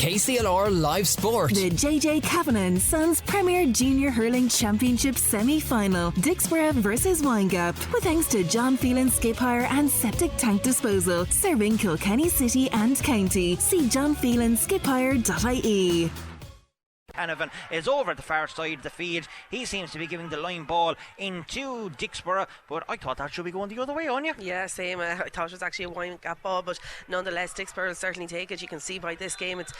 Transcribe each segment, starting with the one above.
KCLR Live Sport. The JJ Kavanagh & Sons Premier Junior Hurling Championship semi-final. Dicksboro versus Windgap. With thanks to John Phelan Skip Hire and Septic Tank Disposal. Serving Kilkenny City and County. See johnphelanskiphire.ie. Canavan is over at the far side of the field. He seems to be giving the line ball into Dicksboro, but I thought that should be going the other way, on you. Yeah, same. I thought it was actually a Windgap ball, but nonetheless Dicksboro will certainly take it. You can see by this game, it's,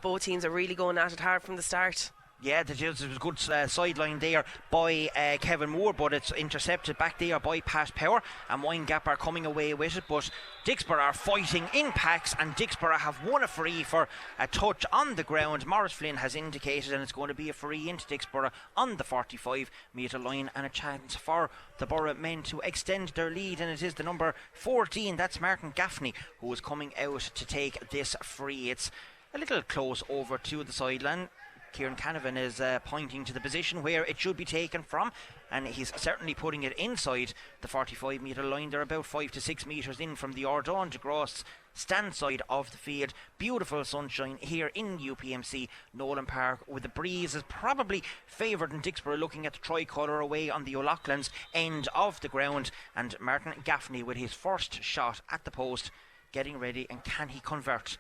both teams are really going at it hard from the start. Yeah, there was a good sideline there by Kevin Moore, but it's intercepted back there by Pat Power, and Windgap are coming away with it, but Dicksboro are fighting in packs, and Dicksboro have won a free for a touch on the ground. Maurice Flynn has indicated, and it's going to be a free into Dicksboro on the 45-metre line, and a chance for the Borough men to extend their lead, and it is the number 14, that's Martin Gaffney, who is coming out to take this free. It's a little close over to the sideline. Kieran Canavan is pointing to the position where it should be taken from, and he's certainly putting it inside the 45-metre line. They're about 5 to 6 metres in from the Ardon de Gross stand side of the field. Beautiful sunshine here in UPMC Nolan Park, with the breeze is probably favoured in Dicksboro, looking at the tricolour away on the O'Loughlin's end of the ground, and Martin Gaffney with his first shot at the post, getting ready, and can he convert?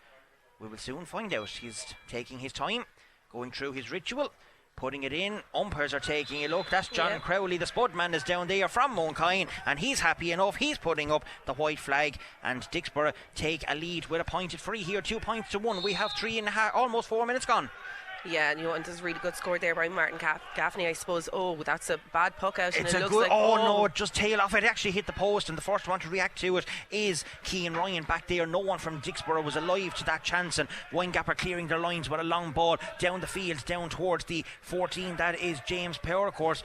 We will soon find out. He's taking his time, going through his ritual, putting it in. Umpires are taking a look. That's John Crowley, the Spudman, is down there from Monkine, and he's happy enough. He's putting up the white flag, and Dicksboro take a lead with a pointed free here, 2 points to 1. We have 3.5, almost 4 minutes gone. Yeah, and and there's a really good score there by Martin Gaffney, I suppose. Oh, that's a bad puck out. It's and a good. No, just tail off. It actually hit the post, and the first one to react to it is Cian Ryan back there. No one from Dicksboro was alive to that chance, and Windgap are clearing their lines with a long ball down the field, down towards the 14. That is James Power, of course.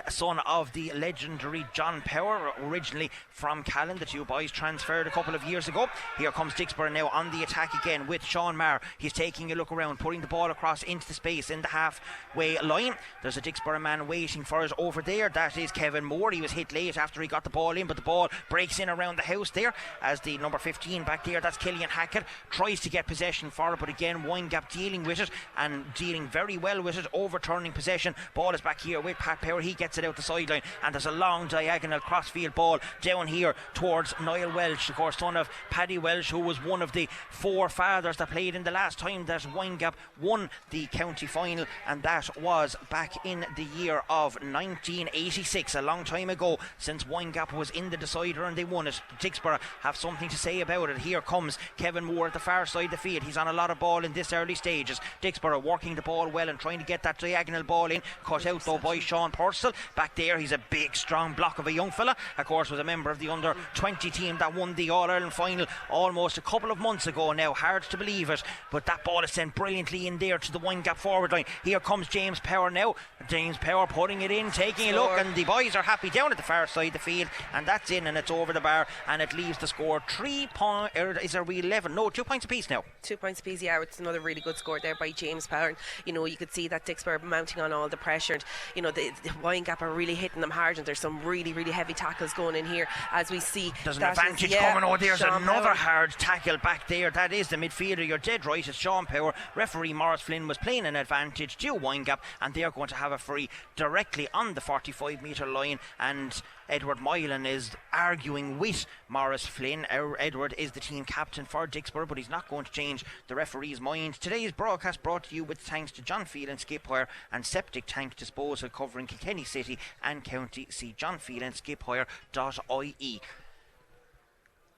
Son of the legendary John Power, originally from Callan. The two boys transferred a couple of years ago. Here comes Dicksboro now on the attack again with Sean Marr. He's taking a look around, putting the ball across into the space in the halfway line. There's a Dicksboro man waiting for it over there. That is Kevin Moore. He was hit late after he got the ball in, but the ball breaks in around the house there as the number 15 back there, that's Killian Hackett, tries to get possession for it, but again Windgap dealing with it, and dealing very well with it, overturning possession. Ball is back here with Pat Power. He gets it out the sideline, and there's a long diagonal crossfield ball down here towards Niall Welsh, of course son of Paddy Welsh, who was one of the 4 fathers that played in the last time that Windgap won the county final, and that was back in the year of 1986, a long time ago since Windgap was in the decider and they won it. Dicksboro have something to say about it. Here comes Kevin Moore at the far side of the field. He's on a lot of ball in this early stages. Dicksboro working the ball well and trying to get that diagonal ball in, cut out though by Sean Purcell. Back there, he's a big strong block of a young fella, of course was a member of the under 20 team that won the All-Ireland final almost a couple of months ago now. Hard to believe it, but that ball is sent brilliantly in there to the Windgap forward line. Here comes James Power now. James Power putting it in, taking a look, and the boys are happy down at the far side of the field, and that's in, and it's over the bar, and it leaves the score 3 points. Is there 11? No, 2 points apiece now. 2 points apiece, yeah. It's another really good score there by James Power. You could see that Dicksboro mounting on all the pressure, and the Windgap are really hitting them hard, and there's some really heavy tackles going in here as we see. There's an advantage coming. Oh, there's Sean another Power. Hard tackle back there. That is the midfielder. You're dead right, it's Sean Power. Referee Maurice Flynn was playing an advantage to Windgap, and they are going to have a free directly on the 45-metre line, and Edward Moylan is arguing with Maurice Flynn. Edward is the team captain for Dicksboro, but he's not going to change the referee's mind. Today's broadcast brought to you with thanks to John Phelan Skip Hire and Septic Tank Disposal, covering Kilkenny City and County. See johnphelanskiphire.ie.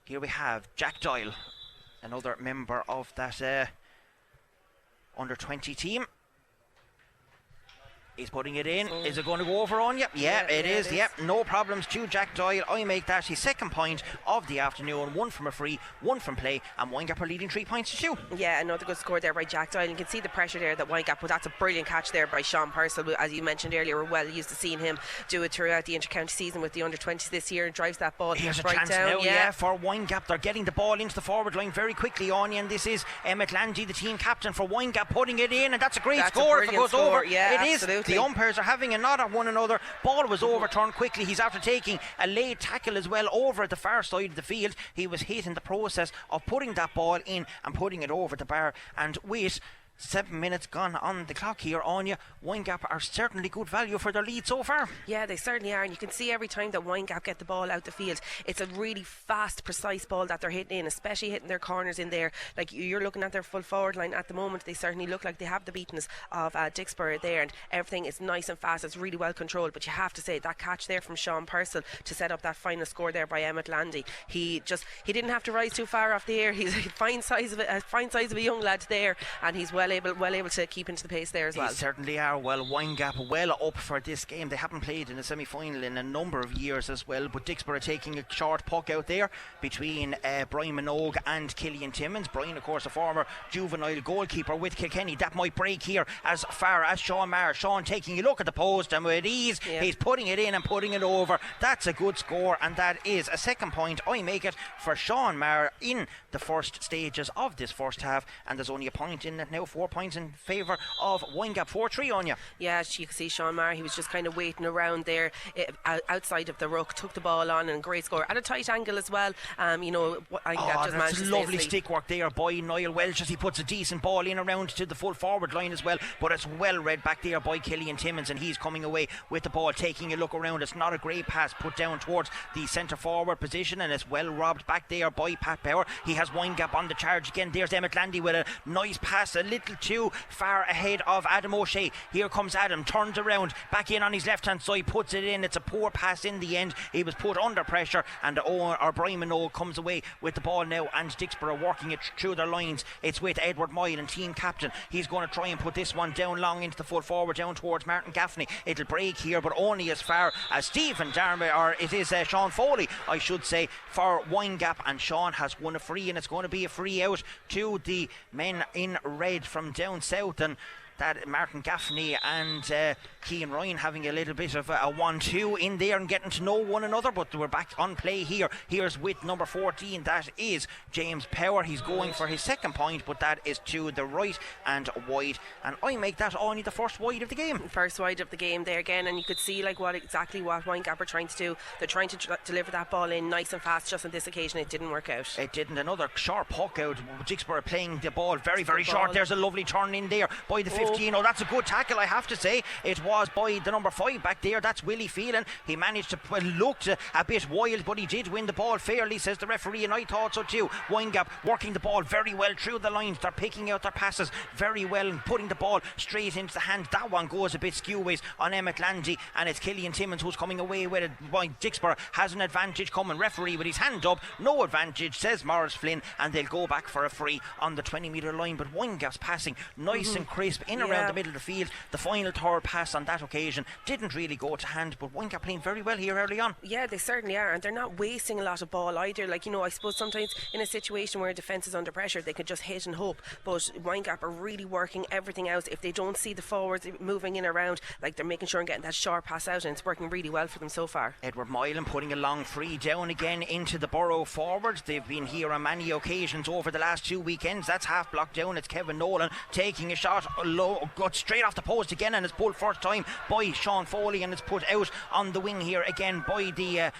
Here we have Jack Doyle, another member of that under 20 team. He's putting it in. Is it going to go over on you? Yeah, it is. Yep, no problems to Jack Doyle. I make that his second point of the afternoon. 1 from a free, 1 from play, and Windgap are leading 3 points to 2. Yeah, another good score there by Jack Doyle. You can see the pressure there that Windgap, but that's a brilliant catch there by Sean Purcell. As you mentioned earlier, we're well used to seeing him do it throughout the inter-county season with the under-20s this year, and drives that ball right down. Here's a chance now, for Windgap. They're getting the ball into the forward line very quickly, Anya, and this is Emmett Langy, the team captain for Windgap, putting it in, and that's a great score if it goes over. Yeah, it absolutely. The umpires are having a nod at one another. Ball was overturned quickly. He's after taking a late tackle as well over at the far side of the field. He was hit in the process of putting that ball in and putting it over the bar. And with 7 minutes gone on the clock here, Anya, Windgap are certainly good value for their lead so far. Yeah, they certainly are, and you can see every time that Windgap get the ball out the field, it's a really fast, precise ball that they're hitting in, especially hitting their corners in there. Like, you're looking at their full forward line at the moment, they certainly look like they have the beatness of Dicksboro there, and everything is nice and fast, it's really well controlled. But you have to say, that catch there from Sean Purcell to set up that final score there by Emmett Landy, he didn't have to rise too far off the air. He's a fine size of a young lad there, and he's well able to keep into the pace there as well. They certainly are. Well, Windgap well up for this game. They haven't played in a semi-final in a number of years as well, but Dicksboro taking a short puck out there between Brian Minogue and Killian Timmins. Brian, of course, a former juvenile goalkeeper with Kilkenny. That might break here as far as Sean Maher. Sean taking a look at the post, and with ease he's putting it in and putting it over. That's a good score, and that is a second point. I make it for Sean Maher in the first stages of this first half, and there's only a point in it now. 4 points in favour of Windgap. 4-3 on you. Yeah, you can see Sean Maher, he was just kind of waiting around there outside of the ruck, took the ball on, and great score at a tight angle as well. I think that just managed to stay lovely asleep. stick work there by Niall Welch as he puts a decent ball in around to the full forward line as well, but it's well read back there by Killian Timmins, and he's coming away with the ball, taking a look around. It's not a great pass put down towards the centre forward position, and it's well robbed back there by Pat Power. He has Windgap on the charge again. There's Emmett Landy with a nice pass, a little too far ahead of Adam O'Shea. Here comes Adam, turns around, back in on his left hand side, puts it in. It's a poor pass in the end. He was put under pressure, and Brian Minogue comes away with the ball now, and Dicksboro working it through their lines. It's with Edward Moyle and team captain. He's going to try and put this one down long into the full forward, down towards Martin Gaffney. It'll break here, but only as far as Stephen Darby, or it is Sean Foley, I should say, for Windgap, and Sean has won a free, and it's going to be a free out to the men in red from down south. And that Martin Gaffney and Cian Ryan having a little bit of a 1-2 in there and getting to know one another, but we're back on play here. Here's with number 14, that is James Power. He's going for his second point, but that is to the right and wide, and I make that only the first wide of the game. First wide of the game there again, and you could see like what Windgap are trying to do. They're trying to deliver that ball in nice and fast. Just on this occasion it didn't work out. It didn't. Another sharp puck out. Dicksboro playing the ball very short. There's a lovely turn in there by the 15. Oh, that's a good tackle, I have to say. It was by the number 5 back there. That's Willie Phelan. He managed to look a bit wild, but he did win the ball fairly, says the referee, and I thought so too. Windgap working the ball very well through the lines. They're picking out their passes very well and putting the ball straight into the hand. That one goes a bit skew-ways on Emmett Landy, and it's Killian Timmins who's coming away with it. Dicksboro has an advantage coming. Referee with his hand up, no advantage, says Morris Flynn, and they'll go back for a free on the 20-metre line. But Windgap's passing nice and crisp in around the middle of the field. The final third pass on that occasion didn't really go to hand, but Windgap playing very well here early on. Yeah, they certainly are, and they're not wasting a lot of ball either. Like, I suppose sometimes in a situation where a defence is under pressure, they can just hit and hope, but Windgap are really working everything out. If they don't see the forwards moving in around, like, they're making sure and getting that sharp pass out, and it's working really well for them so far. Edward Moylan putting a long free down again into the Borough forward. They've been here on many occasions over the last 2 weekends. That's half blocked down. It's Kevin Nolan taking a shot low, got straight off the post again, and it's pulled first time by Sean Foley, and it's put out on the wing here again by the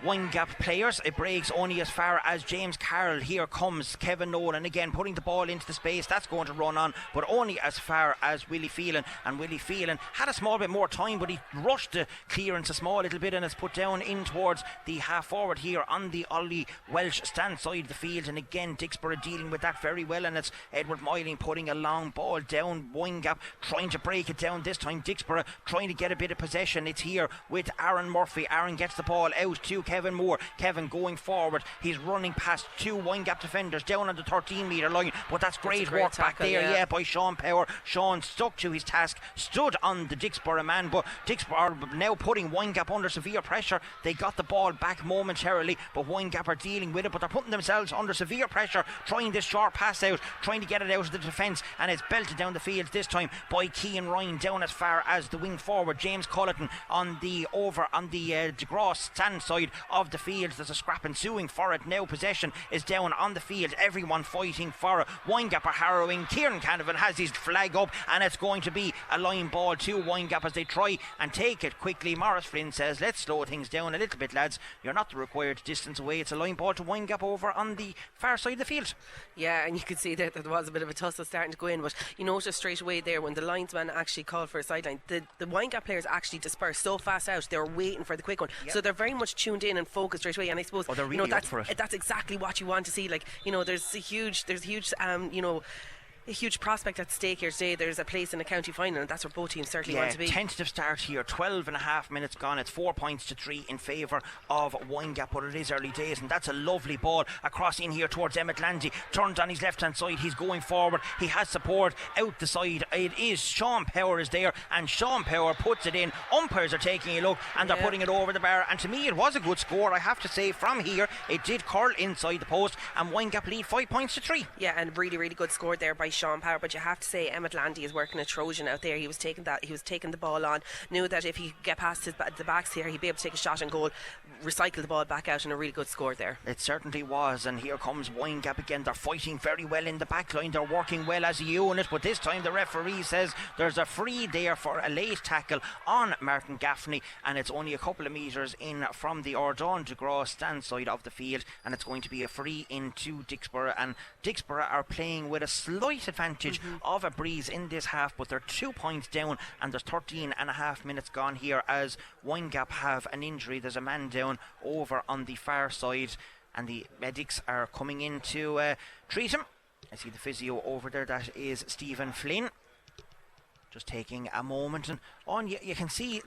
Windgap players. It breaks only as far as James Carroll. Here comes Kevin Nolan again, putting the ball into the space. That's going to run on, but only as far as Willie Phelan. And Willie Phelan had a small bit more time, but he rushed the clearance a small little bit, and it's put down in towards the half forward here on the Ollie Welsh stand side of the field. And again, Dicksboro dealing with that very well, and it's Edward Moyling putting a long ball down. Windgap trying to break it down this time. Dicksboro trying to get a bit of possession. It's here with Aaron Murphy. Aaron gets the ball out to Kevin Moore. Kevin going forward. He's running past 2 Windgap defenders down on the 13-metre line, but that's great work tackle, back there, by Sean Power. Sean stuck to his task, stood on the Dicksboro man, but Dicksboro are now putting Windgap under severe pressure. They got the ball back momentarily, but Windgap are dealing with it, but they're putting themselves under severe pressure, trying this short pass out, trying to get it out of the defence, and it's belted down the field this time by Cian Ryan down as far as the wing forward. James Culleton on the DeGraw stand side of the field. There's a scrap ensuing for it now. Possession is down on the field, everyone fighting for it. Windgap are harrowing. Kieran Canavan has his flag up, and it's going to be a line ball to Windgap as they try and take it quickly. Maurice Flynn says, let's slow things down a little bit, lads. You're not the required distance away. It's a line ball to Windgap over on the far side of the field. Yeah, and you could see that there was a bit of a tussle starting to go in, but you noticed straight away there when the linesman actually called for a sideline, the Windgap players actually dispersed so fast out. They were waiting for the quick one. Yep. So they're very much tuned in and focused straight away, and I suppose they're really that's exactly what you want to see. Like, there's a huge a huge prospect at stake here today. There's a place in the county final, and that's where both teams certainly want to be. Tentative start here, 12 and a half minutes gone. It's 4 points to 3 in favour of Windgap, but it is early days, and that's a lovely ball across in here towards Emmett Landy. Turns on his left hand side, he's going forward, he has support out the side. It is Sean Power is there, and Sean Power puts it in. Umpires are taking a look, and they're putting it over the bar, and to me it was a good score. I have to say, from here it did curl inside the post, and Windgap lead 5 points to 3. Yeah, and really good score there by Sean Power. But you have to say, Emmett Landy is working a Trojan out there. He was taking the ball on, knew that if he could get past the backs here, he'd be able to take a shot and goal, recycle the ball back out, and a really good score there. It certainly was. And here comes Windgap again. They're fighting very well in the back line. They're working well as a unit, but this time the referee says there's a free there for a late tackle on Martin Gaffney, and it's only a couple of metres in from the Ardon de Gras stand side of the field, and it's going to be a free into Dicksboro. And Dicksboro are playing with a slight advantage of a breeze in this half, but they're 2 points down, and there's 13 and a half minutes gone here as Windgap have an injury. There's a man down over on the far side, and the medics are coming in to treat him. I see the physio over there, that is Stephen Flynn. Just taking a moment, and you can see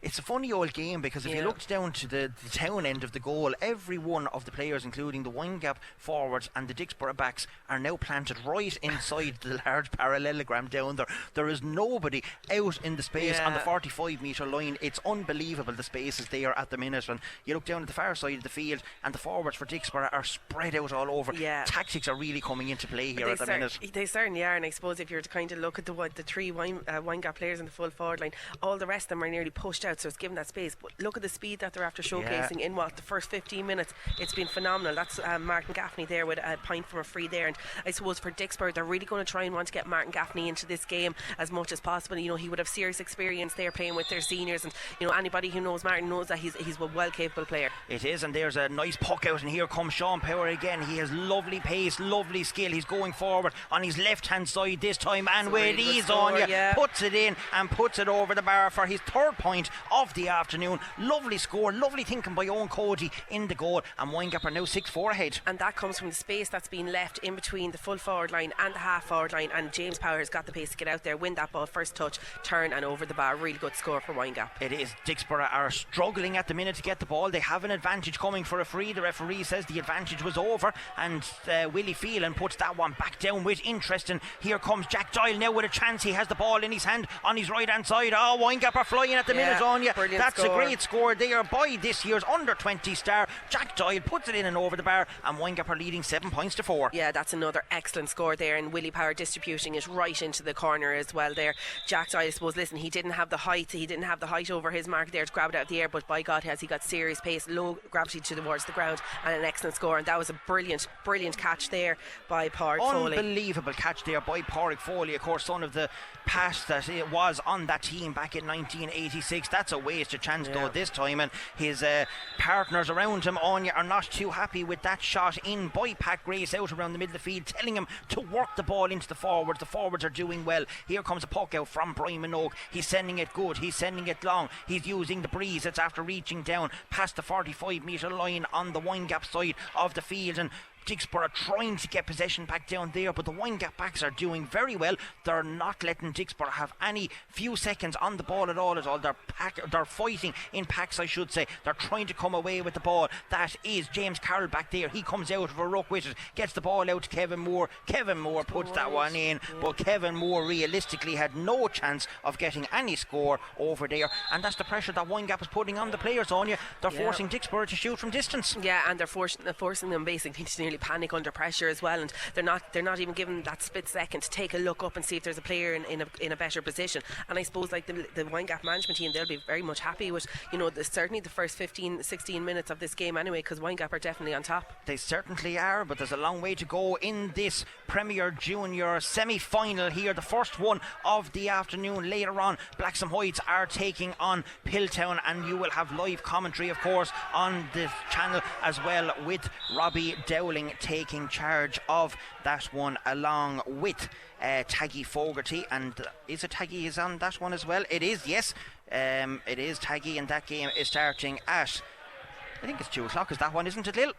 it's a funny old game, because if you looked down to the town end of the goal, every one of the players, including the Windgap forwards and the Dicksboro backs, are now planted right inside the large parallelogram down there. There is nobody out in the space on the 45 metre line. It's unbelievable the space is there at the minute, and you look down at the far side of the field, and the forwards for Dicksboro are spread out all over. Tactics are really coming into play here at the minute. They certainly are, and I suppose if you're to kind of look at the three Windgap players in the full forward line, all the rest of them are nearly pushed out, so it's given that space. But look at the speed that they're after showcasing in the first 15 minutes. It's been phenomenal. That's Martin Gaffney there with a point from a free there, and I suppose for Dicksboro, they're really going to try and want to get Martin Gaffney into this game as much as possible. He would have serious experience there playing with their seniors, and anybody who knows Martin knows that he's a well capable player. It is, and there's a nice puck out, and here comes Sean Power again. He has lovely pace, lovely skill. He's going forward on his left hand side this time, and with ease on puts it in and puts it over the bar for his third point of the afternoon. Lovely score, lovely thinking by Owen Cody in the goal, and Windgap are now 6-4 ahead. And that comes from the space that's been left in between the full forward line and the half forward line, and James Power has got the pace to get out there, win that ball, first touch, turn and over the bar. Really good score for Windgap. It is. Dicksboro are struggling at the minute to get the ball. They have an advantage coming for a free. The referee says the advantage was over, and Willie Phelan puts that one back down with interest, and here comes Jack Doyle now with a chance. He has the ball in his hand on his right hand side. Windgap are flying at the minute on you. That's score. A great score there by this year's under 20 star. Jack Doyle puts it in and over the bar, and Windgap are leading 7 points to 4. Yeah, that's another excellent score there, and Willie Power distributing it right into the corner as well there. Jack Doyle, I suppose, listen, he didn't have the height over his mark there to grab it out of the air, but by God has he got serious pace, low gravity towards the ground, and an excellent score. And that was a brilliant catch there by Pádraig Foley. Unbelievable catch there by Pádraig Foley, of course, son of the past that it was on that team back in 1986. That's a wasted chance though this time, and his partners around him are not too happy with that shot in by Pat Grace out around the middle of the field, telling him to work the ball into the forwards. The forwards are doing well. Here comes a puck out from Brian Minogue. He's sending it good, he's sending it long, he's using the breeze. It's after reaching down past the 45 metre line on the Windgap side of the field, and Dicksboro trying to get possession back down there, but the Windgap backs are doing very well. They're not letting Dicksboro have any few seconds on the ball at all. They're fighting in packs, I should say. They're trying to come away with the ball. That is James Carroll back there. He comes out of a ruck with it, gets the ball out to Kevin Moore. Kevin Moore puts that one in, but Kevin Moore realistically had no chance of getting any score over there, and that's the pressure that Windgap is putting on the players on you. They're forcing Dicksboro to shoot from distance. Yeah, and they're forcing them basically to nearly panic under pressure as well, and they're not even given that split second to take a look up and see if there's a player in a better position. And I suppose like the Windgap management team, they'll be very much happy with certainly the first 15-16 minutes of this game anyway, because Windgap are definitely on top. They certainly are, but there's a long way to go in this Premier Junior semi-final here, the first one of the afternoon. Later on, Blaxham Heights are taking on Piltown, and you will have live commentary of course on the channel as well, with Robbie Dowling taking charge of that one along with Taggy Fogarty. And is it Taggy is on that one as well? It is, yes, it is Taggy, and that game is starting at, I think it's 2 o'clock is that one, isn't it, Lil?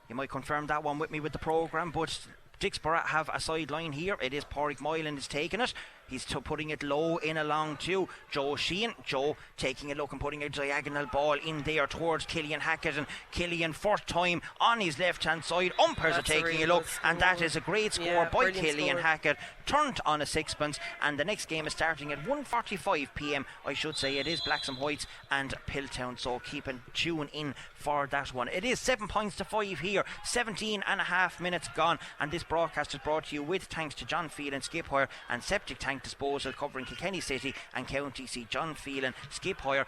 You might confirm that one with me with the programme, but Dicksboro have a sideline here. It is Pádraig Moylan is taking it. He's putting it low in along to Joe Sheehan. Joe taking a look and putting a diagonal ball in there towards Killian Hackett, and Killian first time on his left hand side. Umpires are taking a look, and that is a great score by Killian Hackett, turned on a sixpence. And the next game is starting at 1:45 p.m. I should say. It is Blaxham Heights and Piltown, so keep a tune in for that one. It is 7 points to 5 here, 17 and a half minutes gone, and this broadcast is brought to you with thanks to John Phelan Skip Hire and Septic Tank Disposal, covering Kilkenny City and County. See John Phelan skiphire.ie.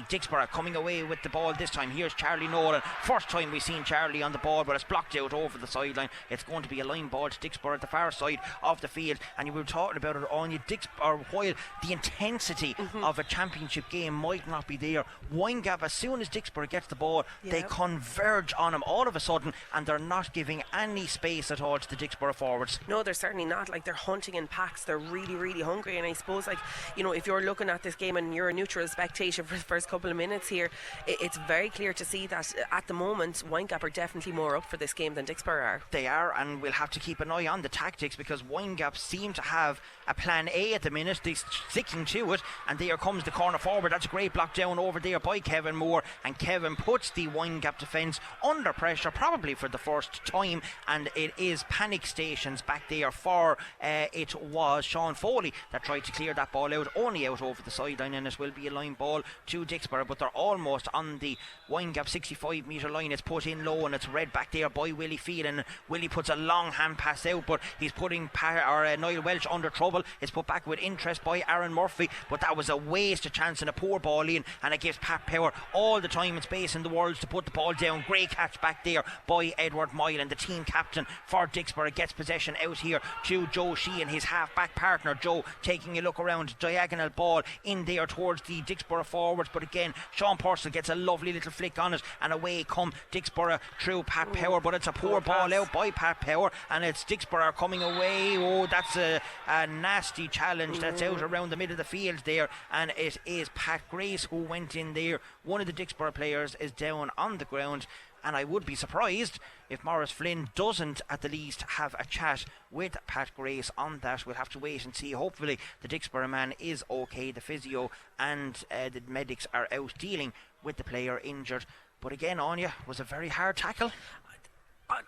Dicksboro coming away with the ball this time. Here's Charlie Nolan. First time we've seen Charlie on the ball, but it's blocked out over the sideline. It's going to be a line ball to Dicksboro at the far side of the field. And you were talking about it on you, Dicksboro, while the intensity of a championship game might not be there, Windgap, as soon as Dicksboro gets the ball, they converge on him all of a sudden, and they're not giving any space at all to the Dicksboro forwards. No, they're certainly not. Like, they're hunting in packs. They're really hungry, and I suppose, like, if you're looking at this game and you're a neutral spectator for the first couple of minutes here, it's very clear to see that at the moment Windgap are definitely more up for this game than Dicksboro are. They are, and we'll have to keep an eye on the tactics, because Windgap seem to have a plan A at the minute. They're sticking to it, and there comes the corner forward. That's a great block down over there by Kevin Moore, and Kevin puts the Windgap defence under pressure, probably for the first time, and it is panic stations back there for it was Sean Foley that tried to clear that ball out, only out over the sideline, and it will be a line ball to Dicksboro, but they're almost on the Windgap 65 metre line. It's put in low, and it's read back there by Willie Phelan. Willie puts a long hand pass out, but he's putting Niall Welch under trouble. It's put back with interest by Aaron Murphy, but that was a waste of chance and a poor ball in, and it gives Pat Power all the time and space in the world to put the ball down. Great catch back there by Edward Moylan, the team captain for Dicksboro. Gets possession out here to Joe Sheehan, his half back partner. Joe taking a look around, diagonal ball in there towards the Dicksboro forwards, but again Sean Purcell gets a lovely little flick on it, and away come Dicksboro through Pat Power, but it's a poor ball out by Pat Power, and it's Dicksboro coming away. That's a nasty challenge that's out around the middle of the field there, and it is Pat Grace who went in there. One of the Dicksboro players is down on the ground, and I would be surprised if Maurice Flynn doesn't at the least have a chat with Pat Grace on that. We'll have to wait and see. Hopefully the Dicksboro man is okay. The physio and the medics are out dealing with the player injured. But again, Anya, was a very hard tackle.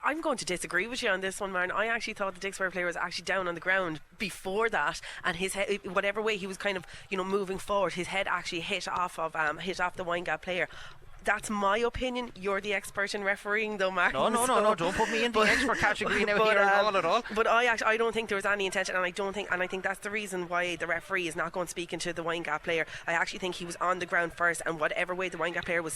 I'm going to disagree with you on this one, Martin. I actually thought the Dicksboro player was actually down on the ground before that, and his head, whatever way he was kind of moving forward, his head actually hit off the Windgap player. That's my opinion. You're the expert in refereeing, though, Mark. No, don't put me in the expert category now here at all. But I don't think there was any intention, and I think that's the reason why the referee is not going speaking to the Windgap player. I actually think he was on the ground first, and whatever way the Windgap player was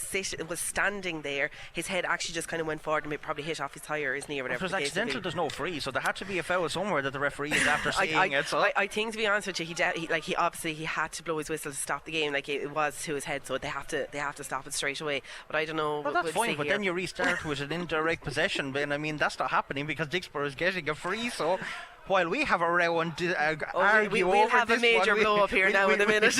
standing there, his head actually just kind of went forward and it probably hit off his thigh or his knee or whatever. If it was accidental, there's no free, so there had to be a foul somewhere that the referee is after seeing it. So I think, to be honest with you, he obviously he had to blow his whistle to stop the game. Like, it was to his head, so they have to stop it straight away. But I don't know. Well, that's fine, but then you restart with an indirect possession. But I mean, that's not happening because Dicksboro is getting a free. So while we have a round argue we'll have a major blow up here now in a minute.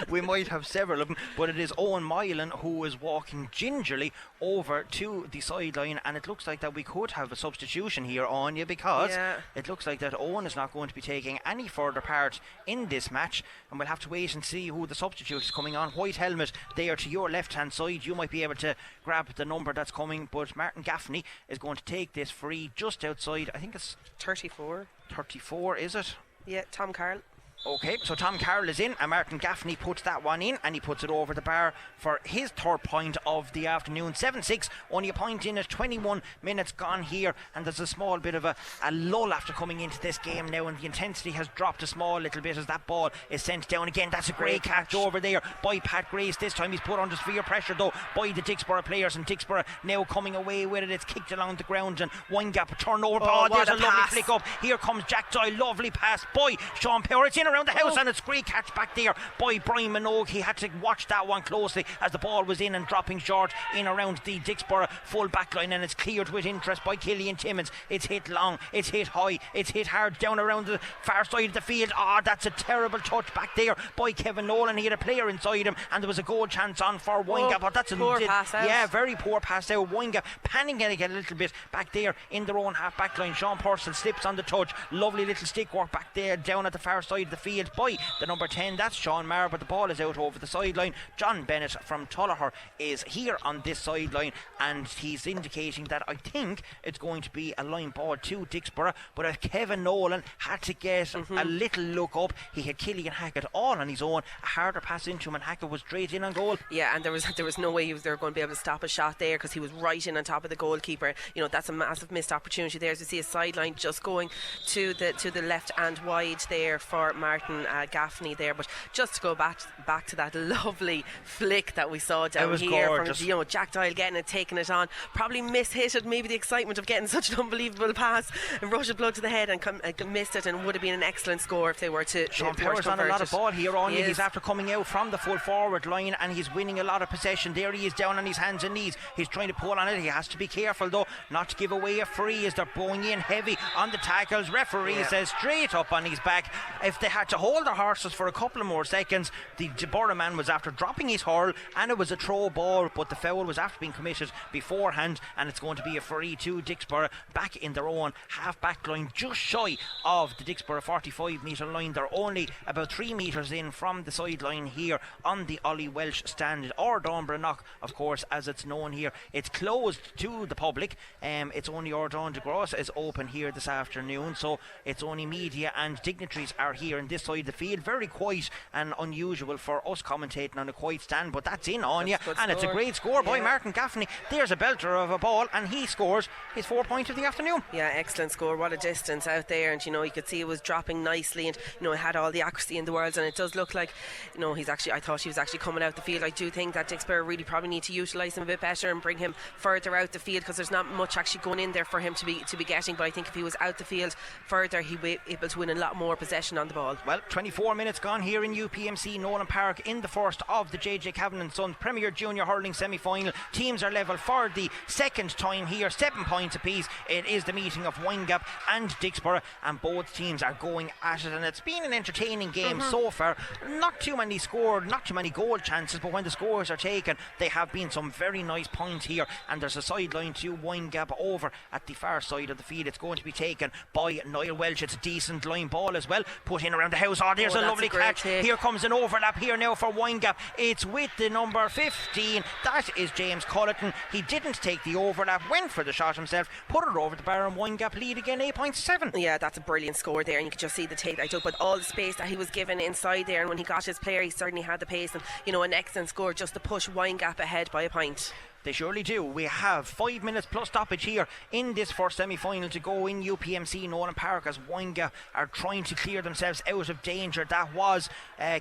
We might have several of them, but it is Owen Moylan who is walking gingerly over to the sideline, and it looks like that we could have a substitution here on you, because it looks like that Owen is not going to be taking any further part in this match, and we'll have to wait and see who the substitute is coming on. White helmet there to your left hand side. You might be able to grab the number that's coming, but Martin Gaffney is going to take this free just outside. I think it's 34. 34, is it? Yeah, Tom Carroll. Okay, so Tom Carroll is in and Martin Gaffney puts that one in and he puts it over the bar for his third point of the afternoon. 7-6, only a point in it, 21 minutes gone here, and there's a small bit of a lull after coming into this game now, and the intensity has dropped a small little bit as that ball is sent down again. That's a great catch over there by Pat Grace. This time he's put under severe pressure though by the Dicksboro players, and Dicksboro now coming away with it. It's kicked along the ground and Windgap turnover ball. There's a lovely flick up. Here comes Jack Doyle, lovely pass by Sean Power. It's in around the house and it's great catch back there by Brian Minogue. He had to watch that one closely as the ball was in and dropping short in around the Dicksboro full back line, and it's cleared with interest by Killian Timmins. It's hit long, it's hit high, it's hit hard down around the far side of the field. That's a terrible touch back there by Kevin Nolan. He had a player inside him and there was a goal chance on for Windgap. That's a poor pass out. Yeah, very poor pass out. Windgap panicking a little bit back there in their own half back line. Sean Purcell slips on the touch. Lovely little stick work back there down at the far side of the field by the number 10, that's Sean Maher, but the ball is out over the sideline. John Bennett from Tullaher is here on this sideline and he's indicating that I think it's going to be a line ball to Dicksboro, but if Kevin Nolan had to get a little look up, he had Killian Hackett all on his own. A harder pass into him and Hackett was straight in on goal. Yeah, and there was no way they were going to be able to stop a shot there because he was right in on top of the goalkeeper. You know, that's a massive missed opportunity there, as we see a sideline just going to the left and wide there for Martin Gaffney there. But just to go back to that lovely flick that we saw down here gorgeous. From Jack Doyle getting it, taking it on, probably mishitted maybe the excitement of getting such an unbelievable pass, and rush of blood to the head and missed it, and would have been an excellent score if they were to. Sean Power's on a lot of ball here on you. He's after coming out from the full forward line and he's winning a lot of possession. There he is down on his hands and knees. He's trying to pull on it. He has to be careful though not to give away a free as they're going in heavy on the tackles. Referee says straight up on his back. If they had to hold their horses for a couple of more seconds, the Dicksboro man was after dropping his hurl and it was a throw ball, but the foul was after being committed beforehand, and it's going to be a free to Dicksboro back in their own half back line, just shy of the Dicksboro 45 metre line. They're only about 3 metres in from the sideline here on the Ollie Welsh stand, or Dunbrannock of course as it's known here. It's closed to the public. It's only Ordon de Gross is open here this afternoon, so it's only media and dignitaries are here on this side of the field. Very quiet and unusual for us commentating on a quiet stand, but that's in on you, and it's a great score by Martin Gaffney. There's a belter of a ball and he scores his 4 points of the afternoon. Yeah, excellent score. What a distance out there, and you could see it was dropping nicely, and it had all the accuracy in the world, and it does look like I thought he was actually coming out the field. I do think that Dicksboro really probably need to utilise him a bit better and bring him further out the field, because there's not much actually going in there for him to be getting, but I think if he was out the field further he'd be able to win a lot more possession on the ball. Well, 24 minutes gone here in UPMC Nolan Park in the first of the JJ Cavan and Sons Premier Junior Hurling semi-final. Teams are level for the second time here, 7 points apiece. It is the meeting of Windgap and Dicksboro, and both teams are going at it, and it's been an entertaining game so far. Not too many scored, not too many goal chances, but when the scores are taken they have been some very nice points here, and there's a sideline to Windgap over at the far side of the field. It's going to be taken by Niall Welch. It's a decent line ball as well, put in around the house. There's a lovely catch. Here comes an overlap here now for Windgap. It's with the number 15, that is James Culleton. He didn't take the overlap, went for the shot himself, put it over the bar, and Windgap lead again 8.7. Yeah, that's a brilliant score there, and you could just see the take I took, but all the space that he was given inside there, and when he got his player he certainly had the pace, and an excellent score just to push Windgap ahead by a point. They surely do. We have 5 minutes plus stoppage here in this first semi-final to go in UPMC Nolan Park as Windgap are trying to clear themselves out of danger. That was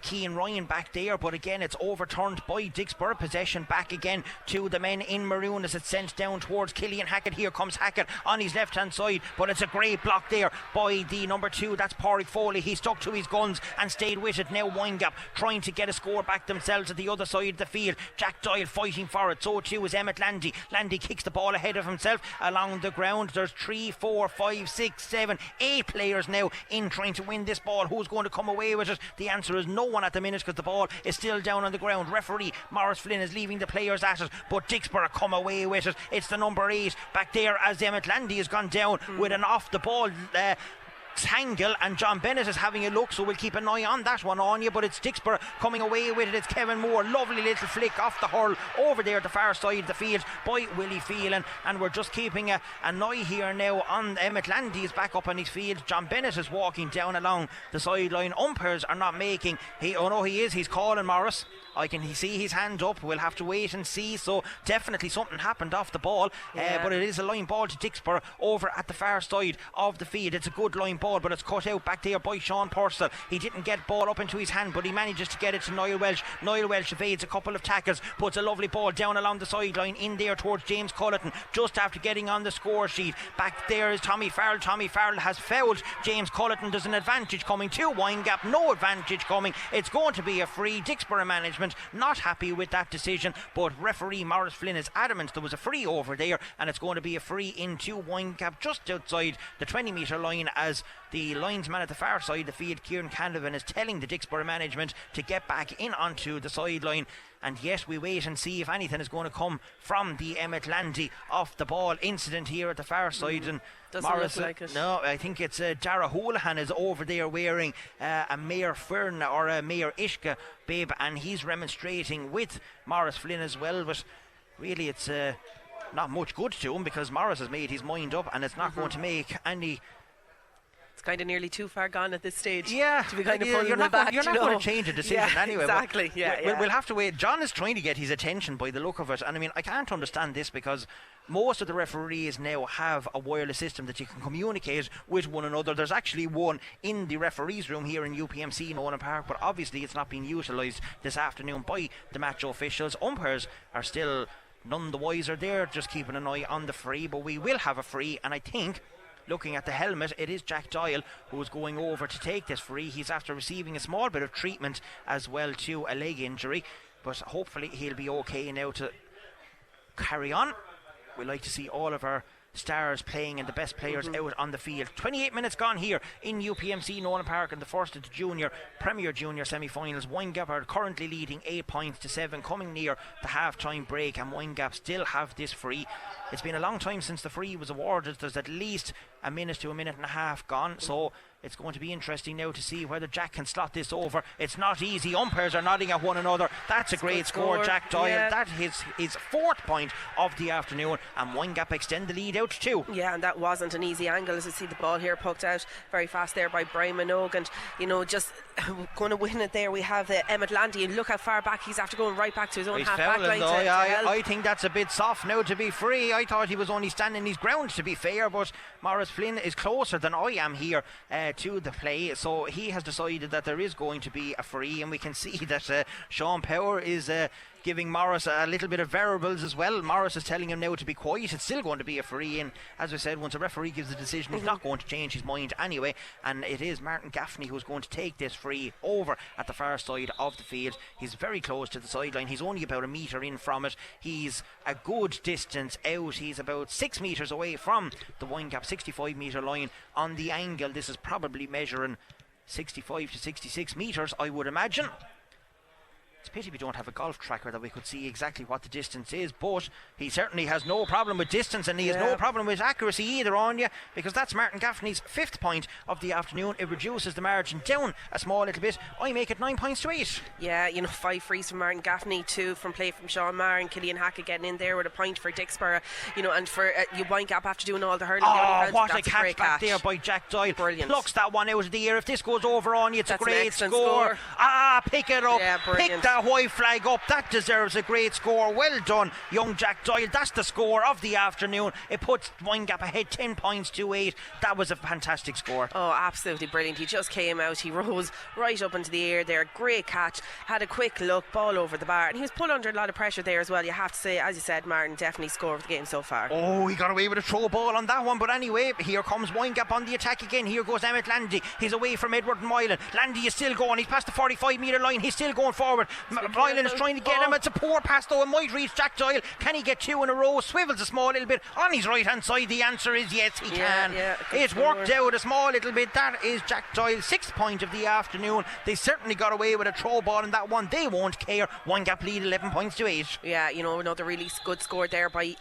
Cian Ryan back there, but again it's overturned by Dicksboro. Possession back again to the men in maroon as it's sent down towards Killian Hackett. Here comes Hackett on his left hand side, but it's a great block there by the number 2, that's Pádraig Foley. He stuck to his guns and stayed with it. Now Windgap trying to get a score back themselves at the other side of the field. Jack Doyle fighting for it, so too is Emmett Landy. Landy kicks the ball ahead of himself along the ground. There's 3, 4, 5, 6, 7, 8 players now in trying to win this ball. Who's going to come away with it? The answer is no one at the minute, because the ball is still down on the ground. Referee Maurice Flynn is leaving the players at it, but Dicksboro come away with it. It's the number 8 back there as Emmett Landy has gone down with an off the ball tangle, and John Bennett is having a look, so we'll keep an eye on that one on you. But it's Dicksboro coming away with it. It's Kevin Moore, lovely little flick off the hurl over there at the far side of the field by Willie Phelan, and we're just keeping an eye here now on Emmett Landy is back up on his field. John Bennett is walking down along the sideline. Umpires are not making, he is, he's calling Morris. I can see his hand up. We'll have to wait and see. So definitely something happened off the ball, but it is a line ball to Dicksboro over at the far side of the field. It's a good line ball, but it's cut out back there by Sean Purcell. He didn't get ball up into his hand, but he manages to get it to Niall Welsh. Niall Welsh evades a couple of tackles, puts a lovely ball down along the sideline in there towards James Culleton just after getting on the score sheet. Back there is Tommy Farrell. Tommy Farrell has fouled James Culleton. There's an advantage coming to Windgap. No advantage coming. It's going to be a free. Dicksboro management not happy with that decision, but referee Maurice Flynn is adamant there was a free over there, and it's going to be a free into Windgap just outside the 20 metre line, as the linesman at the far side of the field, Kieran Canavan, is telling the Dicksboro management to get back in onto the sideline. And yes, we wait and see if anything is going to come from the Emmett Landy off the ball incident here at the far side. And doesn't Morris, look like it. No, I think it's Dara Houlihan is over there wearing a Mayor Fern or a Mayor Ishka bib, and he's remonstrating with Maurice Flynn as well. But really, it's not much good to him, because Morris has made his mind up, and it's not going to make any. It's kind of nearly too far gone at this stage. Yeah, to be kind of pulling you're not back. You're not going to change a decision anyway. Exactly. We'll have to wait. John is trying to get his attention by the look of it, and I mean, I can't understand this, because most of the referees now have a wireless system that you can communicate with one another. There's actually one in the referees room here in UPMC in Owen Park, but obviously it's not being utilised this afternoon by the match officials. Umpires are still none the wiser. They're just keeping an eye on the free, but we will have a free, and I think, looking at the helmet, it is Jack Doyle who is going over to take this free. He's after receiving a small bit of treatment as well to a leg injury, but hopefully he'll be okay now to carry on. We like to see all of our stars playing and the best players out on the field. 28 minutes gone here in UPMC Nolan Park in the first of the Premier Junior semi-finals. Windgap are currently leading 8 points to 7, coming near the half-time break, and Windgap still have this free. It's been a long time since the free was awarded. There's at least a minute to a minute and a half gone, so it's going to be interesting now to see whether Jack can slot this over. It's not easy. Umpires are nodding at one another. That's a great score, Jack Doyle. Yeah. That is his 4th point of the afternoon, and Windgap extend the lead out to 2. Yeah, and that wasn't an easy angle, as you see the ball here poked out very fast there by Brian Minogue, and just going to win it there. We have Emmett Landy, and look how far back he's after, going right back to his own half-back line. I think that's a bit soft now to be free. I thought he was only standing his ground, to be fair, but Maurice Flynn is closer than I am here to the play, so he has decided that there is going to be a free, and we can see that Sean Power is giving Morris a little bit of variables as well. Morris is telling him now to be quiet. It's still going to be a free, and as I said, once a referee gives a decision, he's not going to change his mind anyway, and it is Martin Gaffney who's going to take this free over at the far side of the field. He's very close to the sideline. He's only about a metre in from it. He's a good distance out. He's about 6 metres away from the Windgap 65 metre line on the angle. This is probably measuring 65 to 66 metres, I would imagine. It's a pity we don't have a golf tracker that we could see exactly what the distance is, but he certainly has no problem with distance, and he has no problem with accuracy either on you, because that's Martin Gaffney's 5th point of the afternoon. It reduces the margin down a small little bit. I make it 9 points to 8. Yeah, 5 frees from Martin Gaffney, 2 from play from Sean Maher, and Killian Hackett getting in there with a point for Dicksboro. And for Windgap after doing all the hurling. What a catch back there by Jack Doyle. Brilliant. Plucks that one out of the air. If this goes over on you, it's a great score. Pick it up. Yeah, pick that white flag up. That deserves a great score. Well done, young Jack Doyle. That's the score of the afternoon. It puts Windgap ahead 10 points to 8. That was a fantastic score. Oh, absolutely brilliant. He just came out, he rose right up into the air there. Great catch, had a quick look, ball over the bar, and he was put under a lot of pressure there as well. You have to say, as you said, Martin, definitely score of the game so far. Oh, he got away with a throw ball on that one, but anyway, here comes Windgap on the attack again. Here goes Emmett Landy. He's away from Edward Moylan. Landy is still going. He's past the 45 metre line. He's still going forward. Ryland is trying to get him. It's a poor pass though. It might reach Jack Doyle. Can he get 2 in a row? Swivels a small little bit on his right hand side. The answer is yes, he can. It's worked out a small little bit. That is Jack Doyle's 6th point of the afternoon. They certainly got away with a throw ball in that one. They won't care. Windgap lead 11 points to 8. Yeah, another really good score there by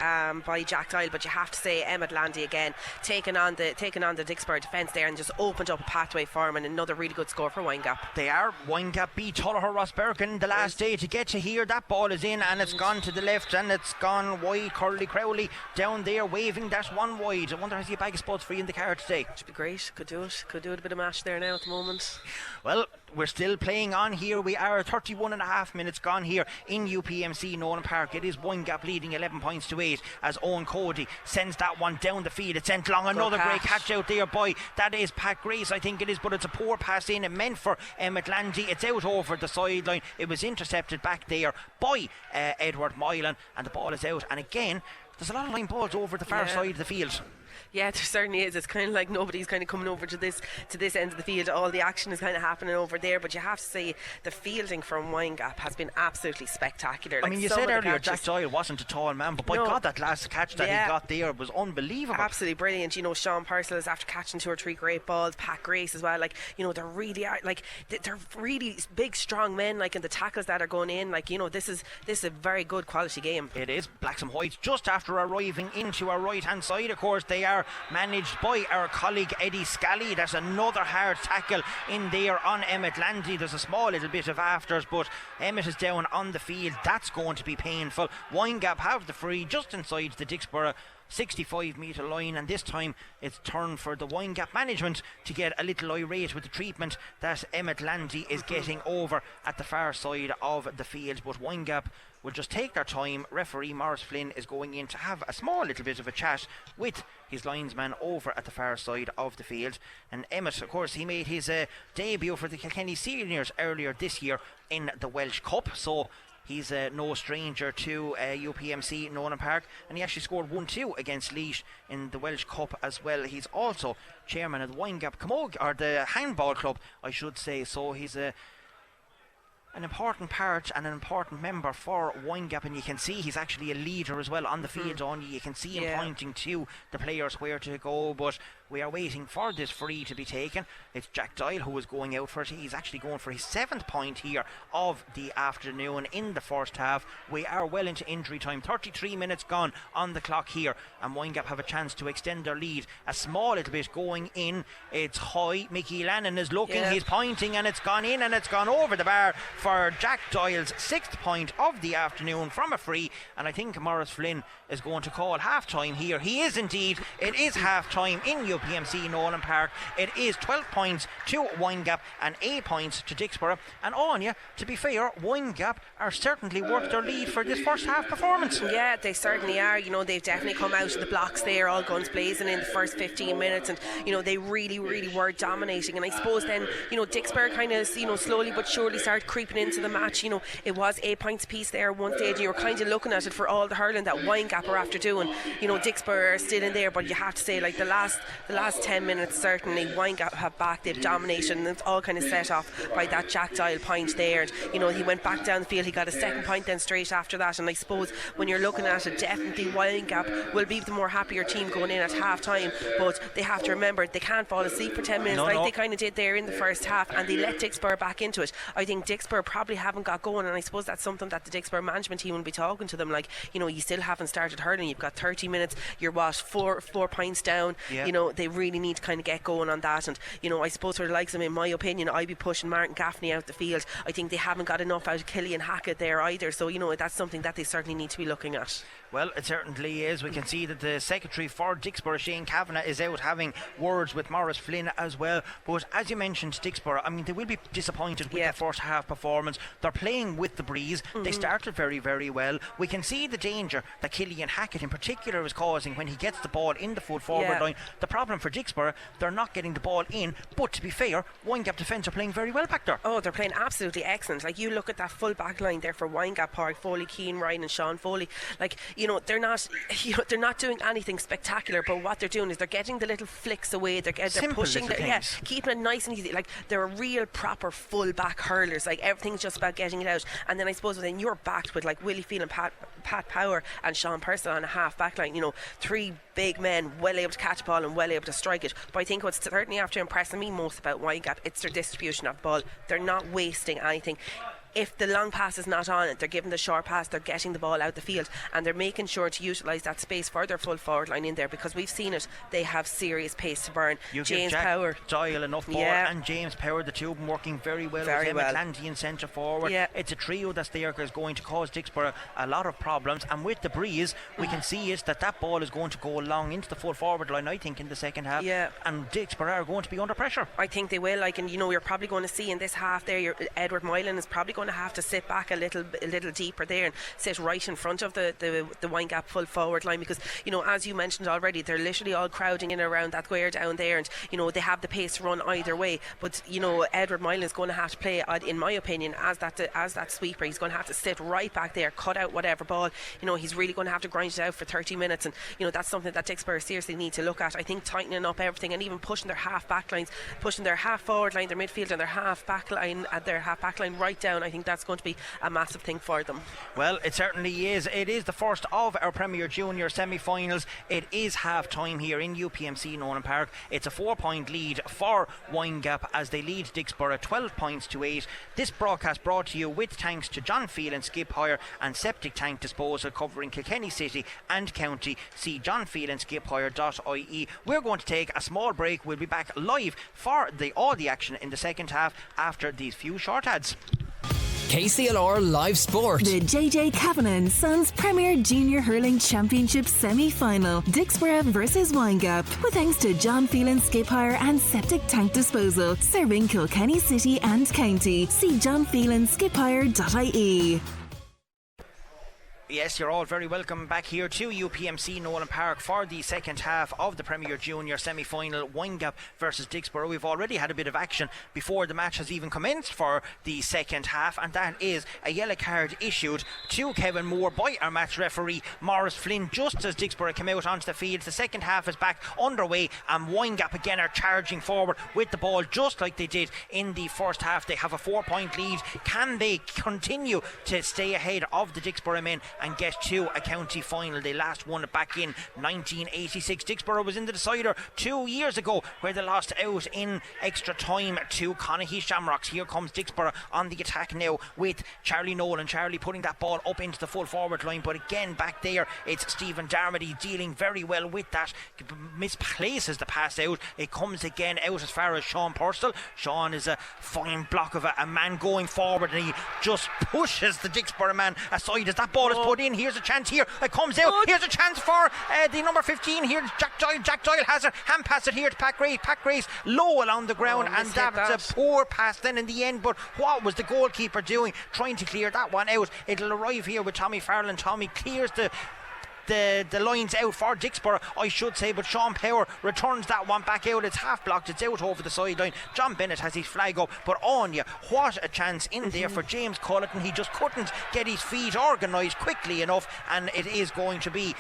Jack Doyle, but you have to say Emmett Landy again taking on the Dicksboro defence there and just opened up a pathway for him, and another really good score for Windgap. They are. Windgap beat Tullaher Rossberkin the last day to get to here. That ball is in and it's gone to the left and it's gone wide. Curly Crowley down there waving that one wide. I wonder has he a bag of spuds free in the car today? Should be great. Could do it a bit of match there now at the moment. Well, we're still playing on here. We are 31 and a half minutes gone here in UPMC Nolan Park. It is Windgap leading 11 points to 8 as Owen Cody sends that one down the field. It's sent long. Another great catch out there by, that is Pat Grace I think it is, but it's a poor pass in. It meant for Emmett Landy. It's out over the sideline. It was intercepted back there by Edward Moylan, and the ball is out. And again, there's a lot of line balls over the far side of the field. Yeah, there certainly is. It's kind of like nobody's kind of coming over to this end of the field. All the action is kind of happening over there, but you have to say the fielding from Windgap has been absolutely spectacular. I mean, you said earlier Jack Doyle wasn't a tall man, but by God, that last catch that he got there was unbelievable. Absolutely brilliant. Sean Purcell is after catching 2 or 3 great balls. Pat Grace as well. They're really they're really big, strong men. In the tackles that are going in, this is a very good quality game. It is. Blacks and Whites just after arriving into our right hand side. Of course, they are managed by our colleague Eddie Scally. That's another hard tackle in there on Emmett Landy. There's a small little bit of afters, but Emmett is down on the field. That's going to be painful. Windgap have the free just inside the Dicksboro 65 metre line, and this time it's turn for the Windgap management to get a little irate with the treatment that Emmett Landy is getting over at the far side of the field. But Windgap will just take their time. Referee Morris Flynn is going in to have a small little bit of a chat with his linesman over at the far side of the field. And Emmett, of course, he made his debut for the Kilkenny seniors earlier this year in the Welsh Cup, so he's no stranger to UPMC Nolan Park, and he actually scored 1-2 against Laois in the Welsh Cup as well. He's also chairman of the Windgap Camogue, or the handball club I should say, so he's an important part and an important member for Windgap, and you can see he's actually a leader as well on the field. Only you can see him pointing to the players where to go, but we are waiting for this free to be taken. It's Jack Doyle who is going out for it. He's actually going for his 7th point here of the afternoon in the first half. We are well into injury time. 33 minutes gone on the clock here, and Windgap have a chance to extend their lead a small little bit going in. It's high. Mickey Lannon is looking, he's pointing, and it's gone in and it's gone over the bar for Jack Doyle's 6th point of the afternoon from a free. And I think Morris Flynn is going to call half time here. He is indeed. It is half time in UPMC Nolan Park. It is 12 points to Windgap and 8 points to Dicksboro. And Anya, to be fair, Windgap are certainly worth their lead for this first half performance. Yeah, they certainly are. They've definitely come out of the blocks there, all guns blazing in the first 15 minutes, and they really were dominating. And I suppose then Dicksboro kind of slowly but surely started creeping into the match. It was 8 points apiece there at one stage, and you were kind of looking at it for all the hurling that Windgap are after doing. Dicksboro are still in there, but you have to say the last 10 minutes certainly Windgap have back. They've dominated, and it's all kind of set off by that Jack Doyle point there. And, he went back down the field. He got a 2nd point then straight after that, and I suppose when you're looking at it, definitely Windgap will be the more happier team going in at half time, but they have to remember they can't fall asleep for 10 minutes they kind of did there in the first half, and they let Dicksboro back into it. I think Dicksboro probably haven't got going, and I suppose that's something that the Dicksboro management team will be talking to them, you still haven't started hurling, you've got 30 minutes, you're four points down. They really need to kind of get going on that. And I suppose for the likes of him, in my opinion, I'd be pushing Martin Gaffney out the field. I think they haven't got enough out of Killian Hackett there either, so that's something that they certainly need to be looking at. Well, it certainly is. We can see that the secretary for Dicksboro, Shane Kavanagh, is out having words with Morris Flynn as well. But as you mentioned, Dicksboro, I mean, they will be disappointed with the first half performance. They're playing with the breeze. They started very, very well. We can see the danger that Killian Hackett in particular is causing when he gets the ball in the full forward line. The problem problem for Dicksboro, they're not getting the ball in, but to be fair, Windgap defence are playing very well back there. Oh, they're playing absolutely excellent. Like, you look at that full back line there for Windgap, Park Foley, Keane, Ryan and Sean Foley. Like, they're not doing anything spectacular, but what they're doing is they're getting the little flicks away. They're pushing, keeping it nice and easy. Like, they're a real proper full back hurlers. Like, everything's just about getting it out. And then I suppose then you're backed with like Willie Phelan, Pat Power and Sean Purcell on a half back line. 3 big men, well able to catch a ball and well able to strike it. But I think what's certainly after impressing me most about Windgap, it's their distribution of the ball. They're not wasting anything. If the long pass is not on it, they're giving the short pass, they're getting the ball out the field, and they're making sure to utilise that space for their full forward line in there, because we've seen it, they have serious pace to burn. James Power, Doyle enough ball, and James Power, the two of them working very well with him, Atlantean in centre forward. It's a trio that's there is going to cause Dicksboro a lot of problems, and with the breeze we can see is that ball is going to go along into the full forward line, I think, in the second half, and Dicksboro are going to be under pressure. I think they will, and you're probably going to see in this half there, Edward Moylan is probably going to have to sit back a little deeper there and sit right in front of the Windgap full forward line, because as you mentioned already, they're literally all crowding in around that square down there, and they have the pace to run either way. But Edward Moylan is going to have to play, in my opinion, as that sweeper. He's going to have to sit right back there, cut out whatever ball. He's really going to have to grind it out for 30 minutes, and that's something that Dicksboro seriously need to look at. I think tightening up everything and even pushing their half back lines, pushing their half forward line, their midfield and their half back line right down. I think that's going to be a massive thing for them. Well, it certainly is. It is the first of our Premier Junior semi-finals. It is half time here in UPMC Nolan Park. It's a 4-point lead for Windgap as they lead Dicksboro 12 points to 8. This broadcast brought to you with thanks to John Phelan Skip Hire and Septic Tank Disposal, covering Kilkenny City and County. See johnphelanskiphire.ie. We're going to take a small break. We'll be back live for all the action in the second half after these few short ads. KCLR Live Sport. The JJ Kavanagh & Sons Premier Junior Hurling Championship semi-final. Dicksboro versus Windgap. With thanks to John Phelan Skip Hire and Septic Tank Disposal, serving Kilkenny City and County. See johnphelanskiphire.ie. Yes, you're all very welcome back here to UPMC Nolan Park for the second half of the Premier Junior semi-final, Windgap versus Dicksboro. We've already had a bit of action before the match has even commenced for the second half, and that is a yellow card issued to Kevin Moore by our match referee Maurice Flynn just as Dicksboro came out onto the field. The second half is back underway, and Windgap again are charging forward with the ball just like they did in the first half. They have a 4-point lead. Can they continue to stay ahead of the Dicksboro men and get to a county final? They last won it back in 1986. Dicksboro was in the decider 2 years ago where they lost out in extra time to Connacht Shamrocks. Here comes Dicksboro on the attack now with Charlie Nolan. Charlie putting that ball up into the full forward line, but again back there it's Stephen Darmody dealing very well with that, misplaces the pass out. It comes again out as far as Sean Purcell. Sean is a fine block of a man going forward, and he just pushes the Dicksboro man aside as that ball is put in. Here's a chance here. It comes out. Here's a chance for the number 15 here. Jack Doyle. Jack Doyle has it. Hand pass it here to Pat Grace. Pat Grace low along the ground, and that's a poor pass then in the end. But what was the goalkeeper doing? Trying to clear that one out. It'll arrive here with Tommy Farrell. Tommy clears the lines out for Dicksboro, I should say, but Sean Power returns that one back out. It's half blocked, it's out over the sideline. John Bennett has his flag up, but Anya, what a chance in there for James Culleton. He just couldn't get his feet organised quickly enough, and it is going to be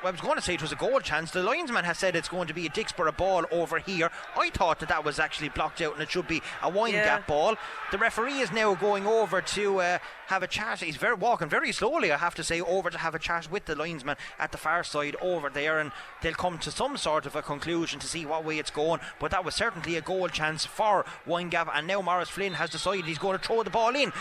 I was going to say it was a goal chance. The linesman has said it's going to be a Dicksboro ball over here. I thought that was actually blocked out and it should be a Windgap ball. The referee is now going over to have a chat. He's walking very slowly, I have to say, over to have a chat with the linesman at the far side over there, and they'll come to some sort of a conclusion to see what way it's going. But that was certainly a goal chance for Windgap, and now Maurice Flynn has decided he's going to throw the ball in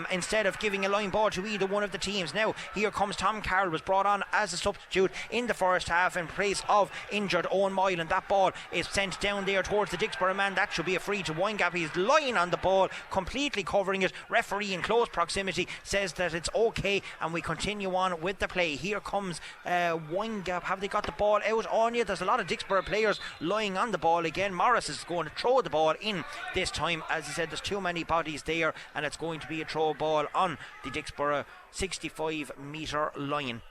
instead of giving a line ball to either one of the teams. Now here comes Tom Carroll, was brought on as a substitute in the first half in place of injured Owen Moyle, and that ball is sent down there towards the Dicksboro man. That should be a free to Windgap. He's lying on the ball, completely covering it. Referee in close proximity says that it's okay, and we continue on with the play. Here comes Windgap. Have they got the ball out on you? There's a lot of Dicksboro players lying on the ball again. Morris is going to throw the ball in this time. As he said, there's too many bodies there, and it's going to be a throw ball on the Dicksboro 65 metre line.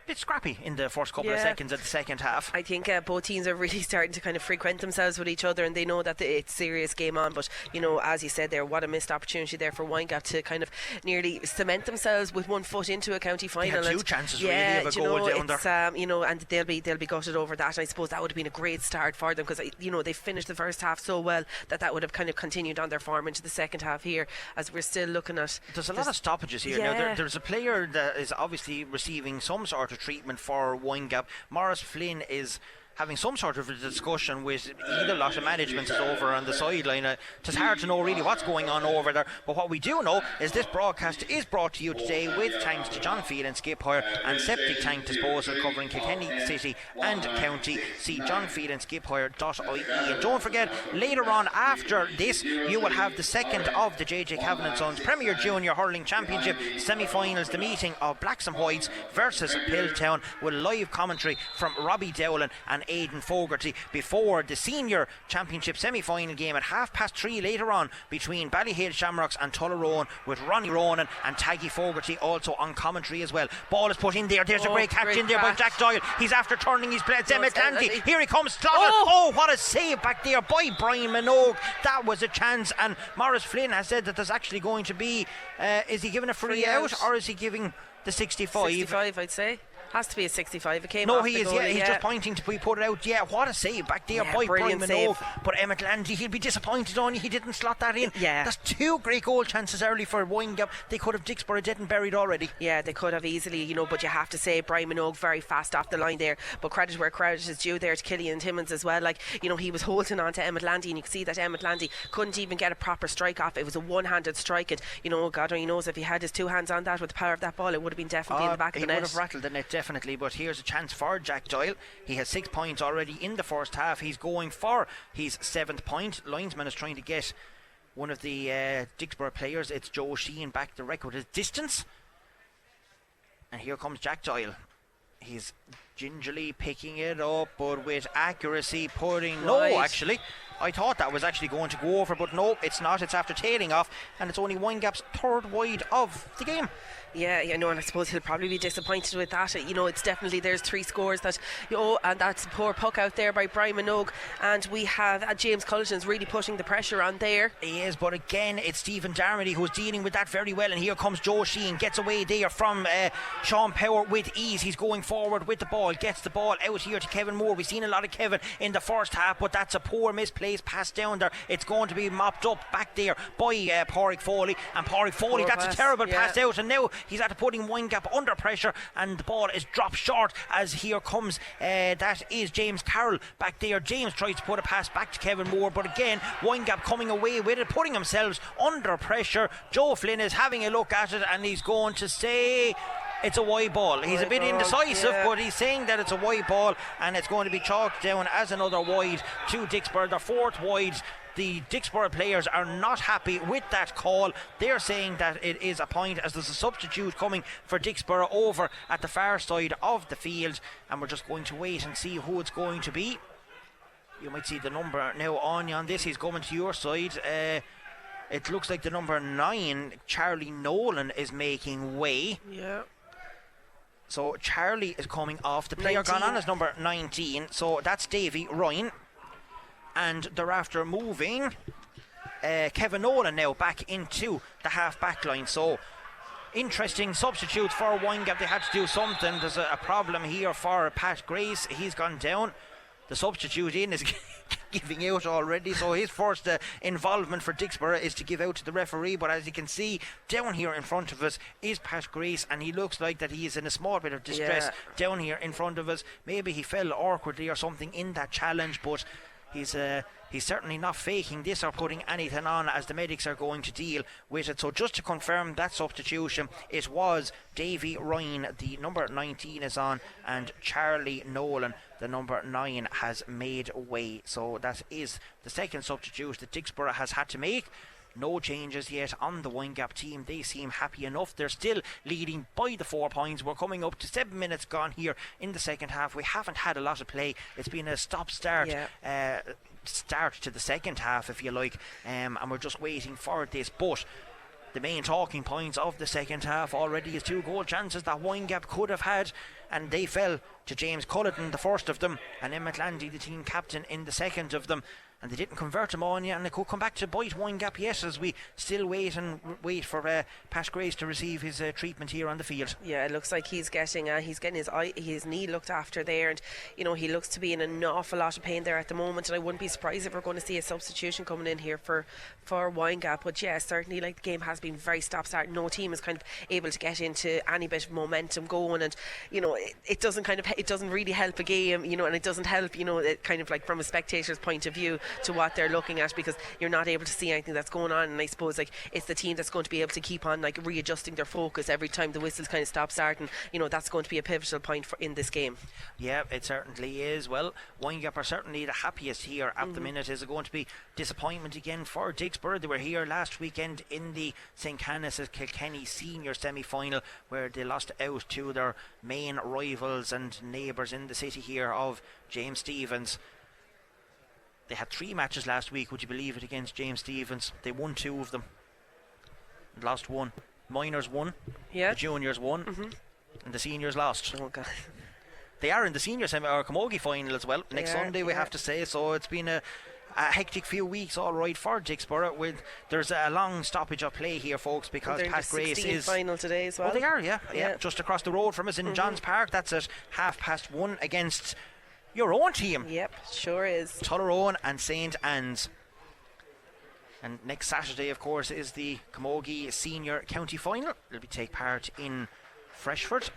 bit scrappy in the first couple of seconds of the second half. I think both teams are really starting to kind of frequent themselves with each other, and they know that it's serious game on. But as you said there, what a missed opportunity there for Windgap to kind of nearly cement themselves with 1 foot into a county final. They had 2 chances really of a goal down there. And they'll be gutted over that. And I suppose that would have been a great start for them, because they finished the first half so well that would have kind of continued on their form into the second half here, as we're still looking at. There's a lot of stoppages here. Now there's a player that is obviously receiving some sort of treatment for Windgap. Maurice Flynn is having some sort of a discussion with either lot of management is over on the sideline. It's hard to know really what's going on over there, but what we do know is this broadcast is brought to you today with thanks to John Phelan Skip Hire and Septic Tank Disposal, covering Kilkenny City and County. See johnphelanskiphire.ie. And don't forget, later on after this, you will have the second of the JJ Cavan & Sons Premier Junior Hurling Championship semi-finals, the meeting of Blacks and Whites versus Piltown, with live commentary from Robbie Dowling and Aidan Fogarty, before the senior championship semi-final game at 3:30 later on between Ballyhale Shamrocks and Tullaroan, with Ronnie Ronan and Taggy Fogarty also on commentary as well. Ball is put in there. There's a great catch in there by Jack Doyle. He's after turning his play. Emmett Landy. Here he comes. What a save back there by Brian Minogue. That was a chance, and Maurice Flynn has said that there's actually going to be is he giving a free out, or is he giving the 65? 65, I'd say. Has to be a 65. It came no, off he the is. goal, He's just pointing to put it out. Yeah, what a save back there by Brian Minogue. But Emmett Landy, he'll be disappointed on you. He didn't slot that in. Yeah, that's 2 great goal chances early for Windgap. They could have Dicksboro dead and buried already. Yeah, they could have easily, but you have to say Brian Minogue very fast off the line there. But credit where credit is due there to Killian Timmins as well. He was holding on to Emmett Landy, and you could see that Emmett Landy couldn't even get a proper strike off. It was a one-handed strike. And God only knows, if he had his 2 hands on that with the power of that ball, it would have been definitely in the back of the net. He would have rattled the net, definitely. But here's a chance for Jack Doyle. He has 6 points already in the first half. He's going for his 7th point. Linesman is trying to get one of the Dicksboro players. It's Joe Sheehan back the record his distance. And here comes Jack Doyle. He's gingerly picking it up, but with accuracy putting... No, actually, I thought that was actually going to go over, but no, it's not. It's after tailing off, and it's only Windgap's 3rd wide of the game. Yeah, and I suppose he'll probably be disappointed with that. It's definitely, there's 3 scores that, and that's a poor puck out there by Brian Minogue, and we have James Culleton's really putting the pressure on there. He is, but again, it's Stephen Darmody who's dealing with that very well, and here comes Joe Sheehan, gets away there from Sean Power with ease. He's going forward with the ball, gets the ball out here to Kevin Moore. We've seen a lot of Kevin in the first half, but that's a poor misplaced pass down there. It's going to be mopped up back there by Pádraig Foley, and Pádraig Foley, that's a terrible pass out, and now he's at putting Windgap under pressure, and the ball is dropped short, as here comes that is James Carroll back there. James tries to put a pass back to Kevin Moore, but again Windgap coming away with it, putting themselves under pressure. Joe Flynn is having a look at it, and he's going to say it's a wide ball. He's a bit indecisive, but he's saying that it's a wide ball, and it's going to be chalked down as another wide to Dicksboro, their 4th wide. The Dicksboro players are not happy with that call. They're saying that it is a point, as there's a substitute coming for Dicksboro over at the far side of the field, and we're just going to wait and see who it's going to be. You might see the number now on this. He's coming to your side. It looks like the number 9, Charlie Nolan, is making way. Yeah. So Charlie is coming off. The player gone on is number 19. So that's Davy Ryan. And they're after moving Kevin Nolan now back into the half back line. So interesting substitute for Windgap. They had to do something. There's a problem here for Pat Grace. He's gone down. The substitute in is giving out already, so his first involvement for Dicksboro is to give out to the referee. But as you can see down here in front of us is Pat Grace, and he looks like that he is in a small bit of distress down here in front of us. Maybe he fell awkwardly or something in that challenge, but he's certainly not faking this or putting anything on, as the medics are going to deal with it. So just to confirm that substitution, it was Davy Ryan, the number 19 is on, and Charlie Nolan, the number 9, has made way. So that is the second substitute that Dicksboro has had to make. No changes yet on the Windgap team. They seem happy enough. They're still leading by the 4 points. We're coming up to 7 minutes gone here in the second half. We haven't had a lot of play. It's been a stop-start start to the second half, if you like, and we're just waiting for this. But the main talking points of the second half already is 2 goal chances that Windgap could have had, and they fell to James Culleton, the first of them, and Emmett Landy, the team captain, in the second of them. And they didn't convert them on yet, and they could come back to bite Windgap yet, as we still wait for Pat Grace to receive his treatment here on the field. Yeah, it looks like he's getting his knee looked after there, and he looks to be in an awful lot of pain there at the moment. And I wouldn't be surprised if we're going to see a substitution coming in here for Windgap. But yeah, certainly, like, the game has been very stop-start. No team is kind of able to get into any bit of momentum going, and it doesn't really help a game, and it doesn't help it kind of like from a spectator's point of view to what they're looking at, because you're not able to see anything that's going on. And I suppose, like, it's the team that's going to be able to keep on, like, readjusting their focus every time the whistles kind of stop starting. That's going to be a pivotal point in this game. Yeah, it certainly is. Well, Windgap are certainly the happiest here at the minute. Is it going to be disappointment again for Dicksboro? They were here last weekend in the St. Canice's Kilkenny senior semi-final, where they lost out to their main rivals and neighbours in the city here of James Stephens. They had 3 matches last week, would you believe it, against James Stephens. They won 2 of them and lost 1. Minors won, the juniors won, and the seniors lost. Oh God. They are in the senior camogie final as well next Sunday, we have to say. So it's been a hectic few weeks, all right, for Dicksboro. There's a long stoppage of play here, folks, because Pat Grace is final today as well. Oh, they are, yeah, just across the road from us in Johns Park. That's at 1:30 against your own team. Yep, sure is. Tullaroan and St. Anne's. And next Saturday, of course, is the Camogie Senior County Final. It'll take part in Freshford.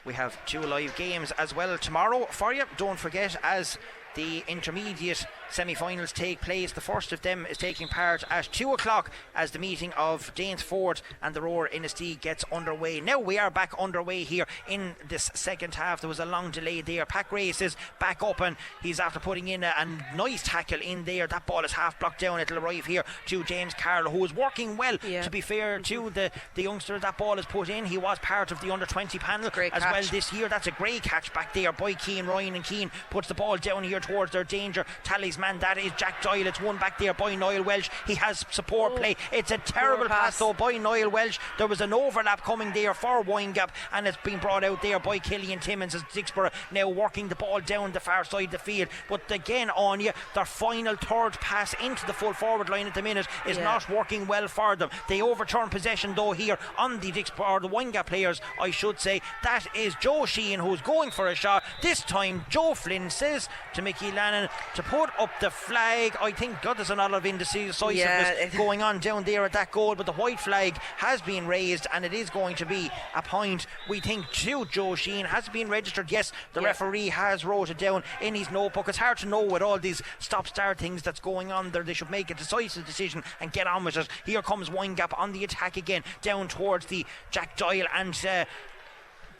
We have 2 live games as well tomorrow for you. Don't forget, as the intermediate semi-finals take place, the first of them is taking part at 2 o'clock as the meeting of Danesford and the Roar Inistee gets underway. Now we are back underway here in this second half. There was a long delay there. Pat Grace is back up, and he's after putting in a nice tackle in there. That ball is half blocked down. It'll arrive here to James Carroll, who is working well, to be fair to the youngster that ball is put in. He was part of the under-20 panel as well this year. That's a great catch back there by Keane Ryan, and Keane puts the ball down here towards their danger talisman. That is Jack Doyle. It's won back there by Niall Welsh. He has support play. It's a terrible pass though by Niall Welsh. There was an overlap coming there for Windgap, and it's been brought out there by Killian Timmins as Dicksboro now working the ball down the far side of the field. But again, Anya, their final third pass into the full forward line at the minute is not working well for them. They overturn possession though here on the Dicksboro, or the Windgap players, I should say. That is Joe Sheehan who's going for a shot. This time Joe Flynn says to Mickey Lannon to put up the flag. I think there's a lot of indecisiveness going on down there at that goal, but the white flag has been raised, and it is going to be a point, we think, to Joe Sheehan. Has been registered, yes. The referee has wrote it down in his notebook. It's hard to know with all these stop-start things that's going on there. They should make a decisive decision and get on with it. Here comes Windgap on the attack again, down towards the Jack Doyle, and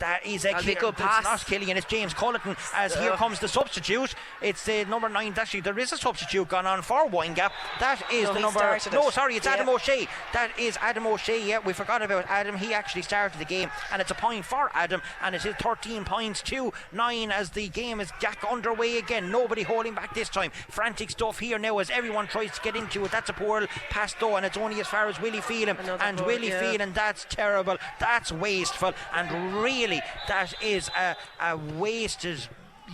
that is a good pass. It's not Killian, it's James Culleton, as here comes the substitute. It's number 9. Actually, there is a substitute gone on for Windgap. That is the number. No, sorry, it's Adam O'Shea. That is Adam O'Shea. Yeah, we forgot about Adam. He actually started the game, and it's a point for Adam, and it is 13 points to 9 as the game is back underway again. Nobody holding back this time. Frantic stuff here now as everyone tries to get into it. That's a poor pass though, and it's only as far as Willie Phelan. And Willie Phelan, that's terrible. That's wasteful, and really that is a wasted,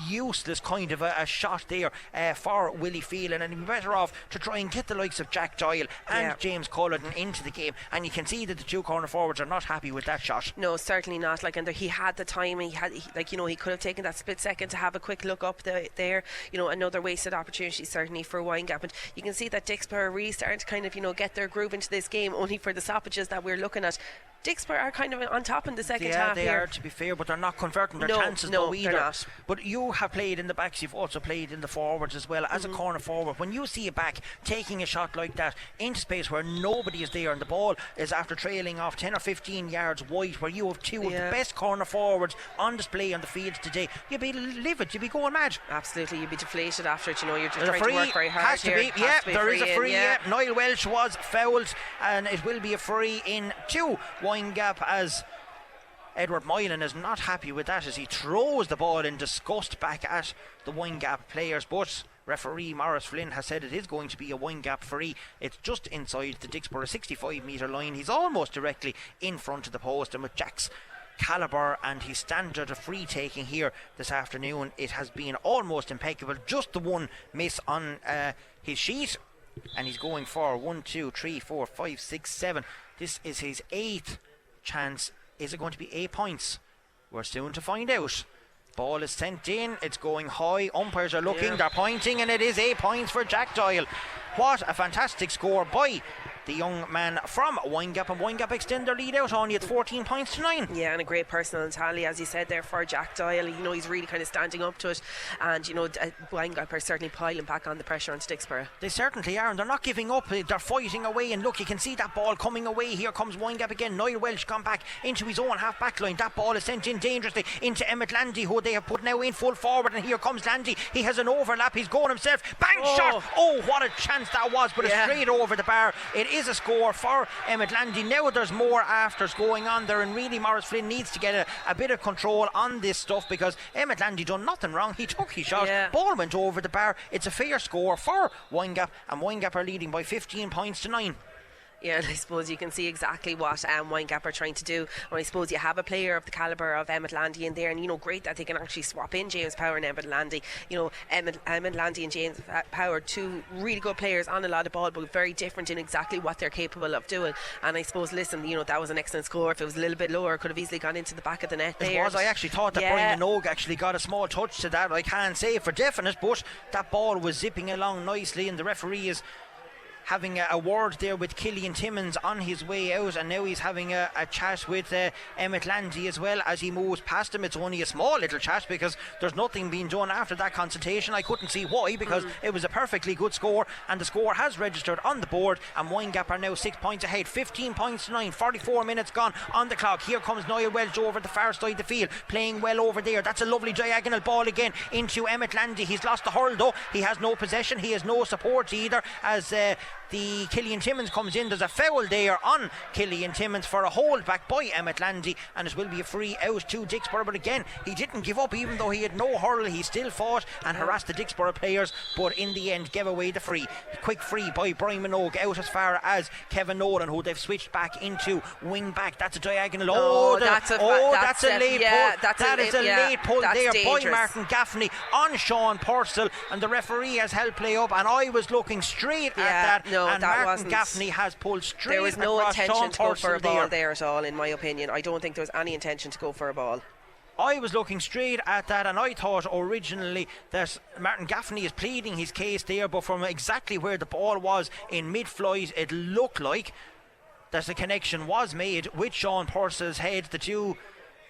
useless kind of a shot there for Willie Phelan, and he'd be better off to try and get the likes of Jack Doyle and James Culleton into the game. And you can see that the 2 corner forwards are not happy with that shot. No, certainly not. Like, and he had the time, he could have taken that split second to have a quick look up there. Another wasted opportunity certainly for Windgap. And you can see that Dicksboro are really starting to kind of get their groove into this game, only for the stoppages that we're looking at. Dicksboro are kind of on top in the second half they here. are, to be fair, but they're not converting their chances though either. They're not. But you have played in the backs, you've also played in the forwards as well. As a corner forward, when you see a back taking a shot like that into space where nobody is there, and the ball is after trailing off 10 or 15 yards wide, where you have 2 of the best corner forwards on display on the field today, you'd be livid, you'd be going mad. Absolutely, you'd be deflated after it. You're just trying to work very hard here. There is a free. Niall Welsh was fouled, and it will be a free in to Windgap, as Edward Moylan is not happy with that as he throws the ball in disgust back at the Windgap players. But Referee Morris Flynn has said it is going to be a Windgap free. It's just inside the Dicksboro 65 metre line. He's almost directly in front of the post, and with Jack's calibre and his standard of free taking here this afternoon, it has been almost impeccable. Just the one miss on his sheet, and he's going for 1, 2, 3, 4, 5, 6, 7. This is his 8th chance. Is it going to be 8 points? We're soon to find out. Ball is sent in, it's going high, umpires are looking, they're pointing, and it is 8 points for Jack Doyle. What a fantastic score by the young man from Windgap, and Windgap extend their lead out only at 14 points to 9. Yeah, and a great personal tally, as you said there, for Jack Doyle. You know, he's really kind of standing up to it, and you know, Windgap are certainly piling back on the pressure on Dicksboro. They certainly are, and they're not giving up. They're fighting away, and look, you can see that ball coming away. Here comes Windgap again. Niall Welsh gone back into his own half back line. That ball is sent in dangerously into Emmett Landy, who they have put now in full forward, and here comes Landy. He has an overlap, he's going himself. Bang shot! Oh, what a chance that was, but it's straight over the bar. It is a score for Emmett Landy. Now there's more afters going on there, and really Morris Flynn needs to get a bit of control on this stuff, because Emmett Landy done nothing wrong. He took his shot, ball went over the bar. It's a fair score for Windgap, and Windgap are leading by 15 points to 9. Yeah, and I suppose you can see exactly what Windgap are trying to do. And I suppose you have a player of the calibre of Emmett Landy in there, and you know, great that they can actually swap in James Power and Emmett Landy. You know, Emmett Landy and James Power, two really good players on a lot of ball, but very different in exactly what they're capable of doing. And I suppose, listen, you know, that was an excellent score. If it was a little bit lower, it could have easily gone into the back of the net there. It was. I actually thought that Brian Minogue actually got a small touch to that. I can't say for definite, but that ball was zipping along nicely, and the referee is having a word there with Killian Timmins on his way out, and now he's having a chat with Emmett Landy as well as he moves past him. It's only a small little chat, because there's nothing being done after that consultation. I couldn't see why, because it was a perfectly good score, and the score has registered on the board, and Windgap are now 6 points ahead. 15 points to 9, 44 minutes gone on the clock. Here comes Niall Welch over the far side of the field, playing well over there. That's a lovely diagonal ball again into Emmett Landy. He's lost the hurl though. He has no possession, he has no support either, as the Killian Timmins comes in. There's a foul there on Killian Timmins for a hold back by Emmett Landy, and it will be a free out to Dicksboro. But again, he didn't give up, even though he had no hurl. He still fought and harassed the Dicksboro players, but in the end gave away the free. Quick free by Brian Minogue out as far as Kevin Nolan, who they've switched back into wing back. That's a diagonal. That's a late pull. That is a late pull there by Martin Gaffney on Sean Purcell, and the referee has held play up, and I was looking straight at that. No, and Martin Gaffney has pulled straight. There was no intention Sean to go for a ball there at all, in my opinion. I don't think there was any intention to go for a ball. I was looking straight at that, and I thought originally that Martin Gaffney is pleading his case there, but from exactly where the ball was in mid-flight, it looked like that the connection was made with Sean Purcell's head. The two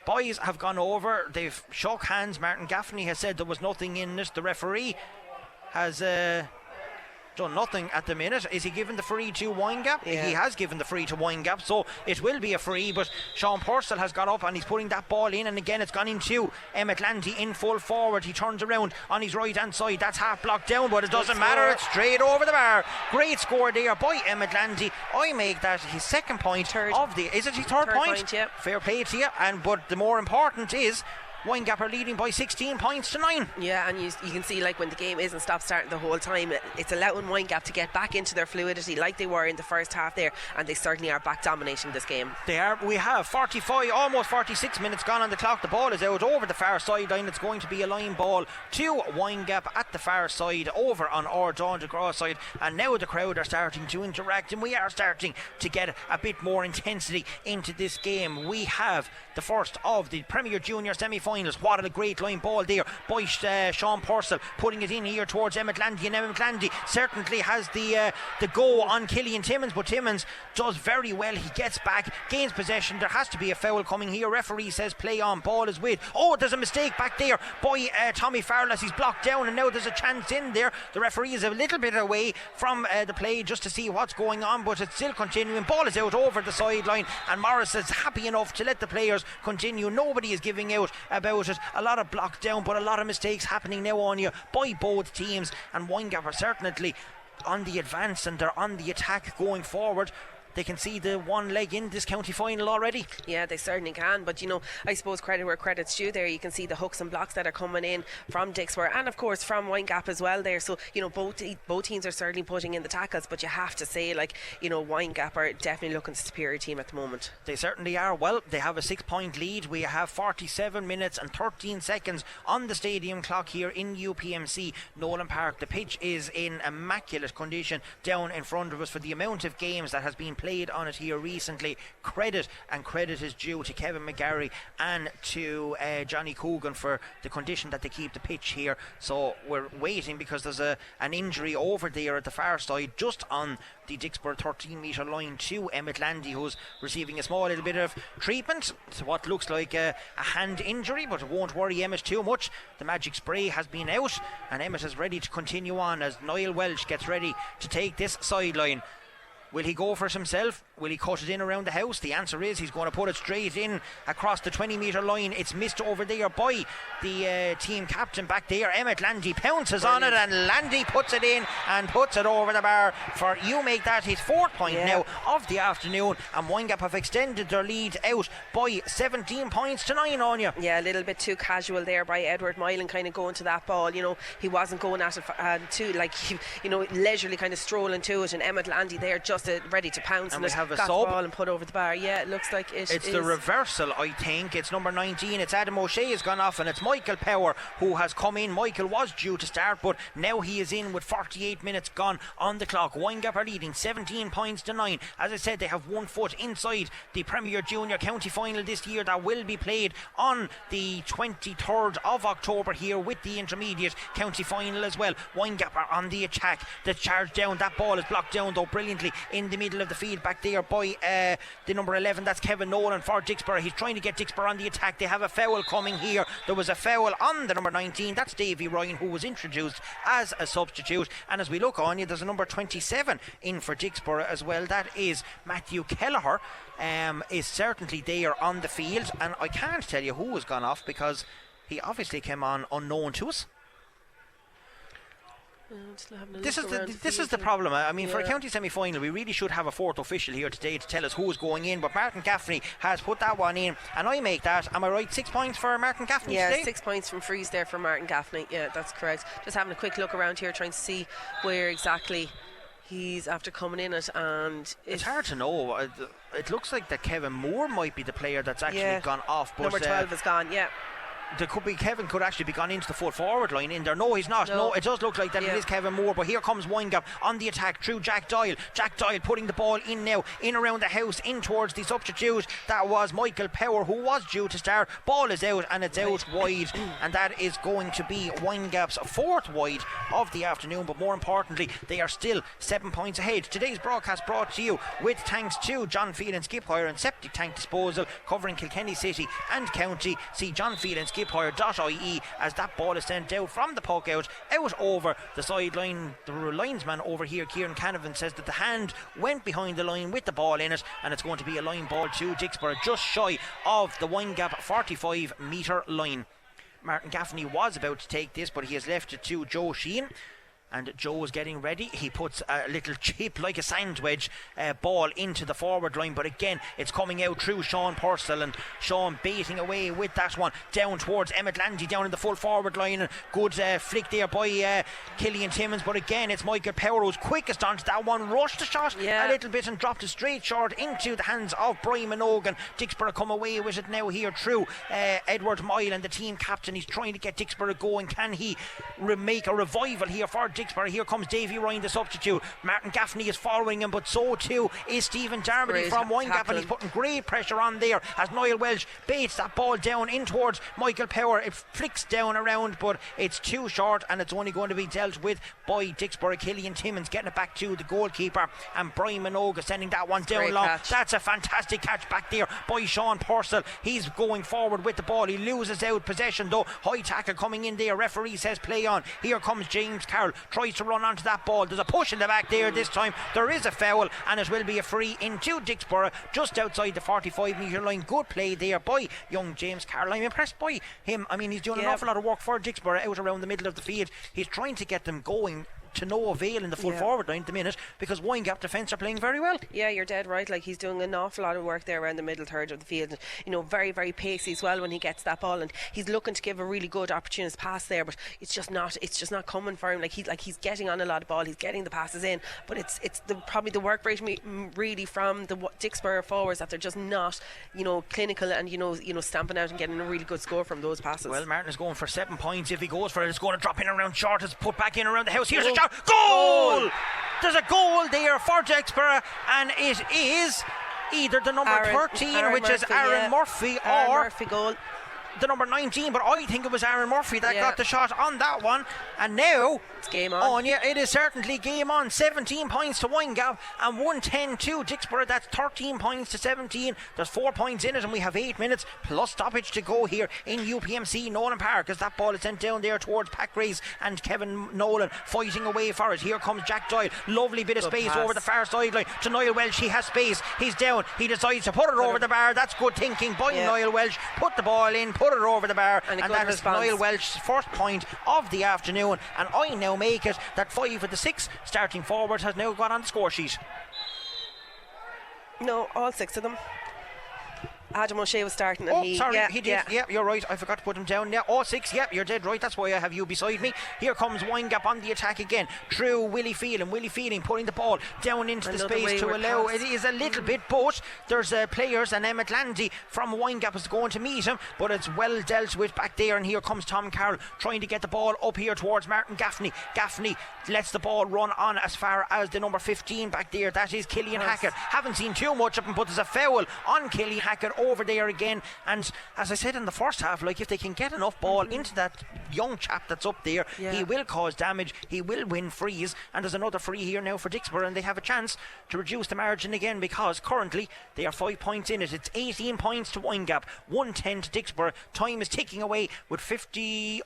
boys have gone over, they've shook hands. Martin Gaffney has said there was nothing in it. The referee has done nothing at the minute. Is he given the free to Windgap? He has given the free to Windgap, so it will be a free, but Sean Purcell has got up and he's putting that ball in, and again it's gone into Emmett Landy in full forward. He turns around on his right hand side. That's half blocked down, but it doesn't matter. It's straight over the bar. Great score there by Emmett Landy. I make that his second point of the... Is it his third point? Fair play to you. But the more important is Windgap are leading by 16 points to 9. Yeah, and you can see, like, when the game isn't stop starting the whole time, it's allowing Windgap to get back into their fluidity like they were in the first half there, and they certainly are back dominating this game. They are. We have 45, almost 46 minutes gone on the clock. The ball is out over the far sideline. It's going to be a line ball to Windgap at the far side over on our Dawn de Gras side, and now the crowd are starting to interact, and we are starting to get a bit more intensity into this game. We have the first of the Premier Junior semi-finals. What a great line ball there by Sean Purcell, putting it in here towards Emmett Landy, and Emmett Landy certainly has the go on Killian Timmins, but Timmins does very well. He gets back, gains possession. There has to be a foul coming here. Referee says play on. Ball is with. Oh, there's a mistake back there by Tommy Farrell as he's blocked down, and now there's a chance in there. The referee is a little bit away from the play just to see what's going on, but it's still continuing. Ball is out over the sideline, and Morris is happy enough to let the players continue. Nobody is giving out about it. A lot of blocked down, but a lot of mistakes happening now on you by both teams, and Windgap are certainly on the advance and they're on the attack going forward. they can see the one leg in this county final already. Yeah, they certainly can. But, you know, I suppose credit where credit's due there. You can see the hooks and blocks that are coming in from Dicksboro and, of course, from Windgap as well there. So, you know, both teams are certainly putting in the tackles. But you have to say, like, you know, Windgap are definitely looking superior team at the moment. They certainly are. Well, they have a 6-point lead. We have 47 minutes and 13 seconds on the stadium clock here in UPMC Nolan Park. The pitch is in immaculate condition down in front of us for the amount of games that has been played on it here recently. Credit is due to Kevin McGarry and to Johnny Coogan for the condition that they keep the pitch here. So we're waiting because there's an injury over there at the far side just on the Dicksboro 13 metre line to Emmett Landy, who's receiving a small little bit of treatment. It's what looks like a hand injury, but it won't worry Emmett too much. The magic spray has been out and Emmett is ready to continue on as Niall Welch gets ready to take this sideline. Will he go for it himself? Will he cut it in around the house? The answer is he's going to put it straight in across the 20 metre line. It's missed over there by the team captain back there. Emmett Landy pounces on it and Landy puts it in and puts it over the bar for you make that his 4th point now of the afternoon, and Windgap have extended their lead out by 17 points to 9 on you. Yeah, a little bit too casual there by Edward Mylan, kind of going to that ball. You know, he wasn't going at it too, like, you know, leisurely kind of strolling to it, and Emmett Landy there just ready to pounce and we have a got sub. The ball and put over the bar. Yeah, it looks like it's the reversal, I think. It's number 19. It's Adam O'Shea has gone off and it's Michael Power who has come in. Michael was due to start, but now he is in with 48 minutes gone on the clock. Windgap are leading 17 points to 9. As I said, they have 1 foot inside the Premier Junior County Final this year that will be played on the 23rd of October here with the Intermediate County Final as well. Windgap are on the attack. The charge down. That ball is blocked down though brilliantly in the middle of the field back there by the number 11. That's Kevin Nolan for Dicksboro. He's trying to get Dicksboro on the attack. They have a foul coming here. There was a foul on the number 19. That's Davy Ryan, who was introduced as a substitute. And as we look on you, there's a number 27 in for Dicksboro as well. That is Matthew Kelleher. Is certainly there on the field, and I can't tell you who has gone off because he obviously came on unknown to us. This is the problem. I mean, for a county semi-final, we really should have a 4th official here today to tell us who's going in. But Martin Gaffney has put that one in, and I make that. Am I right? 6 points for Martin Gaffney today? 6 points from freeze there for Martin Gaffney. Yeah, that's correct. Just having a quick look around here, trying to see where exactly he's after coming in it, and it's hard to know. It looks like that Kevin Moore might be the player that's actually gone off. But number 12 is gone. Yeah. There could be Kevin could actually be gone into the full forward line in there. No, he's not. No, it does look like that it is Kevin Moore. But here comes Windgap on the attack through Jack Doyle. Jack Doyle putting the ball in now, in around the house, in towards the substitute. That was Michael Power, who was due to start. Ball is out and it's out wide, and that is going to be Windgap's 4th wide of the afternoon. But more importantly, they are still 7 points ahead. Today's broadcast brought to you with thanks to John Phelan Skip Hire and Septic Tank Disposal, covering Kilkenny City and County. See johnphelanskiphire.ie as that ball is sent out from the puck out over the sideline. The linesman over here, Kieran Canavan, says that the hand went behind the line with the ball in it, and it's going to be a line ball to Dicksboro just shy of the Windgap 45 metre line. Martin Gaffney was about to take this, but he has left it to Joe Sheehan. And Joe is getting ready. He puts a little chip like a sandwich ball into the forward line, but again it's coming out through Sean Purcell, and Sean baiting away with that one down towards Emmett Landy down in the full forward line, and good flick there by Killian Timmins, but again it's Michael Power who's quickest onto that one, rushed the shot a little bit and dropped it straight short into the hands of Brian Minogan. Dicksboro come away with it now here through Edward Moyle, and the team captain. He's trying to get Dicksboro going. Can he make a revival here for Dicksboro? Here comes Davy Ryan, the substitute. Martin Gaffney is following him, but so too is Stephen Darmody from Windgap, and he's putting great pressure on there as Niall Welch baits that ball down in towards Michael Power. It flicks down around, but it's too short, and it's only going to be dealt with by Dicksboro. Killian Timmins getting it back to the goalkeeper, and Brian Minoga sending that one down long. That's a fantastic catch back there by Sean Purcell. He's going forward with the ball. He loses out possession though. High tackle coming in there. Referee says play on. Here comes James Carroll. Tries to run onto that ball. There's a push in the back there this time. There is a foul, and it will be a free into Dicksboro just outside the 45 metre line. Good play there by young James Carroll. I'm impressed by him. I mean, he's doing an awful lot of work for Dicksboro out around the middle of the field. He's trying to get them going to no avail in the full forward line at the minute, because Windgap defence are playing very well. Yeah, you're dead right. Like, he's doing an awful lot of work there around the middle third of the field. You know, very, very pacey as well when he gets that ball, and he's looking to give a really good opportunist pass there, but it's just not coming for him. He's getting on a lot of ball, he's getting the passes in, but it's probably the work rate really from the Dicksboro forwards, that they're just not, you know, clinical and you know stamping out and getting a really good score from those passes. Well, Martin is going for 7 points. If he goes for it, it's going to drop in around short. It's put back in around the house. Here's a shot. Goal! There's a goal there for Dicksboro, and it is either the number 13, which is Aaron Murphy, or Murphy goal. The number 19, but I think it was Aaron Murphy that got the shot on that one. And now it's game on. It is certainly game on. 17 points to Windgap and 110 to Dicksboro. That's 13 points to 17. There's 4 points in it, and we have 8 minutes plus stoppage to go here in UPMC Nolan Park, as that ball is sent down there towards Pat Grace and Kevin Nolan fighting away for it. Here comes Jack Doyle. Lovely bit of space over the far sideline to Niall Welsh. He has space. He's down. He decides to put it over the bar. That's good thinking by Niall Welsh. Put the ball in, put it over the bar, and that is Niall Welsh's first point of the afternoon. And I now make it that 5 of the 6 starting forwards has now got on the score sheet. No, all 6 of them. Adam O'Shea was starting, and he did. Yeah, you're right. I forgot to put him down. Yeah, all 6. Yep, you're dead right. That's why I have you beside me. Here comes Windgap on the attack again. Through Willie Phelan. Willie Phelan putting the ball down into the space to allow. It is a little bit, but there's players, and Emmett Landy from Windgap is going to meet him, but it's well dealt with back there. And here comes Tom Carroll trying to get the ball up here towards Martin Gaffney. Gaffney lets the ball run on as far as the number 15 back there. That is Killian Hackett. Haven't seen too much of him, but there's a foul on Killian Hackett over there again. And as I said in the first half, like, if they can get enough ball into that young chap that's up there, he will cause damage, he will win frees. And there's another free here now for Dicksboro, and they have a chance to reduce the margin again, because currently they are 5 points in it. It's 18 points to Windgap, 110 to Dicksboro. Time is ticking away with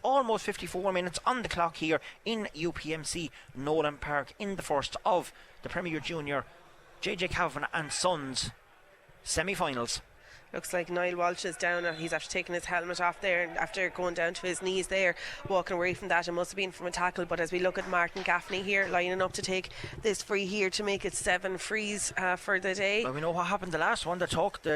almost 54 minutes on the clock here in UPMC Nolan Park, in the first of the Premier Junior JJ Calvin and Sons semi-finals. Looks like Niall Walsh is down. He's after taking his helmet off there, and after going down to his knees there, walking away from that. It must have been from a tackle. But as we look at Martin Gaffney here, lining up to take this free here to make it 7 frees for the day. Well, we know what happened the last one. They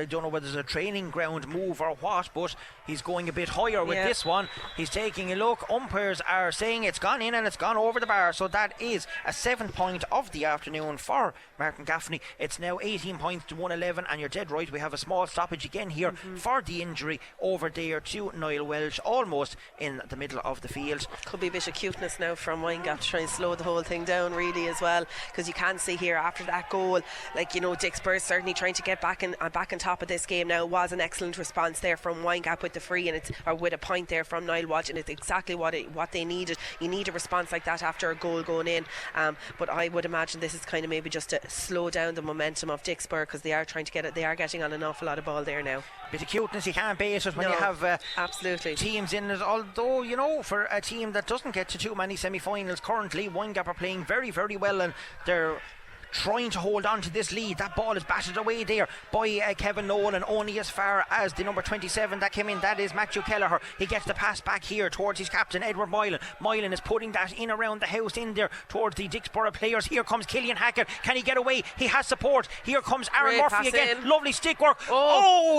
don't know whether it's a training ground move or what, but he's going a bit higher with this one. He's taking a look. Umpires are saying it's gone in and it's gone over the bar. So that is a 7th point of the afternoon for Martin Gaffney. It's now 18 points to 111, and you're dead right. We have a small stoppage again here for the injury over there to Niall Welsh, almost in the middle of the field. Could be a bit of cuteness now from Windgap to try and slow the whole thing down, really, as well, because you can see here after that goal, like, you know, Dicksboro certainly trying to get back on top of this game now. It was an excellent response there from Windgap with the free, and with a point there from Niall Walsh, and it's exactly what they needed. You need a response like that after a goal going in, but I would imagine this is kind of maybe just to slow down the momentum of Dicksboro, because they are trying to they are getting on an awful lot of ball there now. Bit of cuteness, you can't base it when you have absolutely teams in it. Although, you know, for a team that doesn't get to too many semi-finals currently, Windgap are playing very, very well, and they're trying to hold on to this lead. That ball is batted away there by Kevin Nolan, only as far as the number 27 that came in. That is Matthew Kelleher. He gets the pass back here towards his captain Edward Moylan. Moylan is putting that in around the house in there towards the Dicksboro players. Here comes Killian Hackett. Can he get away? He has support. Here comes Aaron Murphy again. Lovely stick work.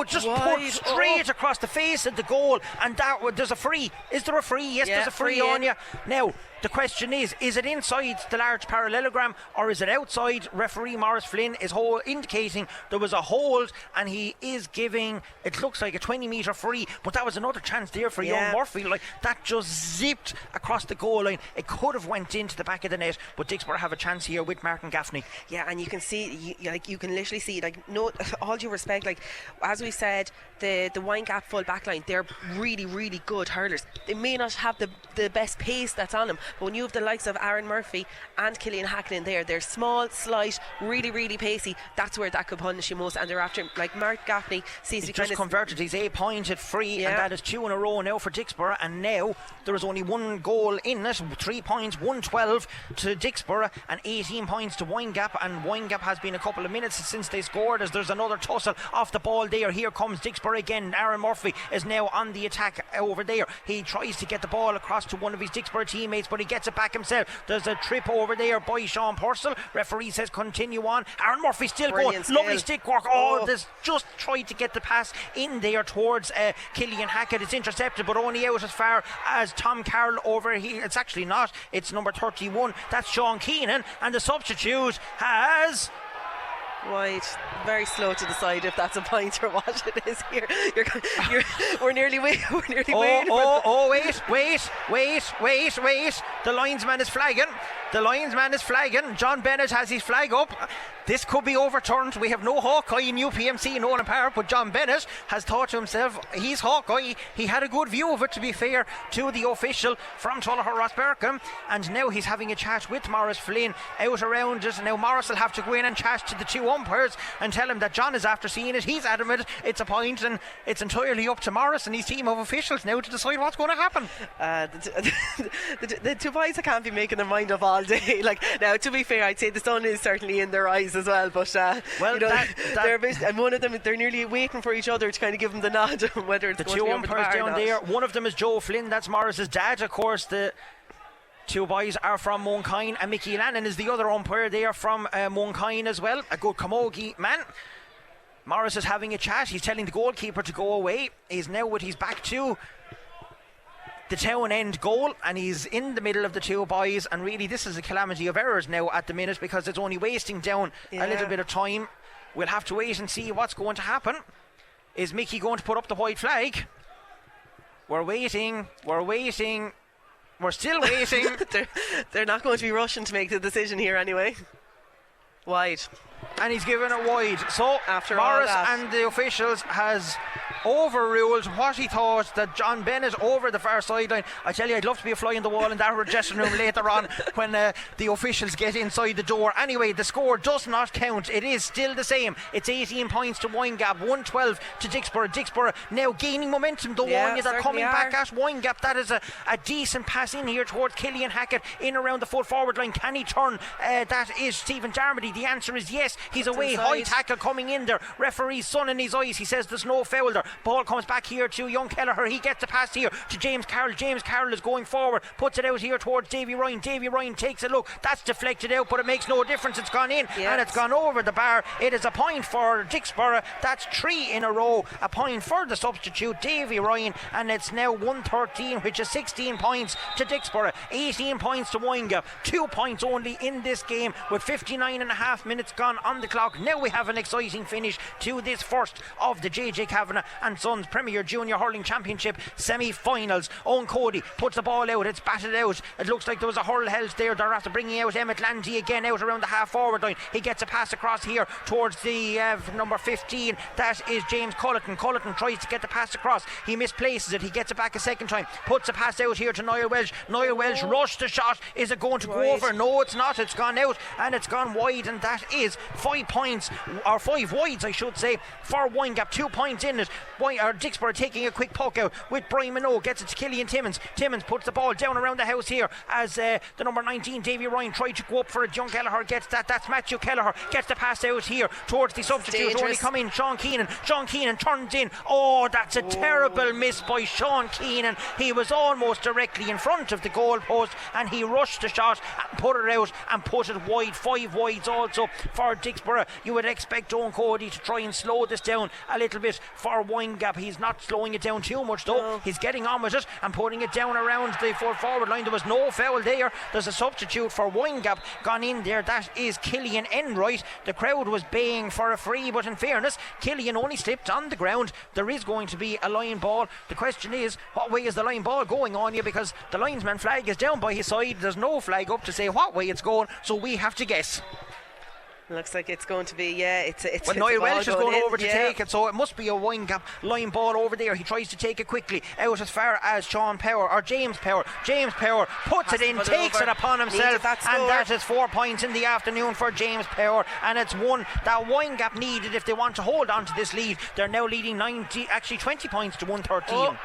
Just put straight across the face of the goal, and there's a free. Is there a free? Yes, there's a free on you. Now the question is it inside the large parallelogram or is it outside? Referee Maurice Flynn is indicating there was a hold, and he is giving, it looks like, a 20-metre free, but that was another chance there for young Murphy. Like, that just zipped across the goal line. It could have went into the back of the net, but Dicksboro have a chance here with Martin Gaffney. Yeah, and you can see, you can literally see, like, no, all due respect, like, as we said, the Windgap full back line, they're really, really good hurlers. They may not have the best pace that's on them, but when you have the likes of Aaron Murphy and Killian Hackett in there, they're small, slight, really, really pacey. That's where that could punish you most. And they're after, like, Mark Gaffney seems to be just converted his 8 pointed free, and that is 2 in a row now for Dicksboro. And now there is only 1 goal in it. 3 points, 112 to Dicksboro and 18 points to Windgap. And Windgap has been a couple of minutes since they scored, as there's another tussle off the ball there. Here comes Dicksboro again. Aaron Murphy is now on the attack over there. He tries to get the ball across to one of his Dicksboro teammates, but he gets it back himself. There's a trip over there by Sean Purcell. Referee says continue on. Aaron Murphy still Brilliant going. Lovely skill. stick work. There's just tried to get the pass in there towards Killian Hackett. It's intercepted, but only out as far as Tom Carroll over here. It's actually not. It's number 31. That's Sean Keenan, and the substitute has... Wide, very slow to decide if that's a point or what it is here. We're nearly waiting. Wait. The linesman is flagging. John Bennett has his flag up. This could be overturned. We have no Hawkeye in UPMC Nolan Park, but John Bennett has thought to himself, he's Hawkeye. He had a good view of it, to be fair to the official from Tullogher Rossbercombe, and now he's having a chat with Morris Flynn out around it. Now Morris will have to go in and chat to the two umpires and tell him that John is after seeing it. He's adamant it's a point, and it's entirely up to Morris and his team of officials now to decide what's going to happen. The two boys can't be making their mind up all day. Now, to be fair, I'd say the sun is certainly in their eyes as well, but they're a bit, and one of them, they're nearly waiting for each other to kind of give them the nod whether it's the going two to be over the bar umpires down or not. there. One of them is Joe Flynn, that's Morris's dad. Of course, the two boys are from Monkine, and Mickey Lannon is the other umpire. They are from Monkine as well, a good camogie man. Morris is having a chat. He's telling the goalkeeper to go away. He's now with his back to the town end goal, and he's in the middle of the two boys, and really this is a calamity of errors now at the minute, because it's only wasting down a little bit of time. We'll have to wait and see what's going to happen. Is Mickey going to put up the white flag? We're waiting, we're still waiting. They're not going to be rushing to make the decision here anyway. Wide. And he's given it wide. So after Morris all that, and the officials has overruled what he thought, that John Bennett over the far sideline. I tell you, I'd love to be a fly in the wall in that dressing room later on when the officials get inside the door. Anyway, the score does not count. It is still the same. It's 18 points to Windgap, 112 to Dicksboro. Dicksboro now gaining momentum, though. Yeah, they're coming are. back at Windgap. That is a decent pass in here towards Killian Hackett, in around the full forward line. Can he turn? That is Stephen Darmody. The answer is yes. He's away. High tackle coming in there. Referee's sun in his eyes. He says there's no foul there. Ball comes back here to young Kelleher. He gets the pass here to James Carroll. James Carroll is going forward, puts it out here towards Davy Ryan. Davy Ryan takes a look. That's deflected out, but it makes no difference. It's gone in, and it's gone over the bar. It is a point for Dicksboro. That's 3 in a row. A point for the substitute, Davy Ryan, and it's now 113, which is 16 points to Dicksboro, 18 points to Windgap. 2 points only in this game with 59 and a half minutes gone on the clock. Now we have an exciting finish to this first of the JJ Kavanagh and Sons Premier Junior Hurling Championship semi-finals. Owen Cody puts the ball out. It's batted out. It looks like there was a hurl held there. They're after bringing out Emmett Landy again out around the half forward line. He gets a pass across here towards the number 15. That is James Culleton. Culleton tries to get the pass across. He misplaces it. He gets it back a second time. Puts a pass out here to Niall Welsh. Niall Welsh rushed the shot. Is it going to go over? No, it's not. It's gone out and it's gone wide, and that is 5 points, or 5 wides I should say, for Windgap. 2 points in it. Dicksboro taking a quick poke out with Brian Minogue. Gets it to Killian Timmins. Timmins puts the ball down around the house here as the number 19 Davy Ryan tried to go up for it. Young Kelleher gets that. That's Matthew Kelleher. Gets the pass out here towards the substitute. Only come in Sean Keenan. Sean Keenan turns in. Oh, that's a terrible miss by Sean Keenan. He was almost directly in front of the goal post, and he rushed the shot and put it out and put it wide. 5 wides also for Dicksboro. You would expect Owen Cody to try and slow this down a little bit for Windgap. He's not slowing it down too much though. No. He's getting on with it and putting it down around the full forward line. There was no foul there. There's a substitute for Windgap gone in there. That is Killian Enright. The crowd was baying for a free, but in fairness, Killian only slipped on the ground. There is going to be a line ball. The question is, what way is the line ball going on you? Because the linesman flag is down by his side. There's no flag up to say what way it's going, so we have to guess. Looks like it's going to be, it's well, Niall Welsh is going over to take it, so it must be a Windgap line ball over there. He tries to take it quickly out as far as Sean Power, or James Power. James Power puts it in, takes it upon himself, and that is 4 points in the afternoon for James Power, and it's one that Windgap needed if they want to hold on to this lead. They're now leading 20 points to 113. Oh.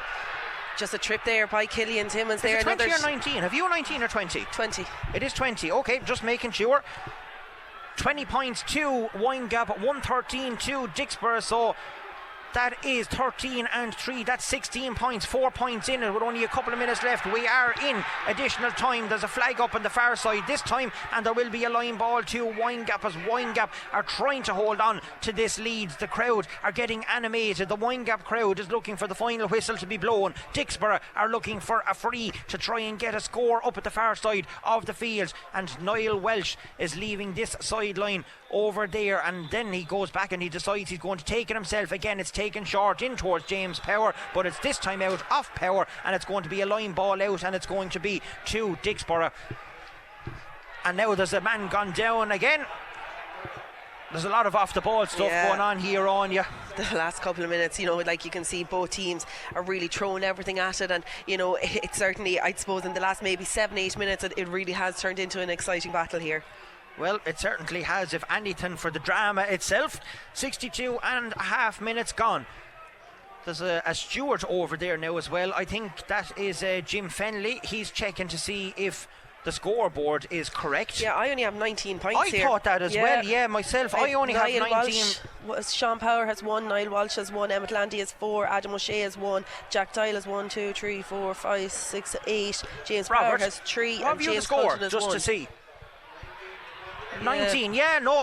Just a trip there by Killian Timmins. Is it 20 or 19? Have you 19 or 20? 20. It is 20. Okay, just making sure. 20 points to Windgap, 113 to Dicksboro. So That is 13-3. That's 16 points, 4 points in it with only a couple of minutes left. We are in additional time. There's a flag up on the far side this time, and there will be a line ball to Windgap as Windgap are trying to hold on to this lead. The crowd are getting animated. The Windgap crowd is looking for the final whistle to be blown. Dicksboro are looking for a free to try and get a score up at the far side of the field, and Niall Welsh is leaving this sideline over there, and then he goes back and he decides he's going to take it himself again. It's taken short in towards James Power, but it's this time out off Power, and it's going to be a line ball out, and it's going to be to Dicksboro. And now there's a man gone down again. There's a lot of off the ball stuff going on here on you. The last couple of minutes, like you can see both teams are really throwing everything at it, and it certainly, I suppose in the last maybe 7-8 minutes it really has turned into an exciting battle here. Well, it certainly has, if anything, for the drama itself. 62 and a half minutes gone. There's a Stewart over there now as well. I think that is Jim Fenley. He's checking to see if the scoreboard is correct. Yeah, I only have 19 points here. I thought that as well, myself. I only have 19. Sean Power has 1, Niall Walsh has 1, Emmett Landy has 4, Adam O'Shea has 1, Jack Dial has 1, 2, 3, 4, 5, 6, 8, James Power has 3, and James Colton has 1. Just to see. 19,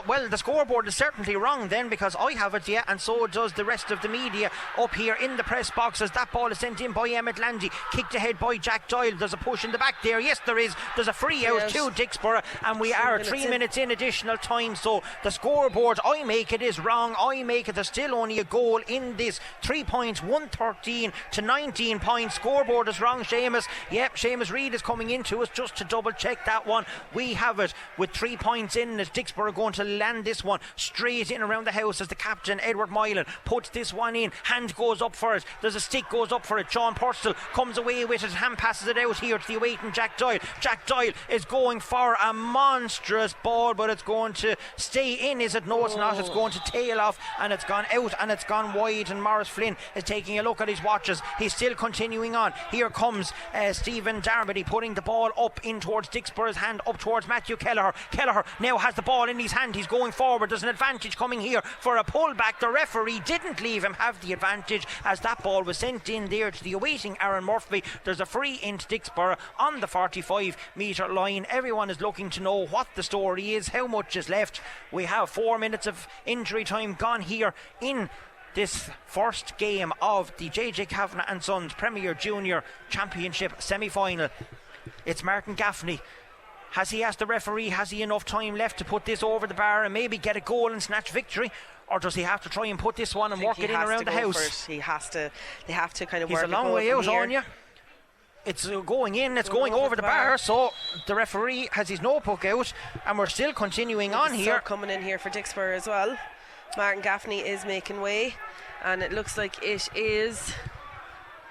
well, the scoreboard is certainly wrong then, because I have it, and so does the rest of the media up here in the press boxes. That ball is sent in by Emmett Landy, kicked ahead by Jack Doyle. There's a push in the back there. Yes, there is. There's a free out to Dicksboro, and we are 3 minutes in additional time. So the scoreboard, I make it, is wrong. I make it, there's still only a goal in this. 3 points, 113 to 19 points. Scoreboard is wrong, Seamus. Yep, Seamus Reid is coming into us just to double check that one. We have it with 3 points in. As Dicksboro are going to land this one straight in around the house as the captain Edward Moylan puts this one in. Hand goes up for it. There's a stick goes up for it. Sean Purcell comes away with it. Hand passes it out here to the awaiting Jack Doyle. Jack Doyle is going for a monstrous ball, but it's going to stay in, is it? No, it's not. It's going to tail off, and it's gone out, and it's gone wide, and Maurice Flynn is taking a look at his watches. He's still continuing on. Here comes Stephen Darmody putting the ball up in towards Dicksboro's hand, up towards Matthew Kelleher. Kelleher now has the ball in his hand. He's going forward. There's an advantage coming here for a pullback. The referee didn't leave him have the advantage as that ball was sent in there to the awaiting Aaron Murphy. There's a free into Dicksboro on the 45 metre line. Everyone is looking to know what the story is, how much is left. We have 4 minutes of injury time gone here in this first game of the JJ Kavanagh and Sons Premier Junior Championship semi-final. It's Martin Gaffney. Has he asked the referee, has he enough time left to put this over the bar and maybe get a goal and snatch victory? Or does he have to try and put this one and work it in around the house? He has to. They have to kind of work it. He's a long way out on you. It's going in, it's going over the bar. So the referee has his notebook out, and we're still continuing on here. Coming in here for Dicksboro as well. Martin Gaffney is making way, and it looks like it is...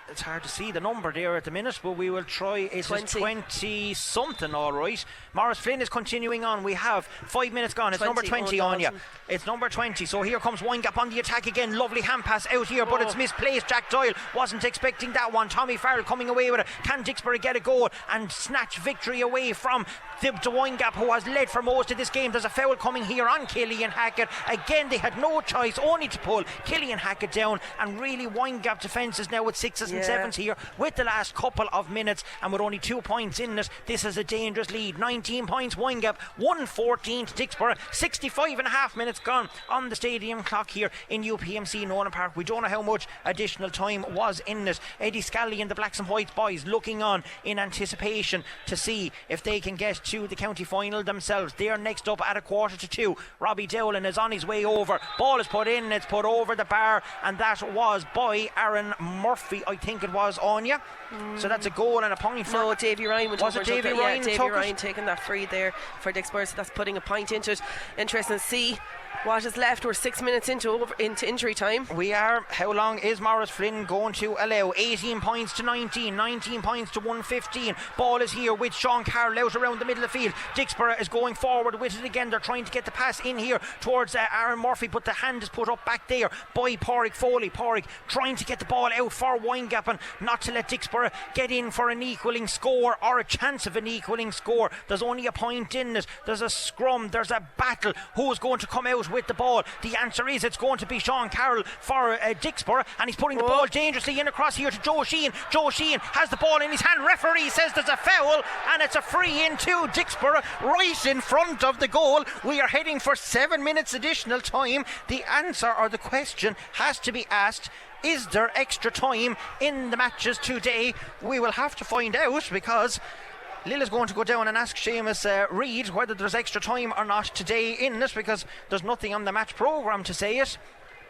It's hard to see the number there at the minute, but we will try. It's 20 something, all right. Maurice Flynn is continuing on. We have 5 minutes gone. It's number 20 on you. It's number 20. So here comes Windgap on the attack again. Lovely hand pass out here, but it's misplaced. Jack Doyle wasn't expecting that one. Tommy Farrell coming away with it. Can Dicksboro get a goal and snatch victory away from the Windgap, who has led for most of this game? There's a foul coming here on Killian Hackett. Again, they had no choice, only to pull Killian Hackett down, and really Windgap defence is now with 6s and 7s here with the last couple of minutes, and with only 2 points in it, this is a dangerous lead. 19 points Windgap, 114 to Dicksboro. 65 and a half minutes gone on the stadium clock here in UPMC Nolan Park. We don't know how much additional time was in it. Eddie Scally and the Blacks and Whites boys looking on in anticipation to see if they can get to the county final themselves. They're next up at 1:45. Robbie Dowling is on his way over. Ball is put in, it's put over the bar, and that was by Aaron Murphy, I think it was, on you. So that's a goal and a point for... No, Davy Ryan went over. Was it Davy Ryan? Yeah, Davy Ryan taking that free there for Dicksboro, so that's putting a point into it. Interesting to see what is left. We're 6 minutes into injury time. We are. How long is Maurice Flynn going to allow? 18 points to 19, 19 points to 115. Ball is here with Sean Carroll out around the middle of the field. Dicksboro is going forward with it again. They're trying to get the pass in here towards Aaron Murphy, but the hand is put up back there by Pádraig Foley. Pádraig trying to get the ball out for Windgap and not to let Dicksboro get in for an equaling score or a chance of an equaling score. There's only a point in it. There's a scrum, there's a battle. Who's going to come out out with the ball? The answer is it's going to be Sean Carroll for Dicksboro, and he's putting the ball dangerously in across here to Joe Sheehan. Joe Sheehan has the ball in his hand. Referee says there's a foul, and it's a free in to Dicksboro right in front of the goal. We are heading for 7 minutes additional time. The answer or the question has to be asked: is there extra time in the matches today? We will have to find out, because Lil is going to go down and ask Seamus Reid whether there's extra time or not today in it, because there's nothing on the match programme to say it.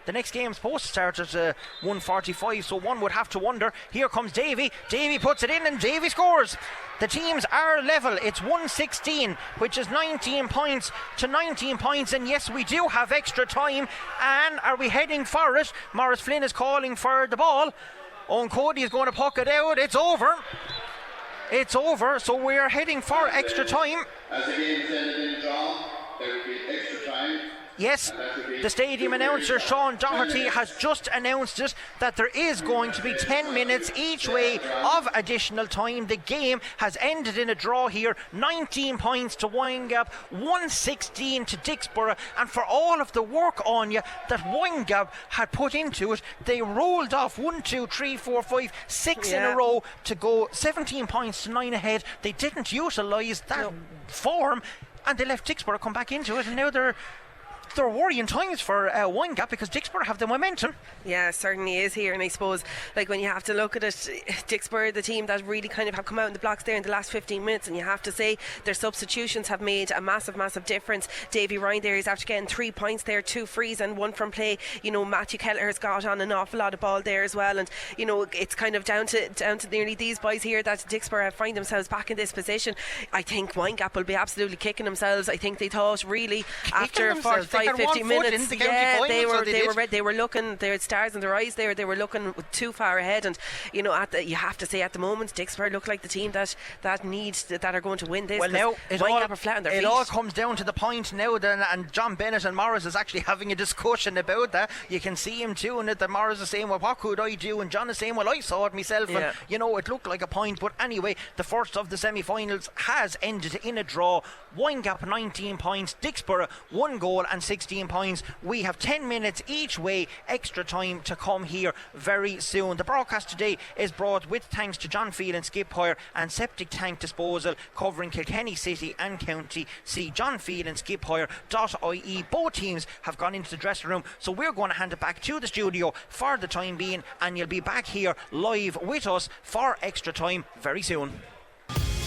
The next game's supposed to start at 1:45, so one would have to wonder. Here comes Davy. Davy puts it in and Davy scores. The teams are level. It's 116, which is 19 points to 19 points. And yes, we do have extra time. And are we heading for it? Maurice Flynn is calling for the ball. Owen Cody is going to puck it out. It's over. It's over, so we're heading for extra time. As the game's ended in draw, there will be extra time. Yes, the stadium announcer Sean Doherty has just announced it, that there is going to be 10 minutes each way of additional time. The game has ended in a draw here, 19 points to Windgap, 116 to Dicksboro, and for all of the work on you that Windgap had put into it, they rolled off 1, 2, 3, 4, 5, 6 in a row to go 17 points to 9 ahead. They didn't utilise that form, and they left Dicksboro come back into it, and now they're worrying times for Windgap, because Dicksboro have the momentum. Yeah, certainly is here, and I suppose like when you have to look at it, Dicksboro, the team that really kind of have come out in the blocks there in the last 15 minutes, and you have to say their substitutions have made a massive difference. Davy Ryan there is after getting 3 points there, 2 frees and 1 from play. You know, Matthew Kelleher has got on an awful lot of ball there as well, and you know, it's kind of down to nearly these boys here that Dicksboro find themselves back in this position. I think Windgap will be absolutely kicking themselves. I think they thought really after 45 50 minutes, they were looking, they had stars in their eyes there, they were looking too far ahead, and you know, you have to say at the moment Dicksboro look like the team that are going to win this. Well, now it all comes down to the point now then, and John Bennett and Morris is actually having a discussion about that. You can see him doing it, that Morris is saying, well, what could I do, and John is saying, well, I saw it myself, and you know, it looked like a point. But anyway, the first of the semi-finals has ended in a draw. Windgap 19 points, Dicksboro 1 goal and 16 points. We have 10 minutes each way extra time to come here very soon. The broadcast today is brought with thanks to John Phelan Skip Hire and Septic Tank Disposal, covering Kilkenny City and County. See johnphelanskiphire.ie. Both teams have gone into the dressing room, so we're going to hand it back to the studio for the time being, and you'll be back here live with us for extra time very soon.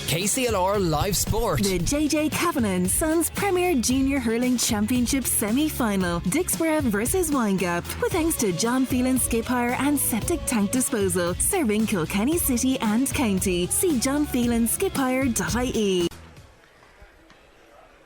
KCLR Live Sport. The JJ Kavanagh and Sons Premier Junior Hurling Championship semi-final. Dicksboro versus Windgap. With thanks to John Phelan Skip Hire and Septic Tank Disposal, serving Kilkenny City and County. See johnphelanskiphire.ie.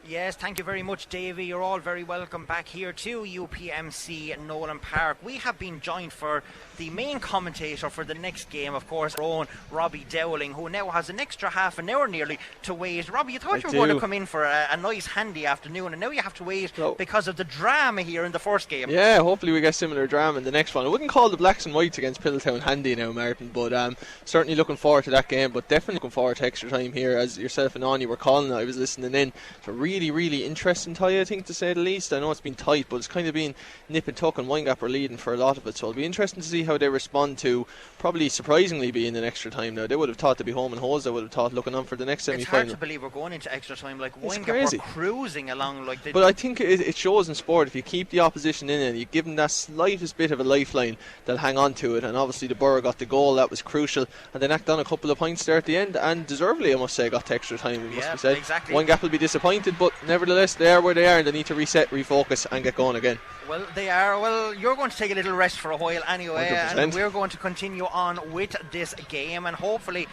Yes, thank you very much, Davy. You're all very welcome back here to UPMC Nolan Park. We have been joined for the main commentator for the next game, of course, our own Robbie Dowling, who now has an extra half an hour nearly to wait. Robbie, you thought you were going to come in for a nice handy afternoon, and now you have to wait because of the drama here in the first game. Yeah, hopefully we get similar drama in the next one. I wouldn't call the Blacks and Whites against Piddletown handy now, Martin, but certainly looking forward to that game, but definitely looking forward to extra time here. As yourself and Ani were calling it, I was listening in. It's a really interesting tie, I think, to say the least. I know it's been tight, but it's kind of been nip and tuck, and Windgap are leading for a lot of it, so it'll be interesting to see how they respond to probably surprisingly being in extra time now. They would have thought to be home and hose. They would have thought looking on for the next semi-final. It's hard to believe we're going into extra time. Like, Windgap are cruising along like they But I think it shows in sport, if you keep the opposition in and you give them that slightest bit of a lifeline, they'll hang on to it. And obviously the Borough got the goal, that was crucial, and they knocked on a couple of points there at the end, and deservedly, I must say, got to extra time, it must be said. Exactly. Windgap will be disappointed, but nevertheless they are where they are, and they need to reset, refocus and get going again. Well, they are. Well, you're going to take a little rest for a while anyway, 100%. and we're going to continue on with this game, and hopefully,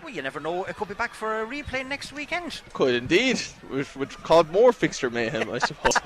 well, you never know, it could be back for a replay next weekend. Could indeed, which would cause more fixture mayhem, I suppose.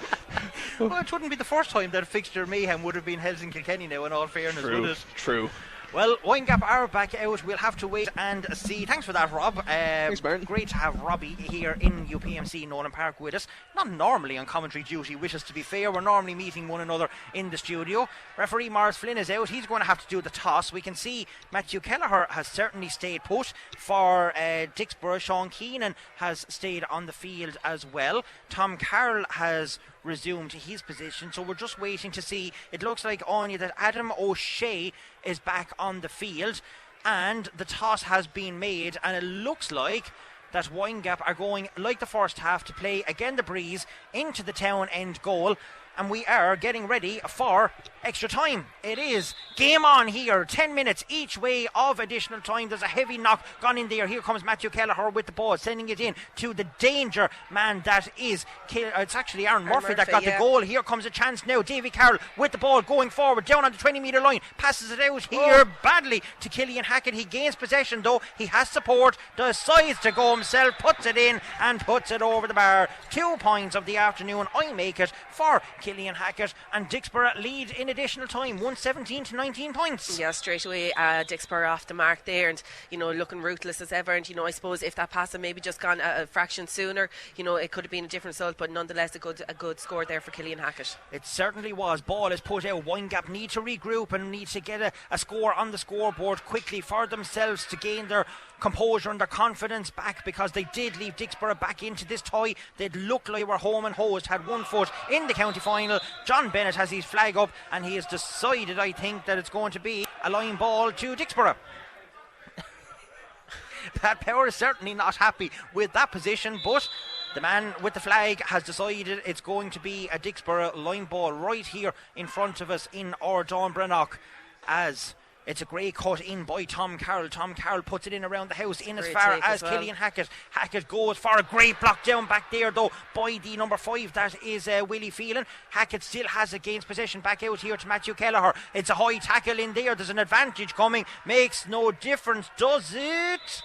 Well, it wouldn't be the first time that fixture mayhem would have been held in Kilkenny now, in all fairness, would it? True. Well, Windgap are back out. We'll have to wait and see. Thanks for that, Rob. Thanks, Martin. Great to have Robbie here in UPMC Nolan Park with us. Not normally on commentary duty with us, to be fair. We're normally meeting one another in the studio. Referee Maurice Flynn is out. He's going to have to do the toss. We can see Matthew Kelleher has certainly stayed put for Dicksboro. Sean Keenan has stayed on the field as well. Tom Carroll has resume to his position. So we're just waiting to see. It looks like, Anya, that Adam O'Shea is back on the field, and the toss has been made, and it looks like that Windgap are going, like the first half, to play again the breeze into the town end goal. And we are getting ready for extra time. It is game on here. 10 minutes each way of additional time. There's a heavy knock gone in there. Here comes Matthew Kelleher with the ball, sending it in to the danger man that is it's actually Aaron Murphy that got the goal. Here comes a chance now. Davy Carroll with the ball going forward down on the 20-metre line. Passes it out here badly to Killian Hackett. He gains possession though. He has support. Decides to go himself. Puts it in and puts it over the bar. 2 points of the afternoon. I make it for Killian Hackett, and Dicksboro lead in additional time, 117 to 19 points. Yeah, straight away Dicksboro off the mark there, and looking ruthless as ever. And I suppose if that pass had maybe just gone a fraction sooner, it could have been a different result, but nonetheless a good score there for Killian Hackett. It certainly was. Ball is put out. Windgap need to regroup and need to get a score on the scoreboard quickly for themselves to gain their composure and their confidence back, because they did leave Dicksboro back into this tie. They'd look like they were home and hosed, had 1 foot in the county final. John Bennett has his flag up, and he has decided, I think, that it's going to be a line ball to Dicksboro. Pat Power is certainly not happy with that position, but the man with the flag has decided it's going to be a Dicksboro line ball right here in front of us in Ardon Brannock, as it's a great cut in by Tom Carroll. Tom Carroll puts it in around the house, in great as far as well. Killian Hackett. Hackett goes for a great block down back there though by the number 5, that is Willie Phelan. Hackett still has it, gains possession back out here to Matthew Kelleher. It's a high tackle in there. There's an advantage coming. Makes no difference, does it?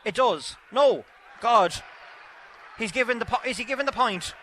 It does. No. God. Is he given the point? He's given the point.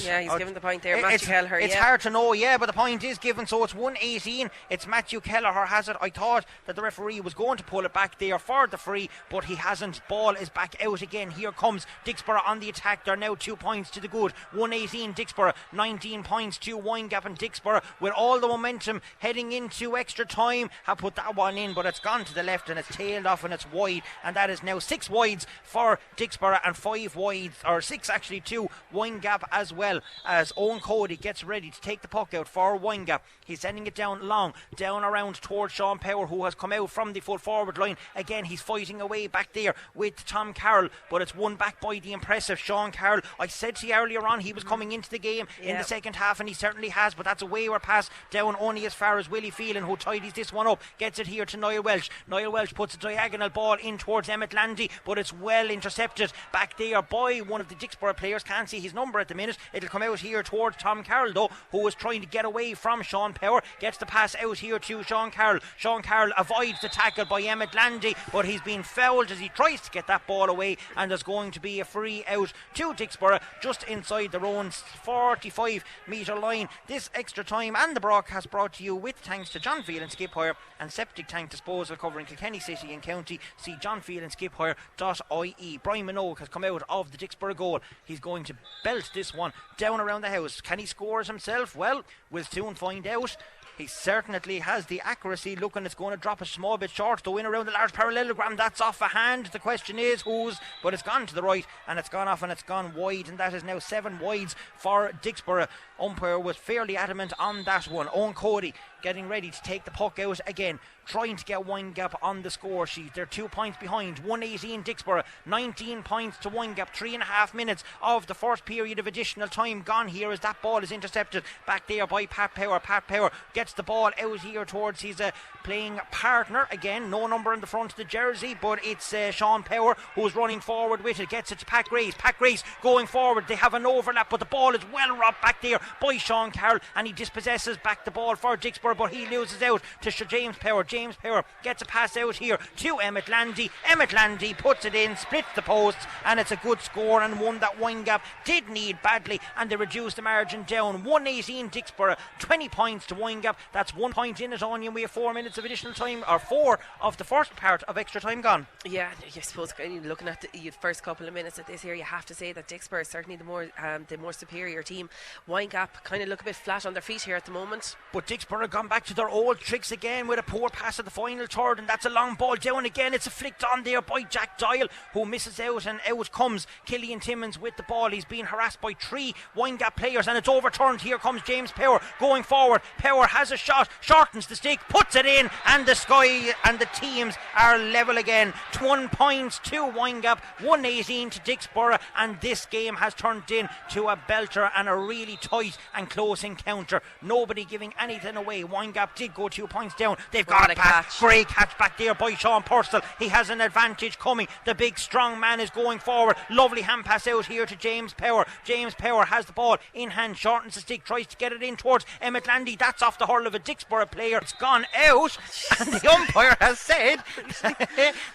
Yeah, he's given the point there. Matthew Kelleher. It's hard to know, but the point is given, so it's 118. It's Matthew Kelleher has it. I thought that the referee was going to pull it back there for the free, but he hasn't. Ball is back out again. Here comes Dicksboro on the attack. They're now 2 points to the good. 118 Dicksboro, 19 points to Windgap, and Dicksboro with all the momentum heading into extra time have put that one in, but it's gone to the left and it's tailed off and it's wide, and that is now 6 wides for Dicksboro and 5 wides, or 6 actually, to Windgap as well, as Owen Cody gets ready to take the puck out for Windgap. He's sending it down long, down around towards Sean Power, who has come out from the full forward line. Again, he's fighting away back there with Tom Carroll, but it's won back by the impressive Sean Carroll. I said to you earlier on, he was coming into the game in the second half, and he certainly has, but that's a wayward pass down only as far as Willie Phelan, who tidies this one up, gets it here to Niall Welch. Niall Welch puts a diagonal ball in towards Emmett Landy, but it's well intercepted back there by one of the Dicksboro players. Can't see his number at the minute. It'll come out here towards Tom Carroll though, who was trying to get away from Sean Power. Gets the pass out here to Sean Carroll. Sean Carroll avoids the tackle by Emmett Landy, but he's been fouled as he tries to get that ball away, and there's going to be a free out to Dicksboro just inside their own 45 metre line. This extra time and the broadcast brought to you with thanks to John Phelan Skip Hire and Septic Tank Disposal, covering Kilkenny City and County. See johnphelanskipHire.ie. Brian Minogue has come out of the Dicksboro goal. He's going to belt this one down around the house. Can he score it himself? Well, we'll soon find out. He certainly has the accuracy. Looking, it's going to drop a small bit short though in around the large parallelogram. That's off a hand. The question is whose, but it's gone to the right and it's gone off and it's gone wide, and that is now 7 wides for Dicksboro. Umpire was fairly adamant on that one. Owen Cody getting ready to take the puck out again, trying to get Windgap on the score sheet. They're 2 points behind. 118 Dicksboro, 19 points to Windgap. 3.5 minutes of the first period of additional time gone here as that ball is intercepted back there by Pat Power. Pat Power gets the ball out here towards his playing partner. Again, no number in the front of the jersey, but it's Sean Power who's running forward with it. Gets it to Pat Grace. Pat Grace going forward. They have an overlap, but the ball is well robbed back there by Sean Carroll, and he dispossesses back the ball for Dicksboro, but he loses out to James Power. James Power gets a pass out here to Emmett Landy. Emmett Landy puts it in, splits the posts, and it's a good score, and one that Windgap did need badly, and they reduce the margin down. 118 Dicksboro, 20 points to Windgap. That's 1 point in it, Onion. We have 4 minutes of additional time, or 4 of the first part of extra time gone. Yeah, I suppose looking at the first couple of minutes of this here, you have to say that Dicksboro is certainly the more superior team. Windgap kind of look a bit flat on their feet here at the moment. But Dicksboro gone back to their old tricks again with a poor pass at the final third, and that's a long ball down again. It's flicked on there by Jack Doyle, who misses out, and out comes Killian Timmins with the ball. He's being harassed by 3 Windgap players, and it's overturned. Here comes James Power going forward. Power has a shot, shortens the stick, puts it in, and the sky and the teams are level again. 1 point to Windgap, 118 to Dicksboro, and this game has turned into a belter and a really tight and close encounter. Nobody giving anything away. Windgap did go 2 points down. They've got it back. Great catch back there by Sean Purcell. He has an advantage coming. The big strong man is going forward. Lovely hand pass out here to James Power. James Power has the ball in hand, shortens the stick, tries to get it in towards Emmett Landy. That's off the hurl of a Dicksboro player. It's gone out, and the umpire has said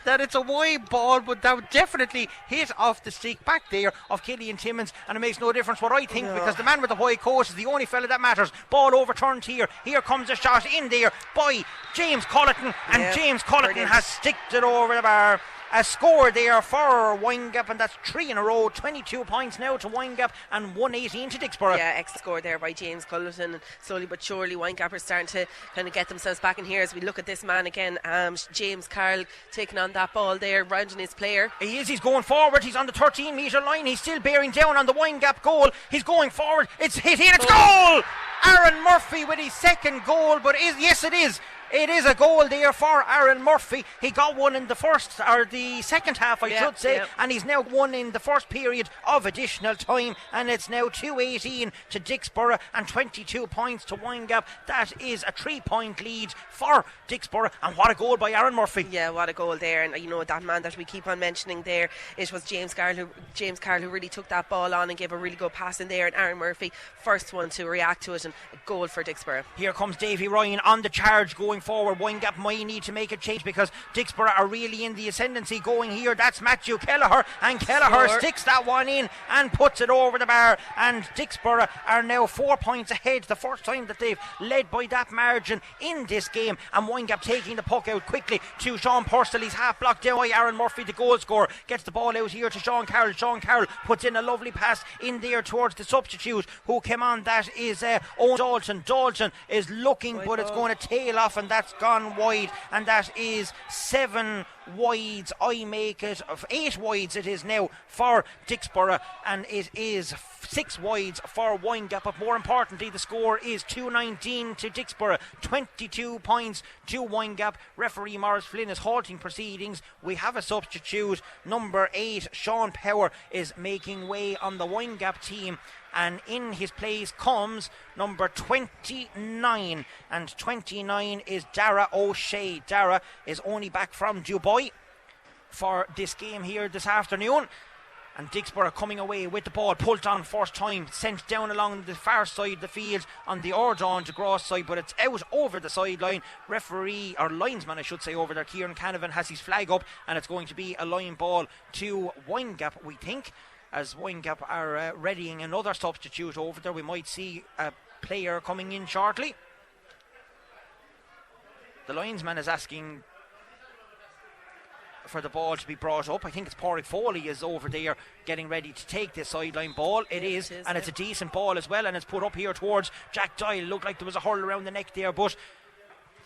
that it's a wide ball, but that would definitely hit off the stick back there of Killian Timmins, and it makes no difference what I think, because the man with the high coat is the only fella that matters. Ball overturned here. Here comes a shot in there by James Culleton, and James Culleton has sticked it over the bar. A score there for Windgap, and that's 3 in a row. 22 points now to Windgap and 118 to Dicksboro. Yeah, excellent score there by James Culleton, and slowly but surely Windgap are starting to kind of get themselves back in here as we look at this man again. James Carroll taking on that ball there, rounding his player. He is, he's going forward, he's on the 13 metre line, he's still bearing down on the Windgap goal. He's going forward, it's hit in, it's goal! Aaron Murphy with his second goal, but yes it is. It is a goal there for Aaron Murphy. He got one in the first, or the second half, I should say, and he's now won in the first period of additional time, and it's now 2-18 to Dicksboro and 22 points to Windgap. That is a 3-point lead for Dicksboro, and what a goal by Aaron Murphy. Yeah, what a goal there, and you know that man that we keep on mentioning there, it was James Carroll who really took that ball on and gave a really good pass in there, and Aaron Murphy, first one to react to it, and a goal for Dicksboro. Here comes Davy Ryan on the charge going forward. Windgap might need to make a change because Dicksboro are really in the ascendancy going here. That's Matthew Kelleher, and Kelleher sticks that one in and puts it over the bar, and Dicksboro are now 4 points ahead, the first time that they've led by that margin in this game, and Windgap taking the puck out quickly to Sean Purcell. He's half blocked down by Aaron Murphy, the goal scorer, gets the ball out here to Sean Carroll. Sean Carroll puts in a lovely pass in there towards the substitute who came on. That is Owen Dalton. Dalton is looking, but it's going to tail off, and that's gone wide, and that is 7 wides. I make it of 8 wides it is now for Dicksboro, and it is 6 wides for Windgap, but more importantly the score is 2-19 to Dicksboro, 22 points to Windgap. Referee Morris Flynn is halting proceedings. We have a substitute, number 8 Sean Power is making way on the Windgap team, and in his place comes number 29, and 29 is Dara O'Shea. Dara is only back from Dubai for this game here this afternoon, and Dicksboro coming away with the ball, pulled on first time, sent down along the far side of the field on the Ordawn to Gross side, but it's out over the sideline. Referee, or linesman I should say, over there, Kieran Canavan, has his flag up, and it's going to be a line ball to Windgap, we think, as Windgap are readying another substitute over there. We might see a player coming in shortly. The linesman is asking for the ball to be brought up. I think it's Pádraig Foley is over there getting ready to take this sideline ball. It is, and it's a decent ball as well, and it's put up here towards Jack Doyle. Looked like there was a hurl around the neck there, but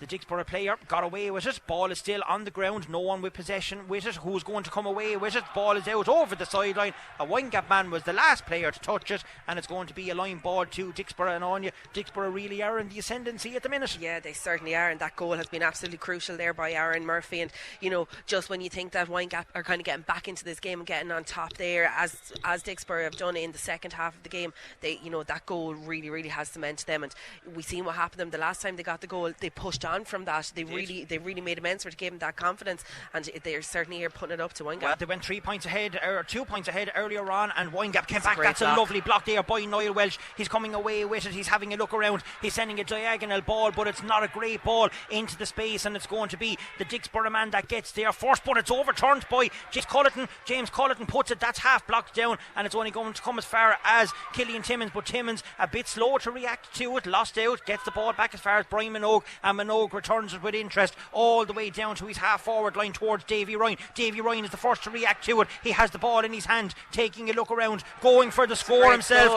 the Dicksboro player got away with it. Ball is still on the ground, no one with possession with it. Who's going to come away with it? Ball is out over the sideline. A Windgap man was the last player to touch it, and it's going to be a line ball to Dicksboro. And on you, Dicksboro really are in the ascendancy at the minute. Yeah, they certainly are, and that goal has been absolutely crucial there by Aaron Murphy. And you know, just when you think that Windgap are kind of getting back into this game and getting on top there, as Dicksboro have done in the second half of the game, they, you know, that goal really has cemented them. And we seen what happened to them the last time they got the goal. They pushed on from that. They really made amends for it, gave them that confidence, and they're certainly here putting it up to Windgap. Well, they went 3 points ahead, or 2 points ahead earlier on, and Windgap came back. That's block. A lovely block there by Niall Welsh. He's coming away with it. He's having a look around. He's sending a diagonal ball, but it's not a great ball into the space, and it's going to be the Dicksboro man that gets there first, but it's overturned by James Culleton. James Culleton puts it. That's half blocked down, and it's only going to come as far as Killian Timmins, but Timmins a bit slow to react to it, lost out, gets the ball back as far as Brian Minogue, and Minogue Oak returns it with interest all the way down to his half-forward line towards Davy Ryan. Davy Ryan is the first to react to it. He has the ball in his hand, taking a look around, going for the score himself.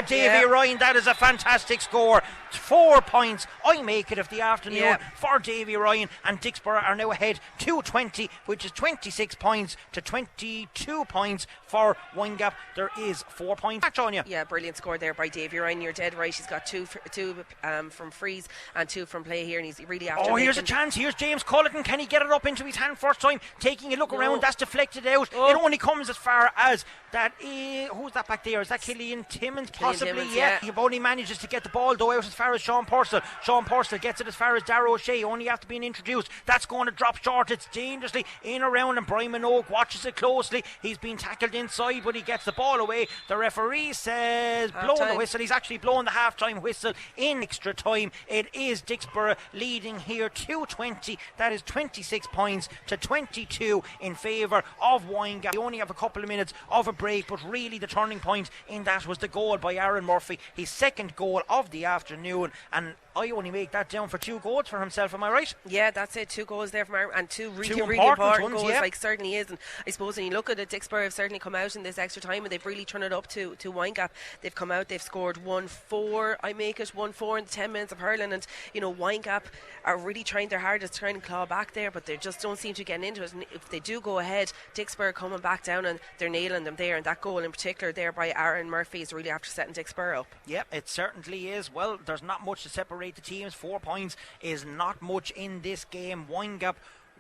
Davy Ryan, that is a fantastic score. 4 points. I make it of the afternoon for Davy Ryan, and Dicksboro are now ahead 2-20, which is 26 points to 22 points for Windgap. There is 4 points. Back on you. Yeah, brilliant score there by Davy Ryan. You're dead right. He's got two from freeze and 2 from play here, and he's really after. Here's a chance. Here's James Culleton. Can he get it up into his hand first time? Taking a look around. That's deflected out. It only comes as far as that. Who's that back there? Is that Killian Timmins? Possibly. He only manages to get the ball though out as far as Sean Purcell. Sean Purcell gets it as far as Darrow O'Shea. Only after being introduced. That's going to drop short. It's dangerously in around, and Brian Minogue watches it closely. He's been tackled inside, but he gets the ball away. The referee says blow the whistle. He's actually blown the half-time whistle in extra time. It is Dicksboro leading here 2-20. That is 26 points to 22 in favour of Windgap. They only have a couple of minutes of a break, but really the turning point in that was the goal by Aaron Murphy, his second goal of the afternoon, and I only make that down for 2 goals for himself, am I right? Yeah, that's it. 2 goals there from Aaron, and two really important goals, yeah. like certainly is. And I suppose when you look at it, Dicksboro have certainly come out in this extra time, and they've really turned it up to Windgap. They've come out, they've scored 1-4, I make it 1-4 in the 10 minutes of hurling, and you know, Windgap are really trying their hardest to try and claw back there, but they just don't seem to get into it. And if they do go ahead, Dicksboro coming back down and they're nailing them there, and that goal in particular there by Aaron Murphy is really after setting Dicksboro up. Yep, it certainly is. Well, there's not much to separate the teams. 4 points is not much in this game. Windgap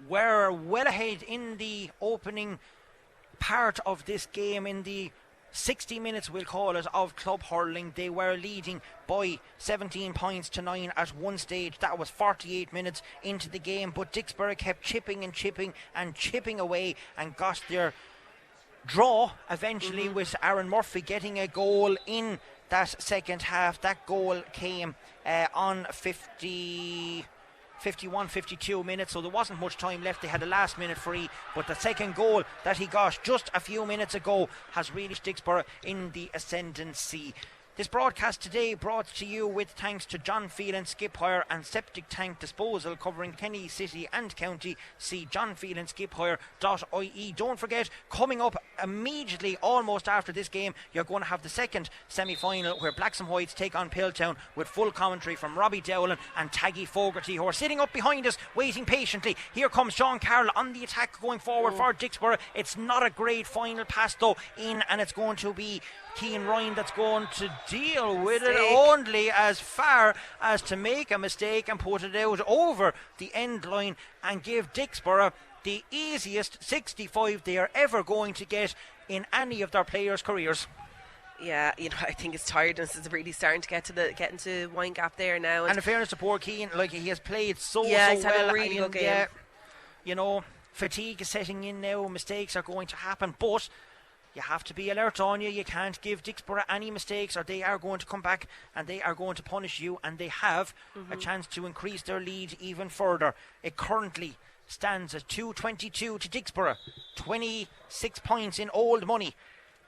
were well ahead in the opening part of this game. In the 60 minutes, we'll call it, of club hurling, they were leading by 17 points to 9 at one stage. That was 48 minutes into the game, but Dicksboro kept chipping and chipping and chipping away and got their draw eventually, with Aaron Murphy getting a goal in that second half. That goal came on 51-52 minutes, so there wasn't much time left. They had a last minute free, but the second goal that he got just a few minutes ago has really Dicksboro in the ascendancy. This broadcast today brought to you with thanks to John Phelan Skip Hire and Septic Tank Disposal, covering Kenny City and County. See johnphelanskiphire.ie. Don't forget, coming up immediately, almost after this game, you're going to have the second semi-final where Blacks and Whites take on Piltown, with full commentary from Robbie Dowling and Taggy Fogarty, who are sitting up behind us waiting patiently. Here comes Sean Carroll on the attack going forward for Dicksboro. It's not a great final pass though in, and it's going to be Cian Ryan that's going to deal with it only as far as to make a mistake and put it out over the end line and give Dicksboro the easiest 65 they are ever going to get in any of their players' careers. Yeah, you know, I think his tiredness is really starting to get into Windgap there now. And in fairness to poor Cian, like, he has played so he's well. had a really good game. Yeah, you know, fatigue is setting in now. Mistakes are going to happen, but you have to be alert on you. You can't give Dicksboro any mistakes, or they are going to come back and they are going to punish you, and they have a chance to increase their lead even further. It currently stands at 2-22 to Dicksboro, 26 points in old money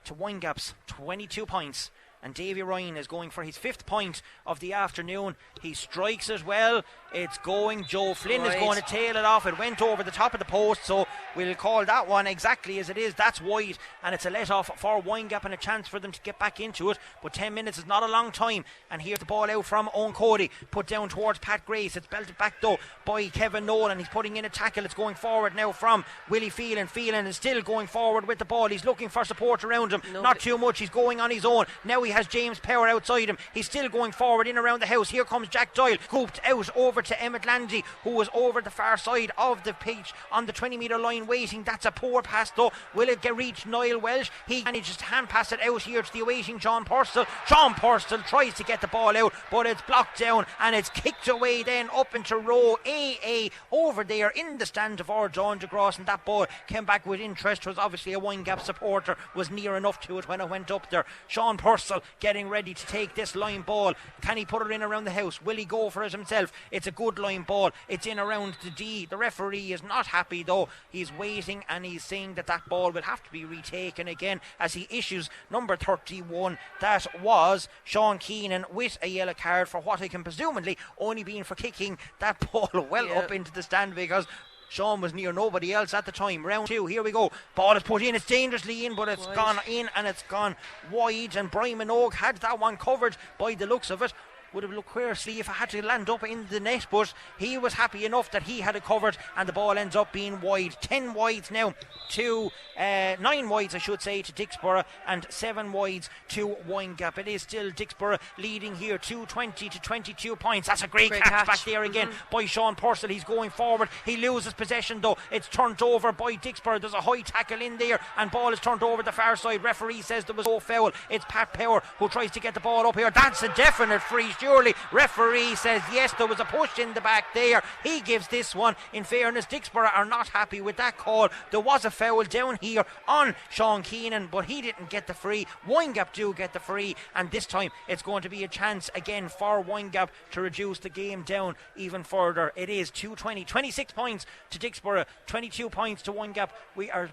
to Windgap's 22 points. And Davy Ryan is going for his 5th point of the afternoon. He strikes it well. It's going. Joe Flynn is going to tail it off. It went over the top of the post, so we'll call that one exactly as it is. That's wide, and it's a let-off for Windgap and a chance for them to get back into it. But 10 minutes is not a long time. And here's the ball out from Owen Cody, put down towards Pat Grace. It's belted back though by Kevin Nolan. He's putting in a tackle. It's going forward now from Willie Phelan. Phelan is still going forward with the ball. He's looking for support around him. Not too much. He's going on his own. Now he has James Power outside him. He's still going forward in around the house. Here comes Jack Doyle, hooped out over to Emmett Landy, who was over the far side of the pitch on the 20 metre line waiting. That's a poor pass though. Will it get reach Niall Welsh? He manages to hand pass it out here to the awaiting John Purcell. John Purcell tries to get the ball out, but it's blocked down and it's kicked away then up into row AA over there in the stand of our John DeGross, and that ball came back with interest. Was obviously a Windgap supporter, was near enough to it when it went up there. Sean Purcell getting ready to take this line ball. Can he put it in around the house? Will he go for it himself? It's a good line ball. It's in around the D. The referee is not happy though. He's is waiting, and he's saying that ball will have to be retaken again as he issues number 31. That was Sean Keenan with a yellow card for what I can presumably only been for kicking that ball well up into the stand, because Sean was near nobody else at the time. Round 2, here we go. Ball is put in, it's dangerously in, but it's gone in and it's gone wide, and Brian Minogue had that one covered by the looks of it. Would have looked queerly if it had to land up in the net, but he was happy enough that he had it covered, and the ball ends up being wide. 10 wides now to 9 wides I should say to Dicksboro, and 7 wides to Windgap. It is still Dicksboro leading here 20 to 22 points. That's a great catch back there again by Sean Purcell. He's going forward, he loses possession though. It's turned over by Dicksboro. There's a high tackle in there, and ball is turned over the far side. Referee says there was no foul. It's Pat Power who tries to get the ball up here. That's a definite free, surely. Referee says yes, there was a push in the back there. He gives this one. In fairness, Dicksboro are not happy with that call. There was a foul down here on Sean Keenan, but he didn't get the free. Windgap do get the free, and this time it's going to be a chance again for Windgap to reduce the game down even further. It is 220, 26 points to Dicksboro, 22 points to Windgap. We are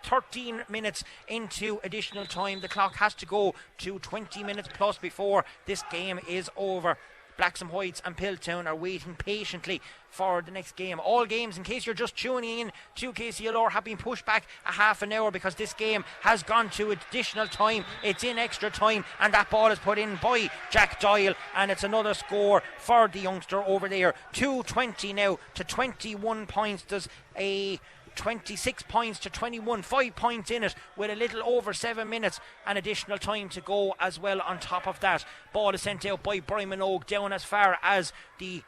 13 minutes into additional time. The clock has to go to 20 minutes plus before this game is over. Blaxham Heights and Piltown are waiting patiently for the next game. All games, in case you're just tuning in to KCLR, have been pushed back a half an hour because this game has gone to additional time. It's in extra time, and that ball is put in by Jack Doyle, and it's another score for the youngster over there. 220 now to 21 points. There's a 26 points to 21, 5 points in it with a little over 7 minutes and additional time to go as well on top of that. Ball is sent out by Brian Minogue down as far as the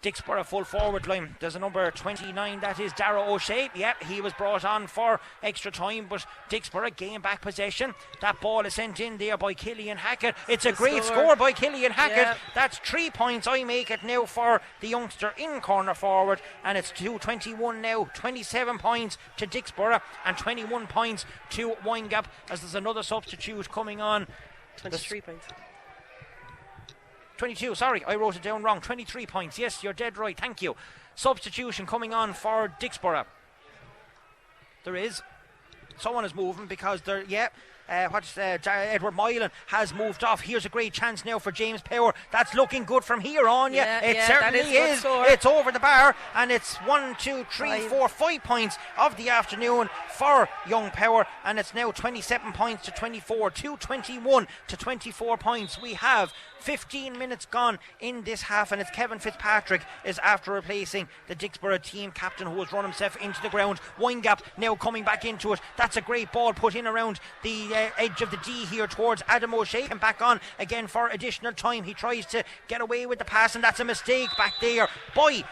Dicksboro full forward line. There's a number 29, that is Darragh O'Shea. Yep, he was brought on for extra time, but Dicksboro gain back possession. That ball is sent in there by Killian Hackett. It's a great score by Killian Hackett. That's 3 points. I make it now for the youngster in corner forward, and it's 221 now. 27 points to Dicksboro and 21 points to Windgap, as there's another substitute coming on. 23 points. 22, sorry, I wrote it down wrong. 23 points, yes, you're dead right, thank you. Substitution coming on for Dicksboro. There is. Someone is moving because they're, Edward Moylan has moved off. Here's a great chance now for James Power. That's looking good from here on. It certainly is. It's over the bar, and it's 1, 2, 3, 4, 5 points of the afternoon for young Power, and it's now 27 points to 24, 221 to 24 points. We have 15 minutes gone in this half, and it's Kevin Fitzpatrick is after replacing the Dicksboro team captain, who has run himself into the ground. Windgap now coming back into it. That's a great ball put in around the edge of the D here towards Adam O'Shea, and back on again for additional time. He tries to get away with the pass, and that's a mistake back there by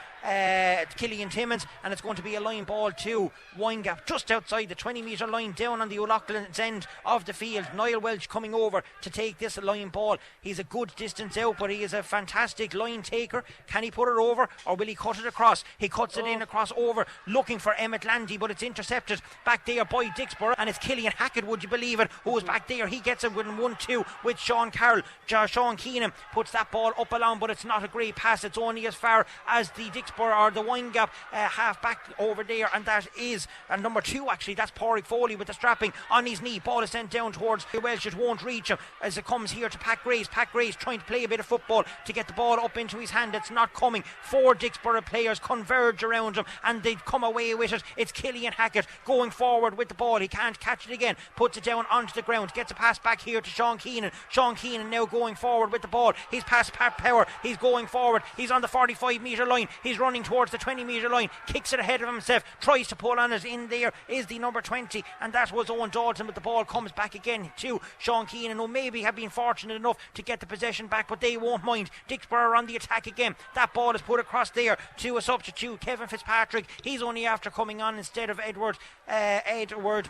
Killian Timmins, and it's going to be a line ball to Windgap just outside the 20 metre line down on the O'Loughlin's end of the field. Niall Welch coming over to take this line ball. He's a good distance out, but he is a fantastic line taker. Can he put it over, or will he cut it across? He cuts it in across over, looking for Emmett Landy, but it's intercepted back there by Dicksboro, and it's Killian Hackett, would you believe it, who is back there. He gets it with 1-2 with Sean Carroll. Sean Keenan puts that ball up along, but it's not a great pass. It's only as far as the Dicksboro or the Windgap half back over there, and that is number 2 actually. That's Pádraig Foley with the strapping on his knee. Ball is sent down towards Welsh. It won't reach him as it comes here to Pat Grace. Pat Grace trying to play a bit of football to get the ball up into his hand. It's not coming. 4 Dicksboro players converge around him, and they come away with it. It's Killian Hackett going forward with the ball. He can't catch it again. Puts it down onto the ground. Gets a pass back here to Sean Keenan. Sean Keenan now going forward with the ball. He's past Pat Power. He's going forward. He's on the 45 metre line. He's running towards the 20 metre line. Kicks it ahead of himself. Tries to pull on it. In there is the number 20, and that was Owen Dalton, but the ball comes back again to Sean Keenan, who maybe have been fortunate enough to get the possession back, but they won't mind. Dicksboro are on the attack again. That ball is put across there to a substitute, Kevin Fitzpatrick. He's only after coming on instead of Edward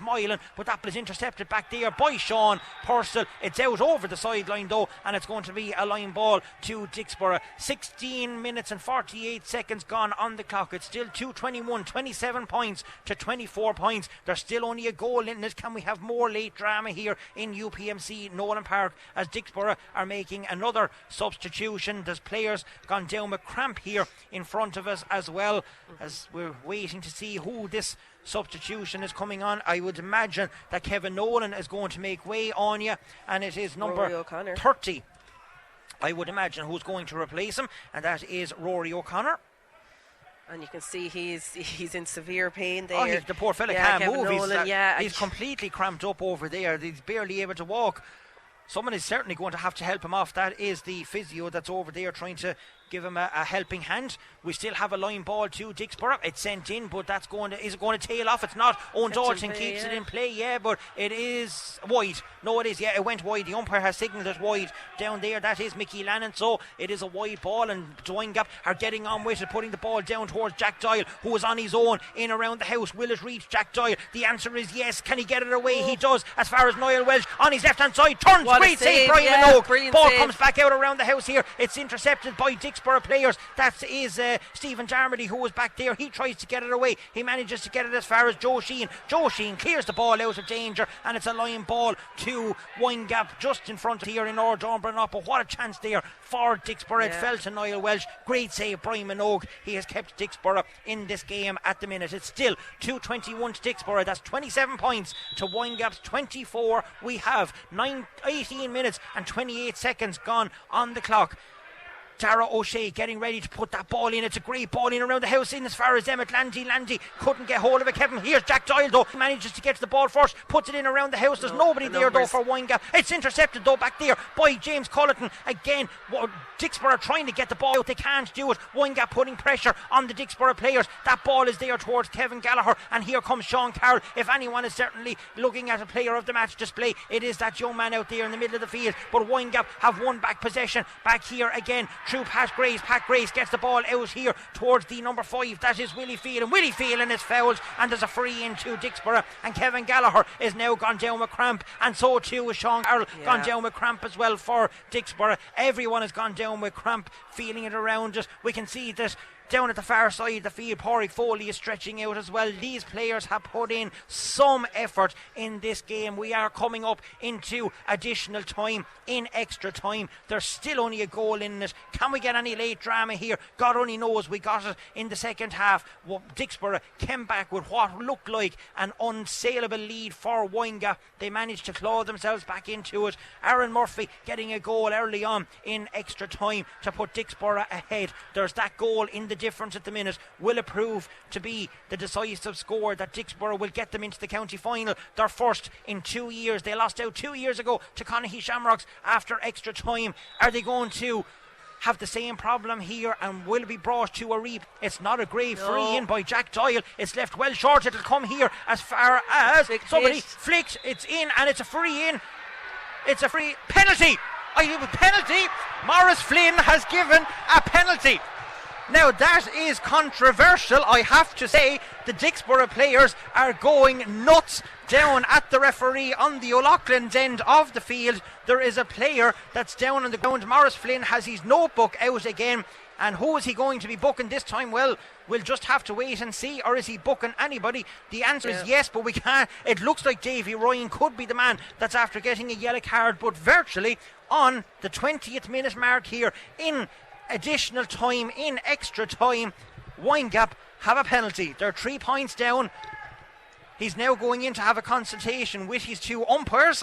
Moylan, but that was intercepted back there by Sean Purcell. It's out over the sideline though, and it's going to be a line ball to Dicksboro. 16 minutes and 48 seconds gone on the clock. It's still 221, 27 points to 24 points. There's still only a goal in it. Can we have more late drama here in UPMC Nolan Park, as Dicksboro are making another substitution? There's players gone down with cramp here in front of us as well, as we're waiting to see who this substitution is coming on. I would imagine that Kevin Nolan is going to make way on you, and it is number 30, I would imagine, who's going to replace him, and that is Rory O'Connor. And you can see he's in severe pain there. Oh, the poor fella can't Kevin move. Nolan, he's completely cramped up over there. He's barely able to walk. Someone is certainly going to have to help him off. That is the physio that's over there trying to give him a helping hand. We still have a line ball to Dicksboro. It's sent in, but is it going to tail off? It's not. Owen Dalton keeps it in play, but it is wide. No, it is, it went wide. The umpire has signalled it wide down there. That is Mickey Lannon, so it is a wide ball, and Windgap are getting on with it, putting the ball down towards Jack Doyle, who is on his own in around the house. Will it reach Jack Doyle? The answer is yes. Can he get it away? He does, as far as Niall Welsh on his left hand side turns. Great save, Brian Minogue. Ball comes back out around the house here. It's intercepted by Dicksboro players. That is Stephen Darmody, who was back there. He tries to get it away. He manages to get it as far as Joe Sheehan. Joe Sheehan clears the ball out of danger, and it's a line ball to Windgap just in front of here in Ardorn. But what a chance there for Dicksboro. It fell to Niall Welsh. Great save, Brian Minogue. He has kept Dicksboro in this game at the minute. It's still 2-21 to Dicksboro. That's 27 points to Windgap's 24. We have 18 minutes and 28 seconds gone on the clock. Tara O'Shea getting ready to put that ball in. It's a great ball in around the house, in as far as Emmett Landy. Landy couldn't get hold of it. Kevin, here's Jack Doyle though. He manages to get to the ball first, puts it in around the house. There's nobody there though for Windgap. It's intercepted though back there by James Culleton. Again, Dicksboro trying to get the ball out. They can't do it. Windgap putting pressure on the Dicksboro players. That ball is there towards Kevin Gallagher, and here comes Sean Carroll. If anyone is certainly looking at a player of the match display, it is that young man out there in the middle of the field. But Windgap have won back possession. Back here again through Pat Grace. Pat Grace gets the ball out here towards the number 5. That is Willie Phelan. Willie Phelan is fouled, and there's a free in to Dicksboro, and Kevin Gallagher is now gone down with cramp, and so too is Sean Carroll gone down with cramp as well for Dicksboro. Everyone has gone down with cramp, feeling it around us. We can see that down at the far side of the field, Pádraig Foley is stretching out as well. These players have put in some effort in this game. We are coming up into additional time, in extra time. There's still only a goal in it. Can we get any late drama here? God only knows. We got it in the second half. Dicksboro came back with what looked like an unsaleable lead for Windgap. They managed to claw themselves back into it. Aaron Murphy getting a goal early on in extra time to put Dicksboro ahead. There's that goal in the difference at the minute. Will it prove to be the decisive score that Dicksboro will get them into the county final? Their first in 2 years. They lost out 2 years ago to Connacht Shamrocks after extra time. Are they going to have the same problem here, and will be brought to a reap? It's not a great free in by Jack Doyle. It's left well short. It'll come here as far as somebody flicked. It's in, and it's a free in. It's a free penalty. Penalty. Maurice Flynn has given a penalty. Now that is controversial, I have to say. The Dicksboro players are going nuts down at the referee on the O'Loughlin's end of the field. There is a player that's down on the ground. Maurice Flynn has his notebook out again. And who is he going to be booking this time? Well, we'll just have to wait and see. Or is he booking anybody? The answer is yes, but we can't. It looks like Davy Ryan could be the man that's after getting a yellow card. But virtually on the 20th minute mark here, in additional time, in extra time, Windgap have a penalty. They're 3 points down. He's now going in to have a consultation with his two umpires.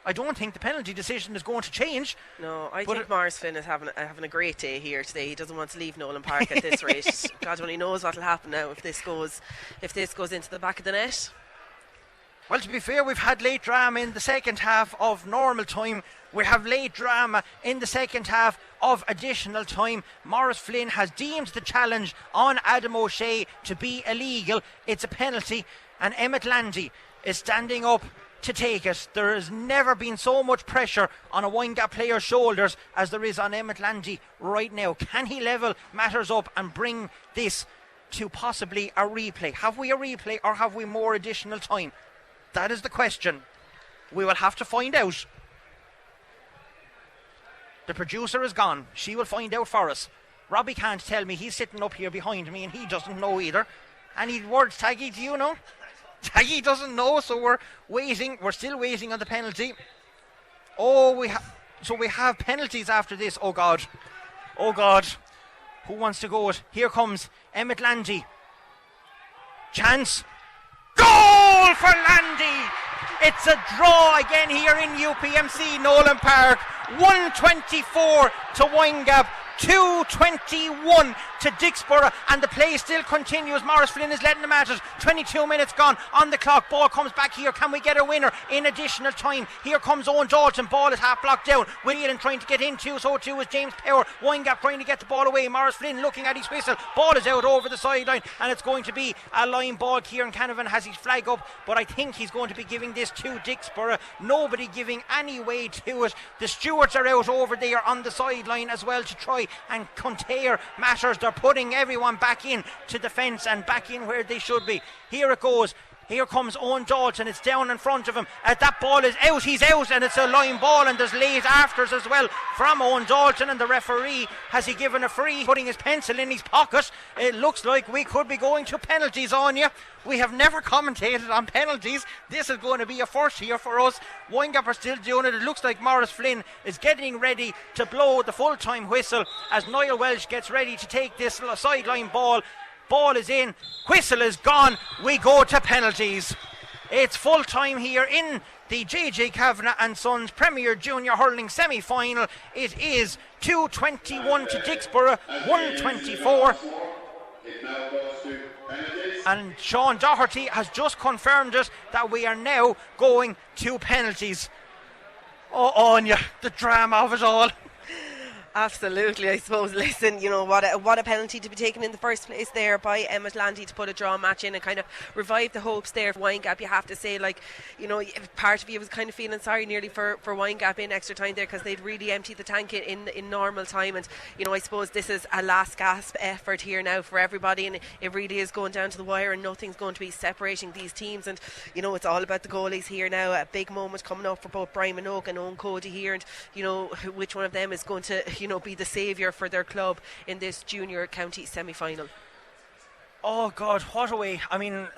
I don't think the penalty decision is going to change. No, I think Maurice Flynn is having a great day here today. He doesn't want to leave Nolan Park at this rate. God only knows what will happen now if this goes into the back of the net. Well, to be fair, we've had late drama in the second half of normal time. We have late drama in the second half of additional time. Maurice Flynn has deemed the challenge on Adam O'Shea to be illegal. It's a penalty, and Emmett Landy is standing up to take it. There has never been so much pressure on a Windgap player's shoulders as there is on Emmett Landy right now. Can he level matters up and bring this to possibly a replay? Have we a replay, or have we more additional time? That is the question. We will have to find out. The producer is gone. She will find out for us. Robbie can't tell me. He's sitting up here behind me and he doesn't know either. Any words, Taggy, do you know? Taggy doesn't know, so we're waiting. We're still waiting on the penalty. Oh, we have penalties after this. Oh God. Oh God. Who wants to go it? Here comes Emmett Landy. Chance. goal for Landy. It's a draw again here in UPMC Nolan Park. 124 to Windgap, 2:21 to Dicksboro, and the play still continues. Maurice Flynn is letting them at it. 22 minutes gone on the clock. Ball comes back here. Can we get a winner in additional time? Here comes Owen Dalton. Ball is half blocked down. William trying to get into, so too is James Power. Windgap trying to get the ball away. Maurice Flynn looking at his whistle. Ball is out over the sideline, and it's going to be a line ball. Kieran Canavan has his flag up, but I think he's going to be giving this to Dicksboro. Nobody giving any way to it. The stewards are out over there on the sideline as well to try and contain matters. They're putting everyone back in to defence and back in where they should be. Here it goes. Here comes Owen Dalton. It's down in front of him. That ball is out. He's out, and it's a line ball, and there's late afters as well from Owen Dalton, and the referee, has he given a free? Putting his pencil in his pocket. It looks like we could be going to penalties on you. We have never commentated on penalties. This is going to be a first here for us. Windgap are still doing it. It looks like Maurice Flynn is getting ready to blow the full-time whistle as Niall Welsh gets ready to take this sideline ball. Ball is in, whistle is gone, we go to penalties. It's full time here in the JJ Kavanagh and Sons Premier Junior Hurling semi-final. It is 2:21 to Dicksboro, 1:24. And Sean Doherty has just confirmed it that we are now going to penalties. Oh, Anya, the drama of it all. Absolutely, I suppose. Listen, you know, what a penalty to be taken in the first place there by Emmett Landy to put a draw match in and kind of revive the hopes there for Windgap. You have to say, like, you know, part of you was kind of feeling sorry nearly for Windgap in extra time there, because they'd really emptied the tank in normal time. And, you know, I suppose this is a last gasp effort here now for everybody, and it really is going down to the wire, and nothing's going to be separating these teams. And, you know, it's all about the goalies here now. A big moment coming up for both Brian Minogue and Owen Cody here, and, you know, which one of them is going to, you know, be the saviour for their club in this junior county semi-final. Oh God, what a way. I mean,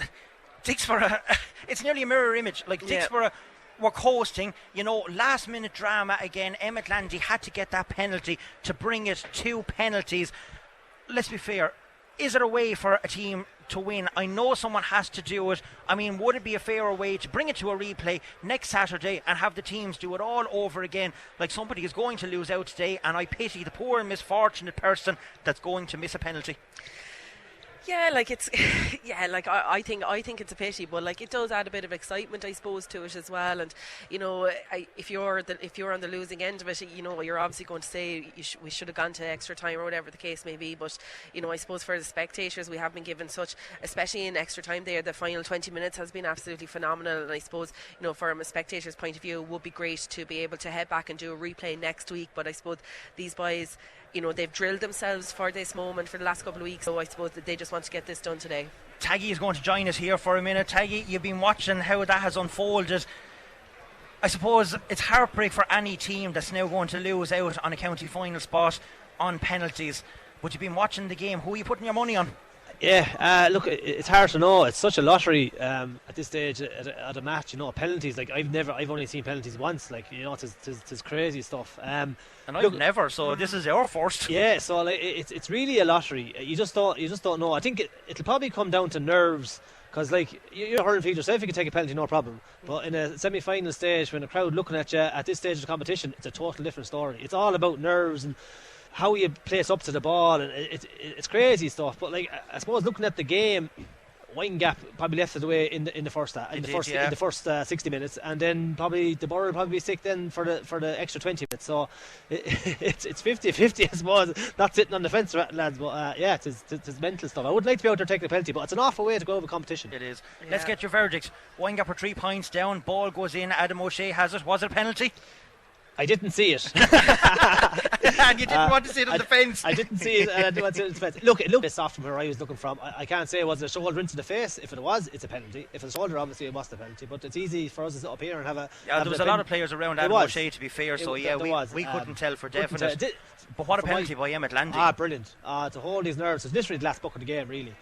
Dicksboro, it's nearly a mirror image. Like, Dicksboro were coasting, you know, last minute drama again. Emmett Landy had to get that penalty to bring it to penalties. Let's be fair, is it a way for a team to win? I know someone has to do it. I mean, would it be a fairer way to bring it to a replay next Saturday and have the teams do it all over again? Like, somebody is going to lose out today, and I pity the poor and misfortunate person that's going to miss a penalty. Yeah, like it's, yeah, like I think it's a pity, but like it does add a bit of excitement, I suppose, to it as well. And you know, if you're on the losing end of it, you know, you're obviously going to say we should have gone to extra time or whatever the case may be. But you know, I suppose for the spectators, we have been given such, especially in extra time there, the final 20 minutes has been absolutely phenomenal. And I suppose, you know, from a spectator's point of view, it would be great to be able to head back and do a replay next week. But I suppose these boys, you know, they've drilled themselves for this moment for the last couple of weeks, so I suppose that they just want to get this done today. Taggy is going to join us here for a minute. Taggy, you've been watching how that has unfolded. I suppose it's heartbreak for any team that's now going to lose out on a county final spot on penalties. But you've been watching the game. Who are you putting your money on? Yeah, look, it's hard to know. It's such a lottery at this stage at a match. You know, penalties. Like I've only seen penalties once. Like, you know, it's crazy stuff. And I've never. So this is our first. Yeah, so like, it's really a lottery. You just don't know. I think it'll probably come down to nerves. Because, like, you're a hurling field yourself, you can take a penalty, no problem. But in a semi-final stage, when a crowd looking at you at this stage of the competition, it's a total different story. It's all about nerves and how you place up to the ball, and it's crazy stuff. But, like, I suppose looking at the game, Windgap probably left it away in the first 60 minutes, and then probably the Borough will probably be sick then for the extra 20 minutes. So it's 50-50, I suppose. Not sitting on the fence, lads, but yeah, it's mental stuff. I would like to be out there taking a penalty, but it's an awful way to go over competition. It is. Yeah. Let's get your verdict. Windgap are 3 points down. Ball goes in. Adam O'Shea has it. Was it a penalty? I didn't see it. And you didn't want to see it on the fence. I didn't see it, and I didn't want to see it on the fence. Look, it looked a bit soft from where I was looking from. I can't say it was a shoulder into the face. If it was, it's a penalty. If it's a shoulder, obviously it wasn't a penalty. But it's easy for us to sit up here and have a... Yeah, there was a lot of players around Adam O'Shea, to be fair, so yeah, we couldn't tell for definite. But what a penalty by Emmett Landy. Brilliant. To hold his nerves. It's literally the last buck of the game, really.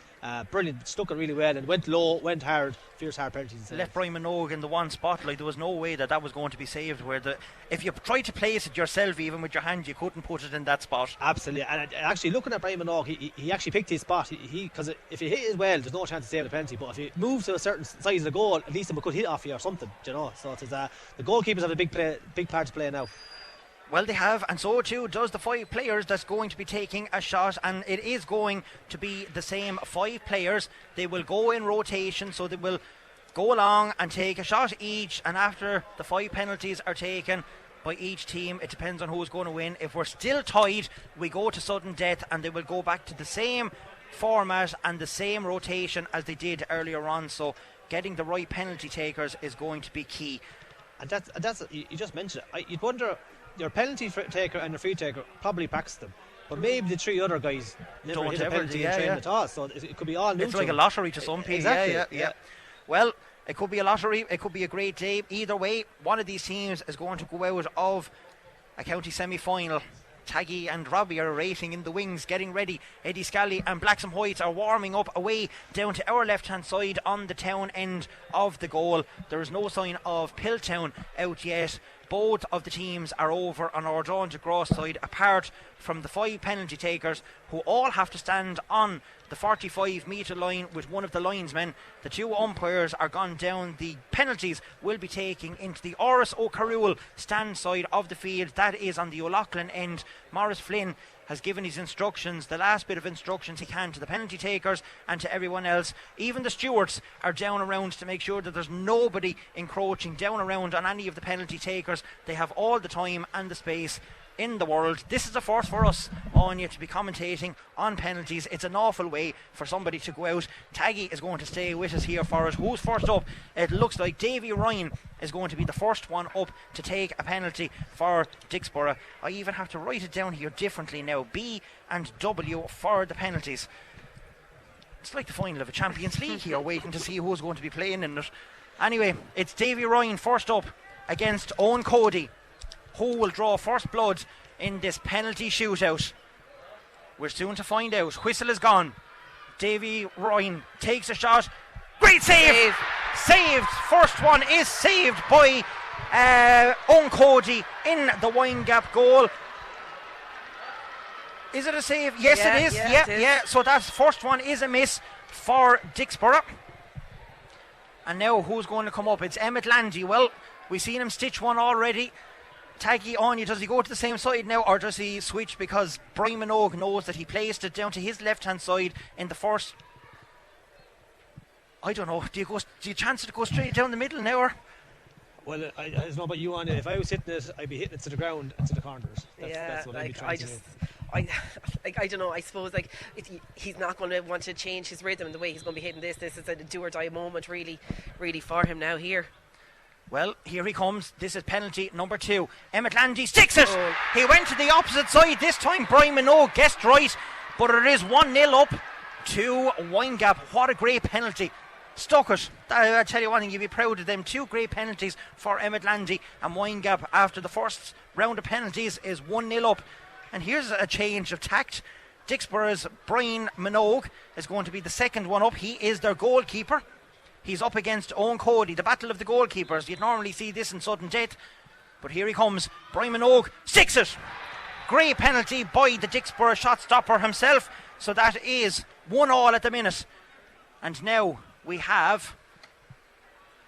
Brilliant, stuck it really well and went low, went hard, fierce hard penalties. Left Brian Minogue in the one spot. Like, there was no way that was going to be saved. If you tried to place it yourself, even with your hand, you couldn't put it in that spot. Absolutely. And actually, looking at Brian Minogue, he actually picked his spot. Because if you hit it well, there's no chance of saving the penalty. But if you move to a certain size of the goal, at least it could hit off you or something. You know. So it is, the goalkeepers have a big part to play now. Well, they have, and so too does the 5 players that's going to be taking a shot, and it is going to be the same 5 players. They will go in rotation, so they will go along and take a shot each, and after the 5 penalties are taken by each team, it depends on who's going to win. If we're still tied, we go to sudden death, and they will go back to the same format and the same rotation as they did earlier on. So getting the right penalty takers is going to be key. And that's you just mentioned it. You'd wonder, your penalty taker and your free taker probably practice them, but maybe the 3 other guys never hit a penalty in training at all, so it could be all neutral. It's like a lottery to some people. Exactly. Yeah. Well, it could be a lottery, it could be a great day. Either way, one of these teams is going to go out of a county semi-final. Taggy and Robbie are racing in the wings, getting ready. Eddie Scally and Blacks and Whites are warming up away down to our left-hand side on the town end of the goal. There is no sign of Piltown out yet. Both of the teams are over on our John DeGraw side, apart from the 5 penalty takers, who all have to stand on the 45-metre line with one of the linesmen. The 2 umpires are gone down. The penalties will be taking into the Oris O'Carroll stand side of the field. That is on the O'Loughlin end. Morris Flynn has given his instructions, the last bit of instructions he can, to the penalty takers and to everyone else. Even the stewards are down around to make sure that there's nobody encroaching down around on any of the penalty takers. They have all the time and the space in the world. This is a first for us, Anya, to be commentating on penalties. It's an awful way for somebody to go out. Taggy is going to stay with us here for us. Who's first up? It looks like Davy Ryan is going to be the first one up to take a penalty for Dicksboro. I even have to write it down here differently now. B and W for the penalties. It's like the final of a Champions League here, waiting to see who's going to be playing in it. Anyway, it's Davy Ryan first up against Owen Cody, who will draw first blood in this penalty shootout. We're soon to find out. Whistle is gone. Davy Ryan takes a shot. Great save! Saved. First one is saved by Owen Cody in the Windgap goal. Is it a save? Yes, it is. Yeah. So that first one is a miss for Dicksboro. And now who's going to come up? It's Emmett Landy. Well, we've seen him stitch one already. Taggy Anya, does he go to the same side now, or does he switch, because Brian Minogue knows that he placed it down to his left hand side in the first? I don't know. Do you chance it to go straight down the middle now, or? Well, I don't know about you, Anya. If I was hitting it, I'd be hitting it to the ground and to the corners. That's what I'd be trying to do. I don't know. I suppose he's not going to want to change his rhythm and the way he's going to be hitting this. This is a do or die moment, really for him now here. Well, here he comes. This is penalty number 2. Emmett Landy sticks it. He went to the opposite side. This time Brian Minogue guessed right, but it is 1-0 up to Windgap. What a great penalty. Stuck it. I tell you one thing, you'd be proud of them. 2 great penalties for Emmett Landy, and Windgap, after the first round of penalties, is 1-0 up. And here's a change of tact. Dicksboro's Brian Minogue is going to be the second one up. He is their goalkeeper. He's up against Owen Cody, the battle of the goalkeepers. You'd normally see this in sudden death, but here he comes. Brian Minogue sticks it. Great penalty by the Dicksboro shot stopper himself. So that is 1-1 at the minute. And now we have,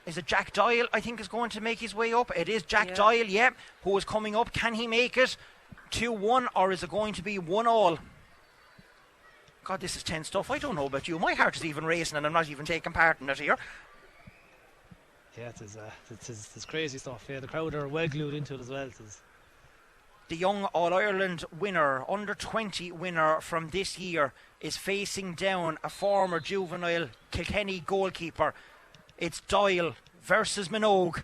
is it Jack Doyle, I think, is going to make his way up? It is Jack Doyle, who is coming up. Can he make it 2-1, or is it going to be 1-1? God, this is tense stuff. I don't know about you. My heart is even racing and I'm not even taking part in it here. Yeah, it's crazy stuff. Yeah, the crowd are well glued into it as well. The young All-Ireland winner, under-20 winner from this year, is facing down a former juvenile Kilkenny goalkeeper. It's Doyle versus Minogue.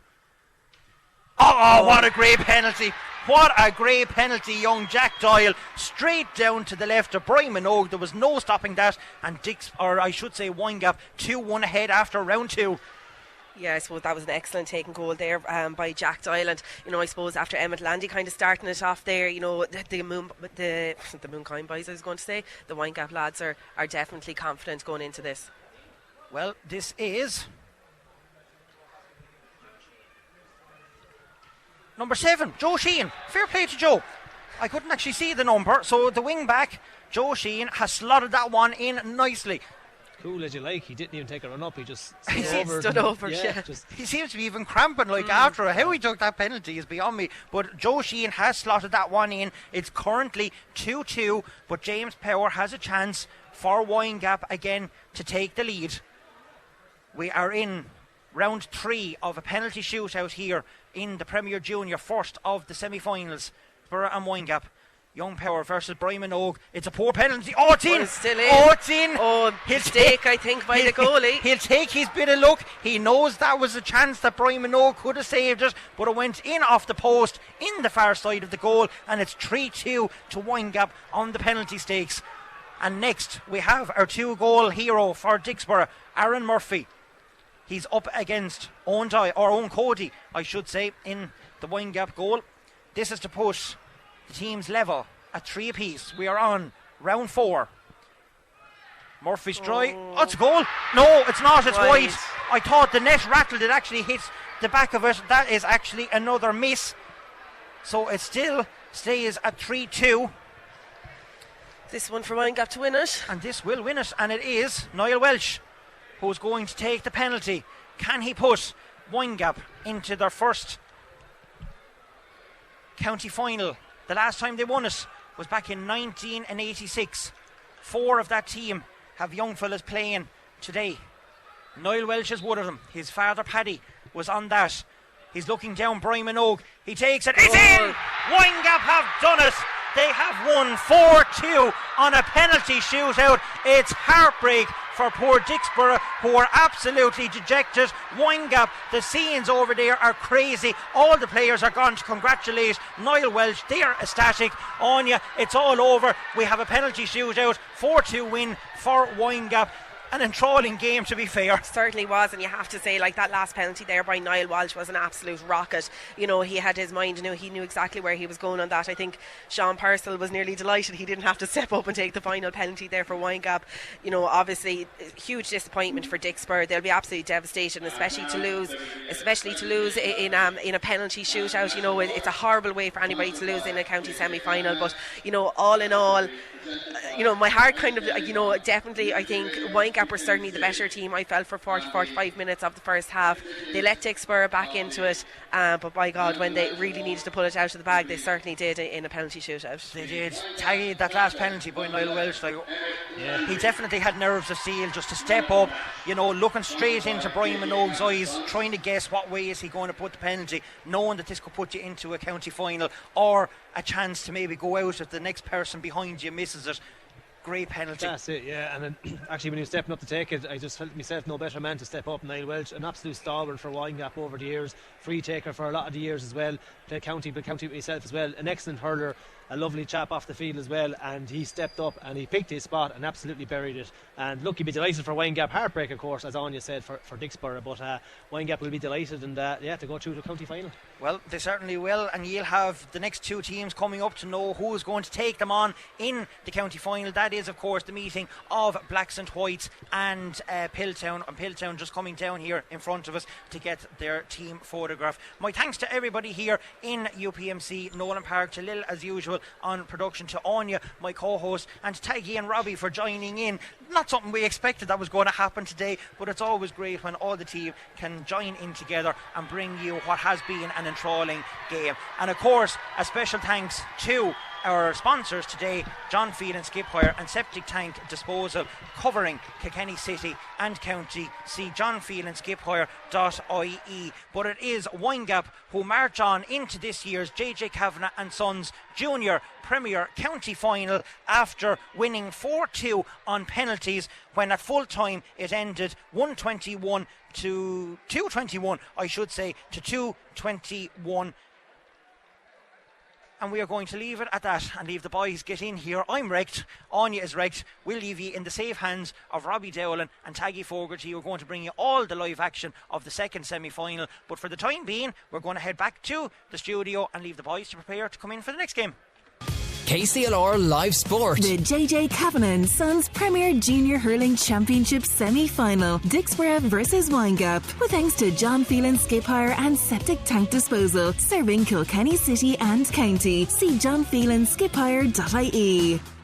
Oh, what a great penalty. What a great penalty, young Jack Doyle. Straight down to the left of Brian Minogue. There was no stopping that. And Windgap 2-1 ahead after round 2. Yeah, I suppose that was an excellent taking goal there by Jack Doyle. And, I suppose after Emmett Landy kind of starting it off there, the Mooncoin boys, I was going to say, the Windgap lads are definitely confident going into this. Well, this is number 7, Joe Sheehan. Fair play to Joe. I couldn't actually see the number, so the wing back, Joe Sheehan, has slotted that one in nicely. Cool as you like, he didn't even take a run up, he just stood over. He seems to be even cramping after how he took that penalty is beyond me. But Joe Sheehan has slotted that one in. It's currently 2-2, but James Power has a chance for Windgap again to take the lead. We are in round 3 of a penalty shootout here in the Premier Junior, first of the semi-finals. Borough and Windgap. Young Power versus Brian Minogue. It's a poor penalty. Oh, it's in! Still in. Oh, it's in! Oh, mistake, I think, by the goalie. He'll take his bit of luck. He knows that was a chance that Brian Minogue could have saved it, but it went in off the post in the far side of the goal, and it's 3-2 to Windgap on the penalty stakes. And next, we have our 2-goal hero for Dicksboro, Aaron Murphy. He's up against Owen Cody, I should say, in the Windgap goal. This is to put the teams level at 3 apiece. We are on round 4. Murphy's try. Oh, it's a goal. No, it's not. It's wide. I thought the net rattled. It actually hit the back of it. That is actually another miss. So it still stays at 3-2. This one for Windgap to win it. And this will win it. And it is Niall Welsh who's going to take the penalty. Can he put Windgap into their first county final? The last time they won it was back in 1986. 4 of that team have young fellas playing today. Niall Welsh is one of them. His father Paddy was on that. He's looking down Brian Minogue. He takes it. It's in! Windgap have done it. They have won 4-2 on a penalty shootout. It's heartbreak for poor Dicksboro, who are absolutely dejected. Windgap, the scenes over there are crazy. All the players are gone to congratulate Niall Welsh. They are ecstatic. Anya, it's all over. We have a penalty shootout. 4-2 win for Windgap. An enthralling game, to be fair. Certainly was, and you have to say, that last penalty there by Niall Walsh was an absolute rocket. He had his mind, he knew exactly where he was going on that. I think Sean Purcell was nearly delighted he didn't have to step up and take the final penalty there for Windgap. Obviously, huge disappointment for Dicksboro. They'll be absolutely devastated, especially to lose in a penalty shootout. It's a horrible way for anybody to lose in a county semi-final, but all in all, my heart kind of, definitely, I think Windgap were certainly the better team. I felt for 40-45 minutes of the first half. They let Dicksboro back into it, but by God, when they really needed to pull it out of the bag, they certainly did in a penalty shootout. They did. Taggy, that last penalty by Niall Welsh, he definitely had nerves of steel just to step up, looking straight into Brian Minogue's eyes, trying to guess what way is he going to put the penalty, knowing that this could put you into a county final or a chance to maybe go out if the next person behind you misses it. Great penalty. That's it, yeah. And then actually, when he was stepping up to take it, I just felt myself no better man to step up. Niall Welsh, an absolute stalwart for Windgap over the years, free taker for a lot of the years as well. Played county with myself as well. An excellent hurler, a lovely chap off the field as well. And he stepped up and he picked his spot and absolutely buried it. And look, he'd be delighted for Windgap. Heartbreak, of course, as Anya said, for Dicksboro. But Windgap will be delighted and to go through the county final. Well, they certainly will, and you'll have the next 2 teams coming up to know who is going to take them on in the county final. That is, of course, the meeting of Blacks and Whites and Pilltown. And Pilltown just coming down here in front of us to get their team photograph. My thanks to everybody here in UPMC Nolan Park, to Lil as usual on production, to Anya, my co-host, and to Taggy and Robbie for joining in. Not something we expected that was going to happen today, but it's always great when all the team can join in together and bring you what has been an enthralling game. And of course, a special thanks to our sponsors today, John Phelan Skip Hire and Septic Tank Disposal, covering Kilkenny City and County. See johnphelanskiphire.ie. But it is Windgap who march on into this year's JJ Kavanagh and Sons Junior Premier County Final after winning 4-2 on penalties, when at full time it ended 221 to 221 And we are going to leave it at that and leave the boys get in here. I'm wrecked. Anya is wrecked. We'll leave you in the safe hands of Robbie Dowling and Taggy Fogarty, who are going to bring you all the live action of the second semi-final. But for the time being, we're going to head back to the studio and leave the boys to prepare to come in for the next game. KCLR Live Sport. The JJ Kavanagh and Sons Premier Junior Hurling Championship Semi-Final. Dicksboro versus Windgap. With thanks to John Phelan Skip Hire and Septic Tank Disposal. Serving Kilkenny City and County. See johnphelanskiphire.ie.